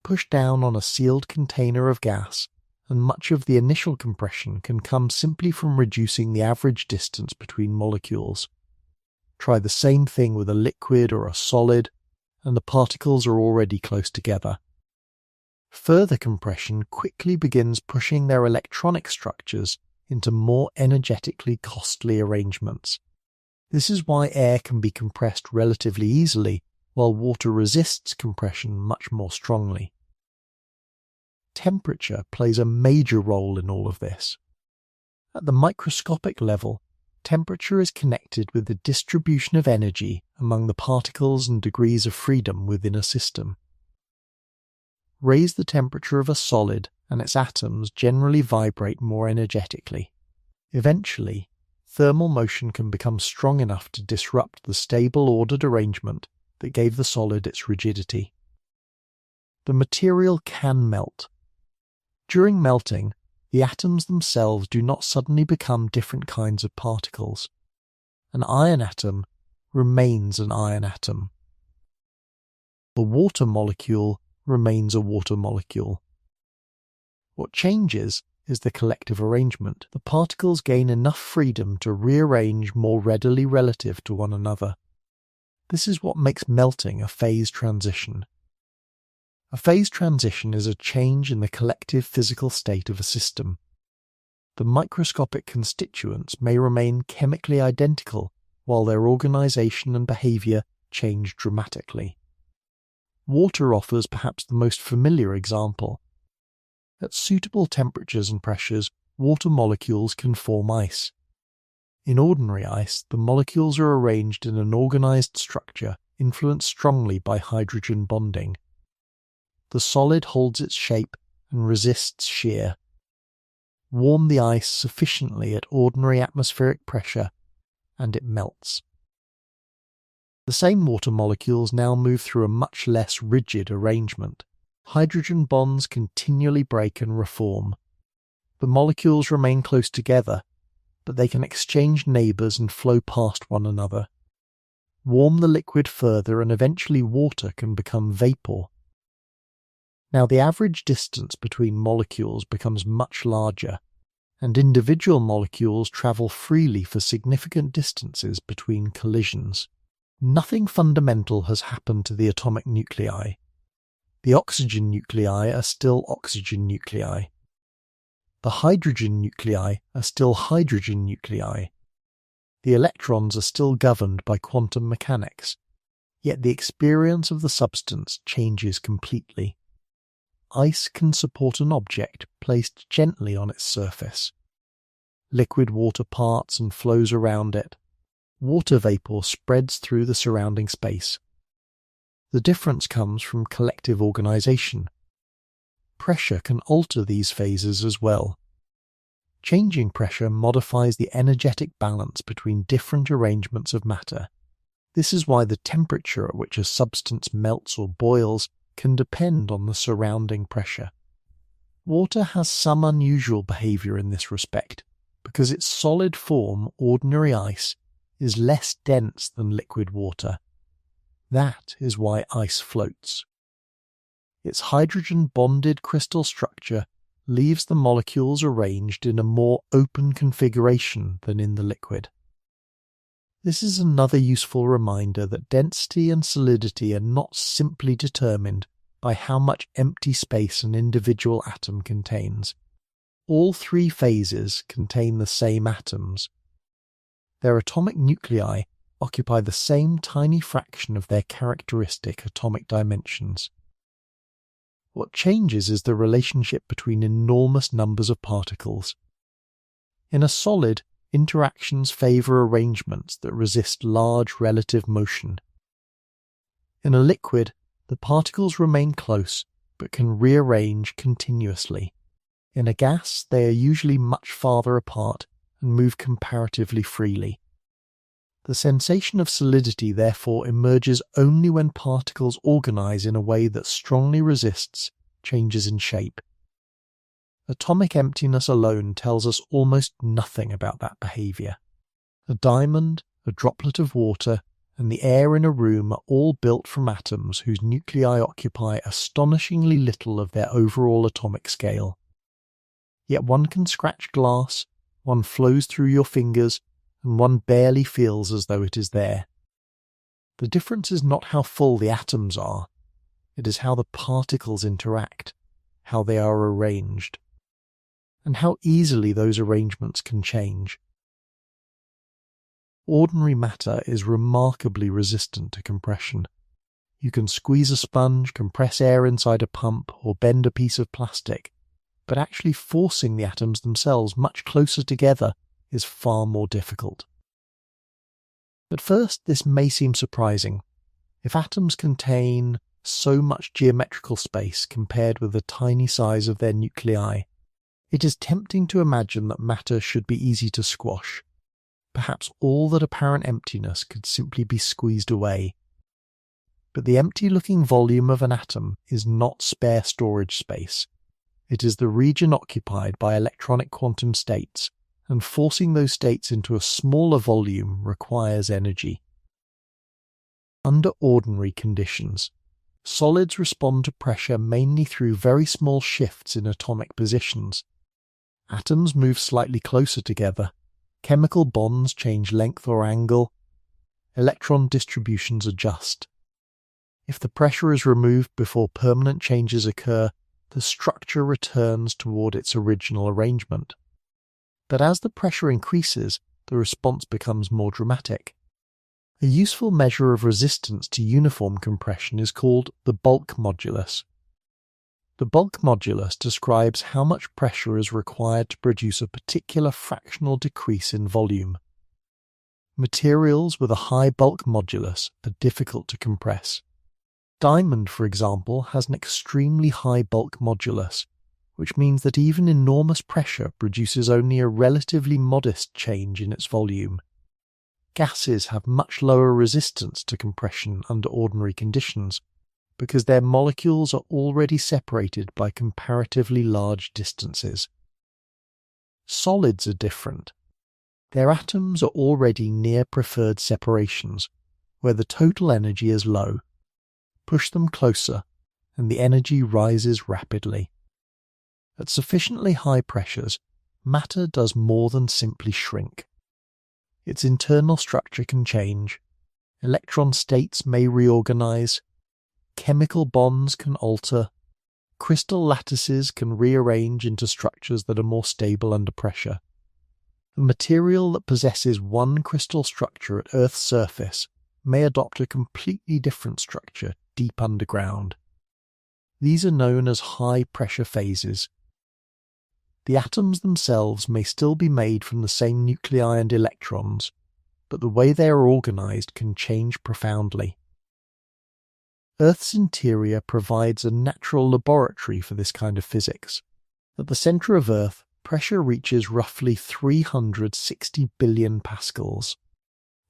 Push down on a sealed container of gas, and much of the initial compression can come simply from reducing the average distance between molecules. Try the same thing with a liquid or a solid, and the particles are already close together. Further compression quickly begins pushing their electronic structures into more energetically costly arrangements. This is why air can be compressed relatively easily, while water resists compression much more strongly. Temperature plays a major role in all of this. At the microscopic level, temperature is connected with the distribution of energy among the particles and degrees of freedom within a system. Raise the temperature of a solid and its atoms generally vibrate more energetically. Eventually, thermal motion can become strong enough to disrupt the stable ordered arrangement that gave the solid its rigidity. The material can melt. During melting, the atoms themselves do not suddenly become different kinds of particles. An iron atom remains an iron atom. The water molecule remains a water molecule. What changes is the collective arrangement. The particles gain enough freedom to rearrange more readily relative to one another. This is what makes melting a phase transition. A phase transition is a change in the collective physical state of a system. The microscopic constituents may remain chemically identical while their organization and behavior change dramatically. Water offers perhaps the most familiar example. At suitable temperatures and pressures, water molecules can form ice. In ordinary ice, the molecules are arranged in an organized structure influenced strongly by hydrogen bonding. The solid holds its shape and resists shear. Warm the ice sufficiently at ordinary atmospheric pressure, and it melts. The same water molecules now move through a much less rigid arrangement. Hydrogen bonds continually break and reform. The molecules remain close together, but they can exchange neighbours and flow past one another. Warm the liquid further and eventually water can become vapour. Now the average distance between molecules becomes much larger, and individual molecules travel freely for significant distances between collisions. Nothing fundamental has happened to the atomic nuclei. The oxygen nuclei are still oxygen nuclei. The hydrogen nuclei are still hydrogen nuclei. The electrons are still governed by quantum mechanics, yet the experience of the substance changes completely. Ice can support an object placed gently on its surface. Liquid water parts and flows around it. Water vapour spreads through the surrounding space. The difference comes from collective organisation. Pressure can alter these phases as well. Changing pressure modifies the energetic balance between different arrangements of matter. This is why the temperature at which a substance melts or boils can depend on the surrounding pressure. Water has some unusual behaviour in this respect, because its solid form, ordinary ice, is less dense than liquid water. That is why ice floats. Its hydrogen-bonded crystal structure leaves the molecules arranged in a more open configuration than in the liquid. This is another useful reminder that density and solidity are not simply determined by how much empty space an individual atom contains. All three phases contain the same atoms. Their atomic nuclei occupy the same tiny fraction of their characteristic atomic dimensions. What changes is the relationship between enormous numbers of particles. In a solid, interactions favour arrangements that resist large relative motion. In a liquid, the particles remain close but can rearrange continuously. In a gas, they are usually much farther apart and move comparatively freely. The sensation of solidity therefore emerges only when particles organize in a way that strongly resists changes in shape. Atomic emptiness alone tells us almost nothing about that behavior. A diamond, a droplet of water, and the air in a room are all built from atoms whose nuclei occupy astonishingly little of their overall atomic scale. Yet one can scratch glass, one flows through your fingers, and one barely feels as though it is there. The difference is not how full the atoms are, it is how the particles interact, how they are arranged, and how easily those arrangements can change. Ordinary matter is remarkably resistant to compression. You can squeeze a sponge, compress air inside a pump, or bend a piece of plastic, but actually forcing the atoms themselves much closer together is far more difficult. At first, this may seem surprising. If atoms contain so much geometrical space compared with the tiny size of their nuclei, it is tempting to imagine that matter should be easy to squash. Perhaps all that apparent emptiness could simply be squeezed away. But the empty-looking volume of an atom is not spare storage space. It is the region occupied by electronic quantum states, and forcing those states into a smaller volume requires energy. Under ordinary conditions, solids respond to pressure mainly through very small shifts in atomic positions. Atoms move slightly closer together, chemical bonds change length or angle, electron distributions adjust. If the pressure is removed before permanent changes occur, the structure returns toward its original arrangement. But as the pressure increases, the response becomes more dramatic. A useful measure of resistance to uniform compression is called the bulk modulus. The bulk modulus describes how much pressure is required to produce a particular fractional decrease in volume. Materials with a high bulk modulus are difficult to compress. Diamond, for example, has an extremely high bulk modulus, which means that even enormous pressure produces only a relatively modest change in its volume. Gases have much lower resistance to compression under ordinary conditions, because their molecules are already separated by comparatively large distances. Solids are different. Their atoms are already near preferred separations, where the total energy is low. Push them closer, and the energy rises rapidly. At sufficiently high pressures, matter does more than simply shrink. Its internal structure can change, electron states may reorganize, chemical bonds can alter, crystal lattices can rearrange into structures that are more stable under pressure. A material that possesses one crystal structure at Earth's surface may adopt a completely different structure deep underground. These are known as high-pressure phases. The atoms themselves may still be made from the same nuclei and electrons, but the way they are organized can change profoundly. Earth's interior provides a natural laboratory for this kind of physics. At the center of Earth, pressure reaches roughly 360 billion pascals.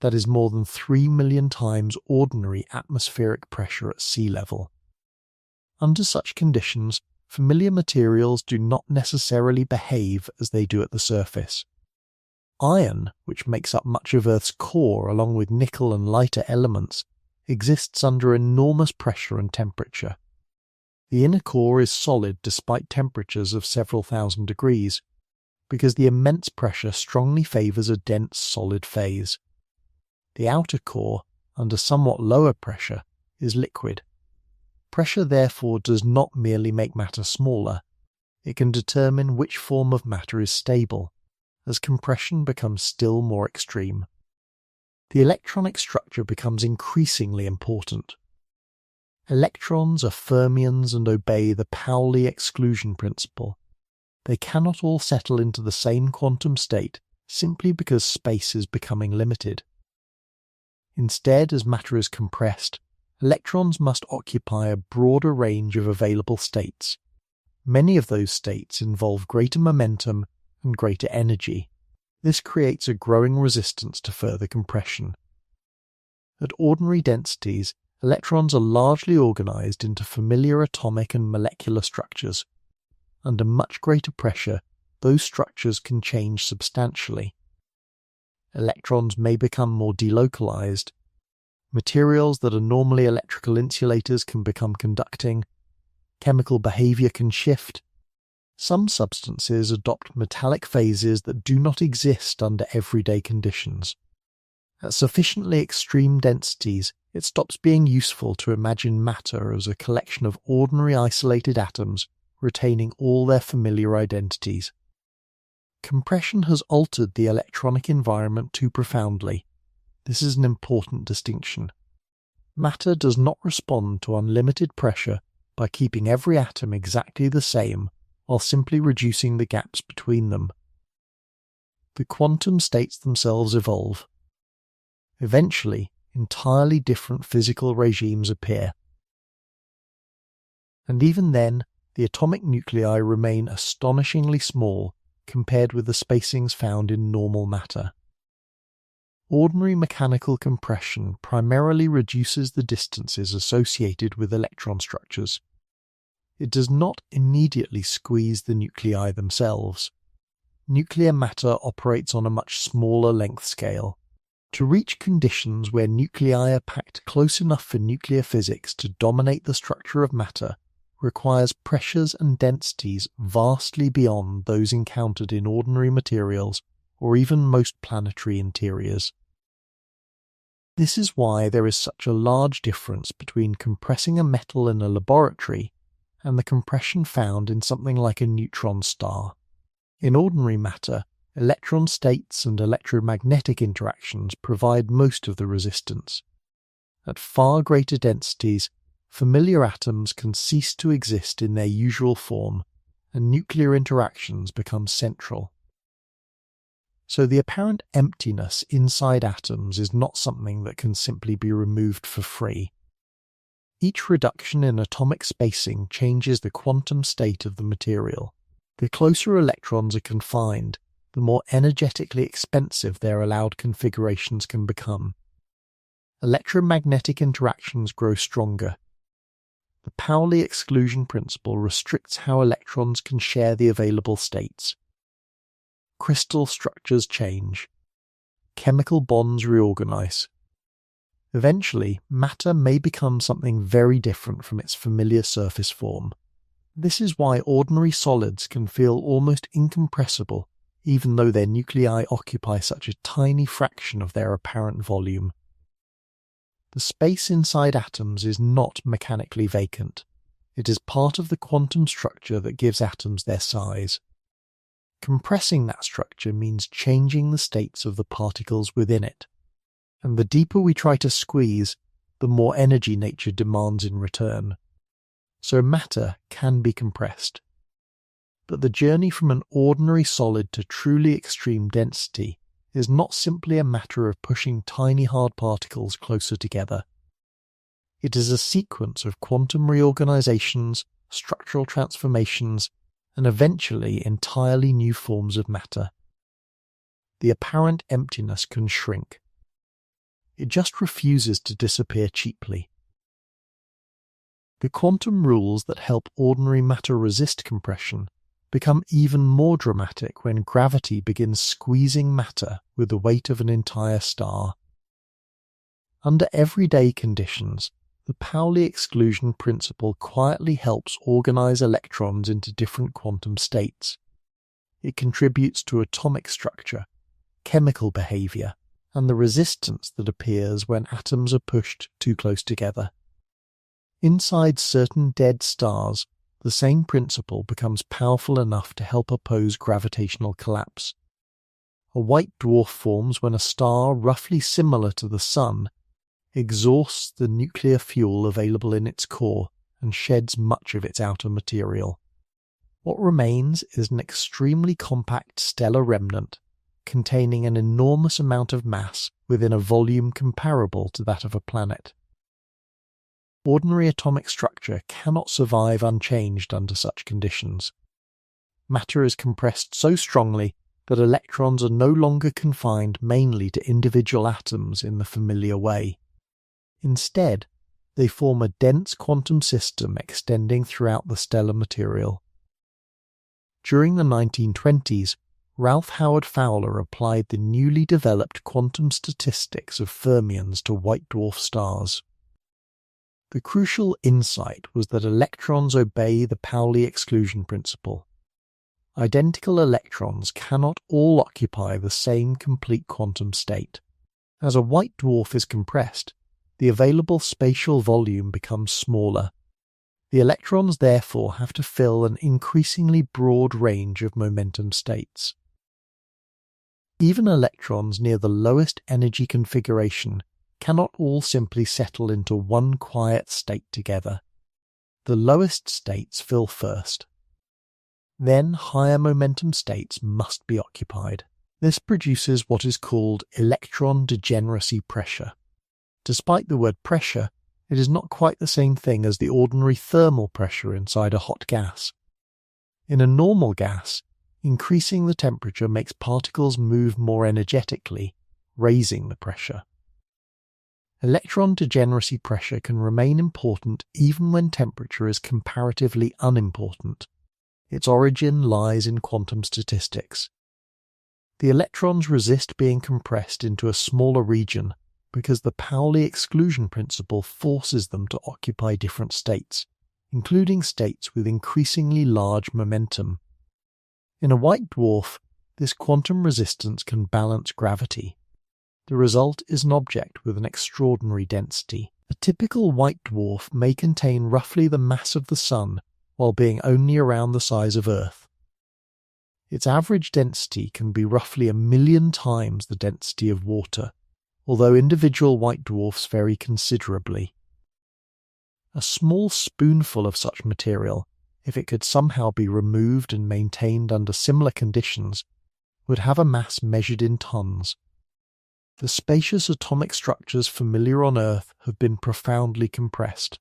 That is more than 3 million times ordinary atmospheric pressure at sea level. Under such conditions, familiar materials do not necessarily behave as they do at the surface. Iron, which makes up much of Earth's core along with nickel and lighter elements, exists under enormous pressure and temperature. The inner core is solid despite temperatures of several thousand degrees, because the immense pressure strongly favours a dense solid phase. The outer core, under somewhat lower pressure, is liquid. Pressure therefore does not merely make matter smaller, it can determine which form of matter is stable, as compression becomes still more extreme. The electronic structure becomes increasingly important. Electrons are fermions and obey the Pauli exclusion principle. They cannot all settle into the same quantum state simply because space is becoming limited. Instead, as matter is compressed, electrons must occupy a broader range of available states. Many of those states involve greater momentum and greater energy. This creates a growing resistance to further compression. At ordinary densities, electrons are largely organized into familiar atomic and molecular structures. Under much greater pressure, those structures can change substantially. Electrons may become more delocalized. Materials that are normally electrical insulators can become conducting. Chemical behavior can shift. Some substances adopt metallic phases that do not exist under everyday conditions. At sufficiently extreme densities, it stops being useful to imagine matter as a collection of ordinary isolated atoms retaining all their familiar identities. Compression has altered the electronic environment too profoundly. This is an important distinction. Matter does not respond to unlimited pressure by keeping every atom exactly the same while simply reducing the gaps between them. The quantum states themselves evolve. Eventually, entirely different physical regimes appear. And even then, the atomic nuclei remain astonishingly small compared with the spacings found in normal matter. Ordinary mechanical compression primarily reduces the distances associated with electron structures. It does not immediately squeeze the nuclei themselves. Nuclear matter operates on a much smaller length scale. To reach conditions where nuclei are packed close enough for nuclear physics to dominate the structure of matter requires pressures and densities vastly beyond those encountered in ordinary materials or even most planetary interiors. This is why there is such a large difference between compressing a metal in a laboratory and the compression found in something like a neutron star. In ordinary matter, electron states and electromagnetic interactions provide most of the resistance. At far greater densities, familiar atoms can cease to exist in their usual form, and nuclear interactions become central. So the apparent emptiness inside atoms is not something that can simply be removed for free. Each reduction in atomic spacing changes the quantum state of the material. The closer electrons are confined, the more energetically expensive their allowed configurations can become. Electromagnetic interactions grow stronger. The Pauli exclusion principle restricts how electrons can share the available states. Crystal structures change. Chemical bonds reorganize. Eventually, matter may become something very different from its familiar surface form. This is why ordinary solids can feel almost incompressible, even though their nuclei occupy such a tiny fraction of their apparent volume. The space inside atoms is not mechanically vacant. It is part of the quantum structure that gives atoms their size. Compressing that structure means changing the states of the particles within it. And the deeper we try to squeeze, the more energy nature demands in return. So matter can be compressed. But the journey from an ordinary solid to truly extreme density is not simply a matter of pushing tiny hard particles closer together. It is a sequence of quantum reorganizations, structural transformations, and eventually entirely new forms of matter. The apparent emptiness can shrink. It just refuses to disappear cheaply. The quantum rules that help ordinary matter resist compression become even more dramatic when gravity begins squeezing matter with the weight of an entire star. Under everyday conditions, the Pauli exclusion principle quietly helps organize electrons into different quantum states. It contributes to atomic structure, chemical behavior, and the resistance that appears when atoms are pushed too close together. Inside certain dead stars, the same principle becomes powerful enough to help oppose gravitational collapse. A white dwarf forms when a star roughly similar to the Sun exhausts the nuclear fuel available in its core and sheds much of its outer material. What remains is an extremely compact stellar remnant containing an enormous amount of mass within a volume comparable to that of a planet. Ordinary atomic structure cannot survive unchanged under such conditions. Matter is compressed so strongly that electrons are no longer confined mainly to individual atoms in the familiar way. Instead, they form a dense quantum system extending throughout the stellar material. During the 1920s, Ralph Howard Fowler applied the newly developed quantum statistics of fermions to white dwarf stars. The crucial insight was that electrons obey the Pauli exclusion principle. Identical electrons cannot all occupy the same complete quantum state. As a white dwarf is compressed, the available spatial volume becomes smaller. The electrons therefore have to fill an increasingly broad range of momentum states. Even electrons near the lowest energy configuration cannot all simply settle into one quiet state together. The lowest states fill first. Then higher momentum states must be occupied. This produces what is called electron degeneracy pressure. Despite the word pressure, it is not quite the same thing as the ordinary thermal pressure inside a hot gas. In a normal gas, increasing the temperature makes particles move more energetically, raising the pressure. Electron degeneracy pressure can remain important even when temperature is comparatively unimportant. Its origin lies in quantum statistics. The electrons resist being compressed into a smaller region because the Pauli exclusion principle forces them to occupy different states, including states with increasingly large momentum. In a white dwarf, this quantum resistance can balance gravity. The result is an object with an extraordinary density. A typical white dwarf may contain roughly the mass of the Sun while being only around the size of Earth. Its average density can be roughly 1,000,000 times the density of water, although individual white dwarfs vary considerably. A small spoonful of such material, if it could somehow be removed and maintained under similar conditions, would have a mass measured in tons. The spacious atomic structures familiar on Earth have been profoundly compressed.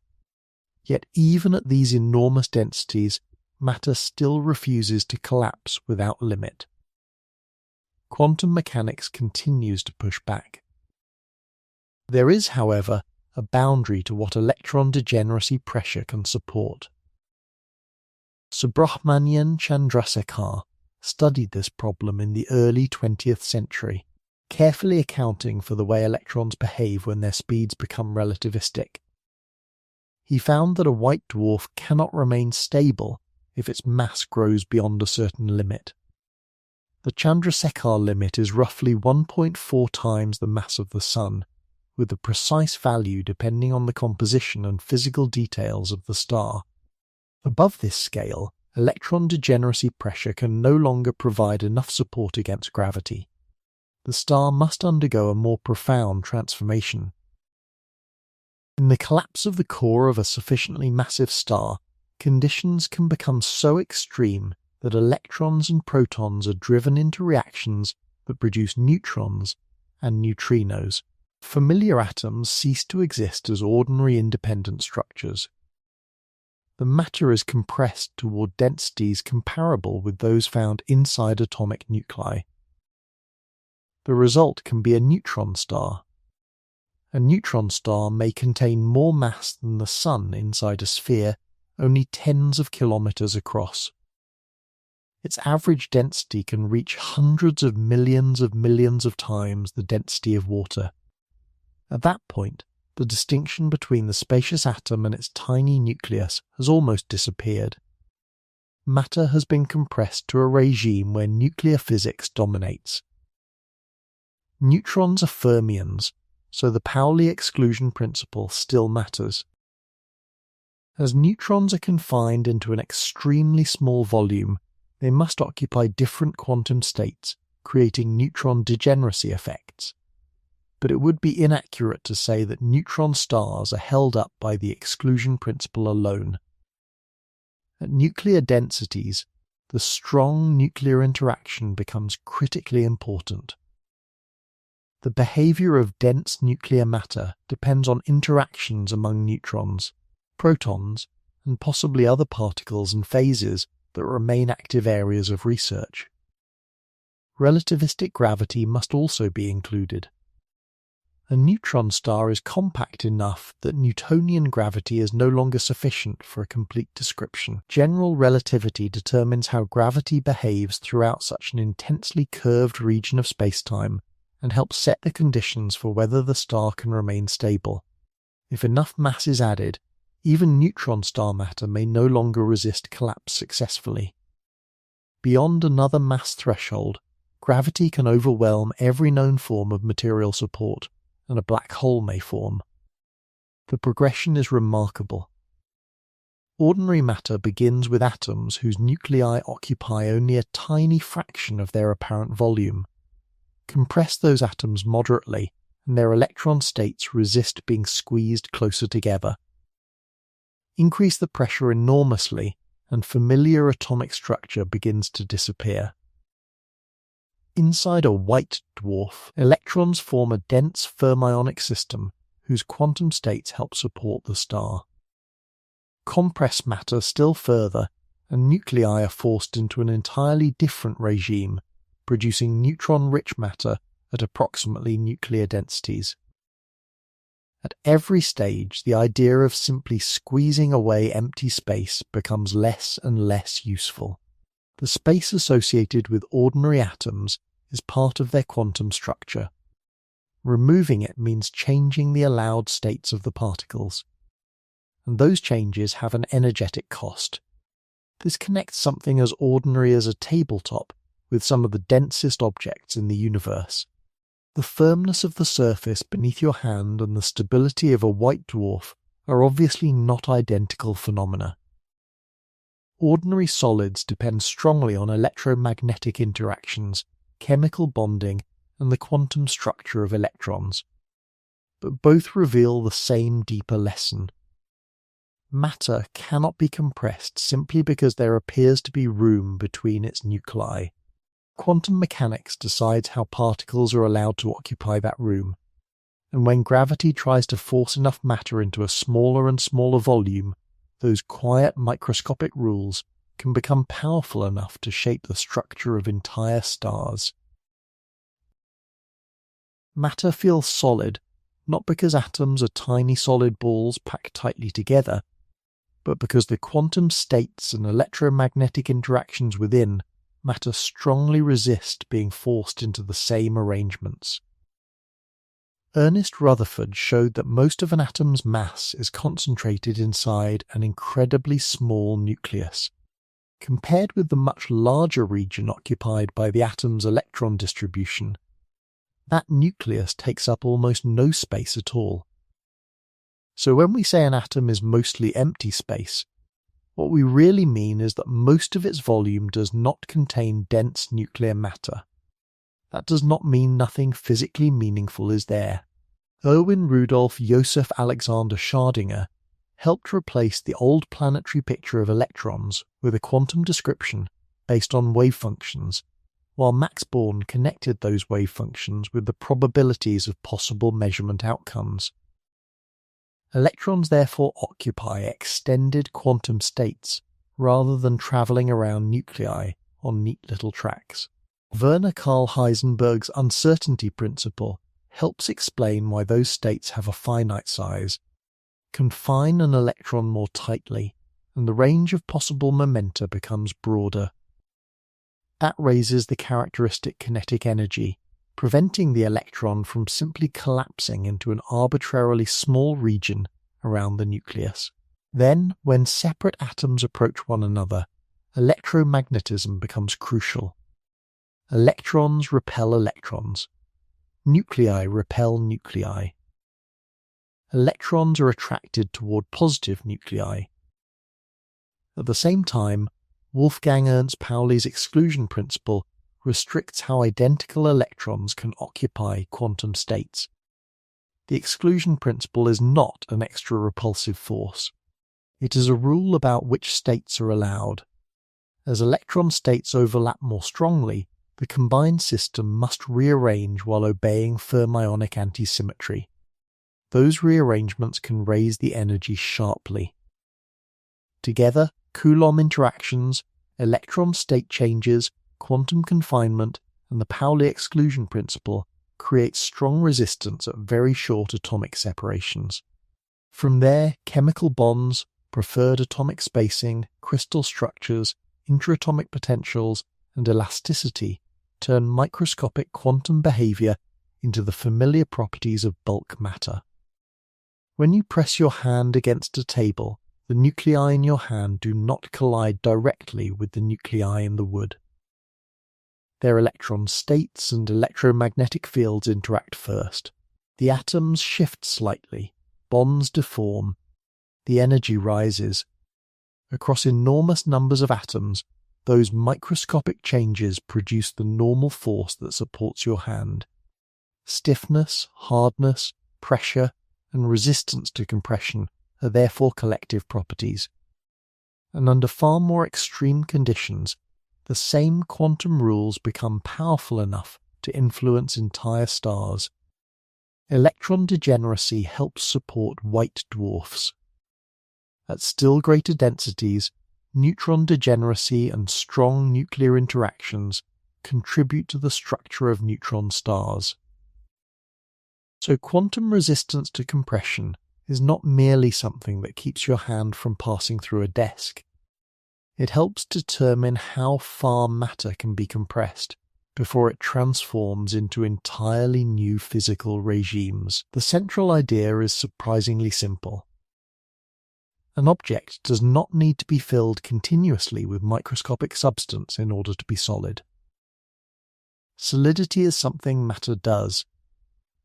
Yet even at these enormous densities, matter still refuses to collapse without limit. Quantum mechanics continues to push back. There is, however, a boundary to what electron degeneracy pressure can support. Subrahmanyan Chandrasekhar studied this problem in the early 20th century, carefully accounting for the way electrons behave when their speeds become relativistic. He found that a white dwarf cannot remain stable if its mass grows beyond a certain limit. The Chandrasekhar limit is roughly 1.4 times the mass of the Sun, with the precise value depending on the composition and physical details of the star. Above this scale, electron degeneracy pressure can no longer provide enough support against gravity. The star must undergo a more profound transformation. In the collapse of the core of a sufficiently massive star, conditions can become so extreme that electrons and protons are driven into reactions that produce neutrons and neutrinos. Familiar atoms cease to exist as ordinary independent structures. The matter is compressed toward densities comparable with those found inside atomic nuclei. The result can be a neutron star. A neutron star may contain more mass than the Sun inside a sphere, only tens of kilometers across. Its average density can reach hundreds of millions of times the density of water. At that point, the distinction between the spacious atom and its tiny nucleus has almost disappeared. Matter has been compressed to a regime where nuclear physics dominates. Neutrons are fermions, so the Pauli exclusion principle still matters. As neutrons are confined into an extremely small volume, they must occupy different quantum states, creating neutron degeneracy effects. But it would be inaccurate to say that neutron stars are held up by the exclusion principle alone. At nuclear densities, the strong nuclear interaction becomes critically important. The behavior of dense nuclear matter depends on interactions among neutrons, protons, and possibly other particles and phases that remain active areas of research. Relativistic gravity must also be included. A neutron star is compact enough that Newtonian gravity is no longer sufficient for a complete description. General relativity determines how gravity behaves throughout such an intensely curved region of spacetime and helps set the conditions for whether the star can remain stable. If enough mass is added, even neutron star matter may no longer resist collapse successfully. Beyond another mass threshold, gravity can overwhelm every known form of material support, and a black hole may form. The progression is remarkable. Ordinary matter begins with atoms whose nuclei occupy only a tiny fraction of their apparent volume. Compress those atoms moderately, and their electron states resist being squeezed closer together. Increase the pressure enormously, and familiar atomic structure begins to disappear. Inside a white dwarf, electrons form a dense fermionic system whose quantum states help support the star. Compress matter still further, and nuclei are forced into an entirely different regime, producing neutron-rich matter at approximately nuclear densities. At every stage, the idea of simply squeezing away empty space becomes less and less useful. The space associated with ordinary atoms is part of their quantum structure. Removing it means changing the allowed states of the particles, and those changes have an energetic cost. This connects something as ordinary as a tabletop with some of the densest objects in the universe. The firmness of the surface beneath your hand and the stability of a white dwarf are obviously not identical phenomena. Ordinary solids depend strongly on electromagnetic interactions, chemical bonding, and the quantum structure of electrons. But both reveal the same deeper lesson. Matter cannot be compressed simply because there appears to be room between its nuclei. Quantum mechanics decides how particles are allowed to occupy that room, and when gravity tries to force enough matter into a smaller and smaller volume, those quiet microscopic rules can become powerful enough to shape the structure of entire stars. Matter feels solid, not because atoms are tiny solid balls packed tightly together, but because the quantum states and electromagnetic interactions within matter strongly resist being forced into the same arrangements. Ernest Rutherford showed that most of an atom's mass is concentrated inside an incredibly small nucleus. Compared with the much larger region occupied by the atom's electron distribution, that nucleus takes up almost no space at all. So when we say an atom is mostly empty space, what we really mean is that most of its volume does not contain dense nuclear matter. That does not mean nothing physically meaningful is there. Erwin Rudolf Joseph Alexander Schrödinger helped replace the old planetary picture of electrons with a quantum description based on wave functions, while Max Born connected those wave functions with the probabilities of possible measurement outcomes. Electrons therefore occupy extended quantum states rather than travelling around nuclei on neat little tracks. Werner Karl Heisenberg's uncertainty principle helps explain why those states have a finite size. Confine an electron more tightly, and the range of possible momenta becomes broader. That raises the characteristic kinetic energy, preventing the electron from simply collapsing into an arbitrarily small region around the nucleus. Then, when separate atoms approach one another, electromagnetism becomes crucial. Electrons repel electrons. Nuclei repel nuclei. Electrons are attracted toward positive nuclei. At the same time, Wolfgang Ernst Pauli's exclusion principle restricts how identical electrons can occupy quantum states. The exclusion principle is not an extra repulsive force. It is a rule about which states are allowed. As electron states overlap more strongly, the combined system must rearrange while obeying fermionic antisymmetry. Those rearrangements can raise the energy sharply. Together, Coulomb interactions, electron state changes, quantum confinement, and the Pauli exclusion principle create strong resistance at very short atomic separations. From there, chemical bonds, preferred atomic spacing, crystal structures, interatomic potentials, and elasticity turn microscopic quantum behavior into the familiar properties of bulk matter. When you press your hand against a table, the nuclei in your hand do not collide directly with the nuclei in the wood. Their electron states and electromagnetic fields interact first. The atoms shift slightly, bonds deform, the energy rises. Across enormous numbers of atoms, those microscopic changes produce the normal force that supports your hand. Stiffness, hardness, pressure, and resistance to compression are therefore collective properties. And under far more extreme conditions, the same quantum rules become powerful enough to influence entire stars. Electron degeneracy helps support white dwarfs. At still greater densities, neutron degeneracy and strong nuclear interactions contribute to the structure of neutron stars. So quantum resistance to compression is not merely something that keeps your hand from passing through a desk. It helps determine how far matter can be compressed before it transforms into entirely new physical regimes. The central idea is surprisingly simple. An object does not need to be filled continuously with microscopic substance in order to be solid. Solidity is something matter does.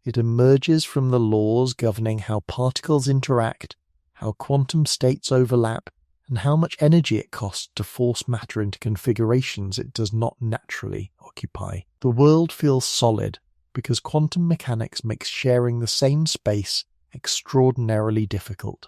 It emerges from the laws governing how particles interact, how quantum states overlap, and how much energy it costs to force matter into configurations it does not naturally occupy. The world feels solid because quantum mechanics makes sharing the same space extraordinarily difficult.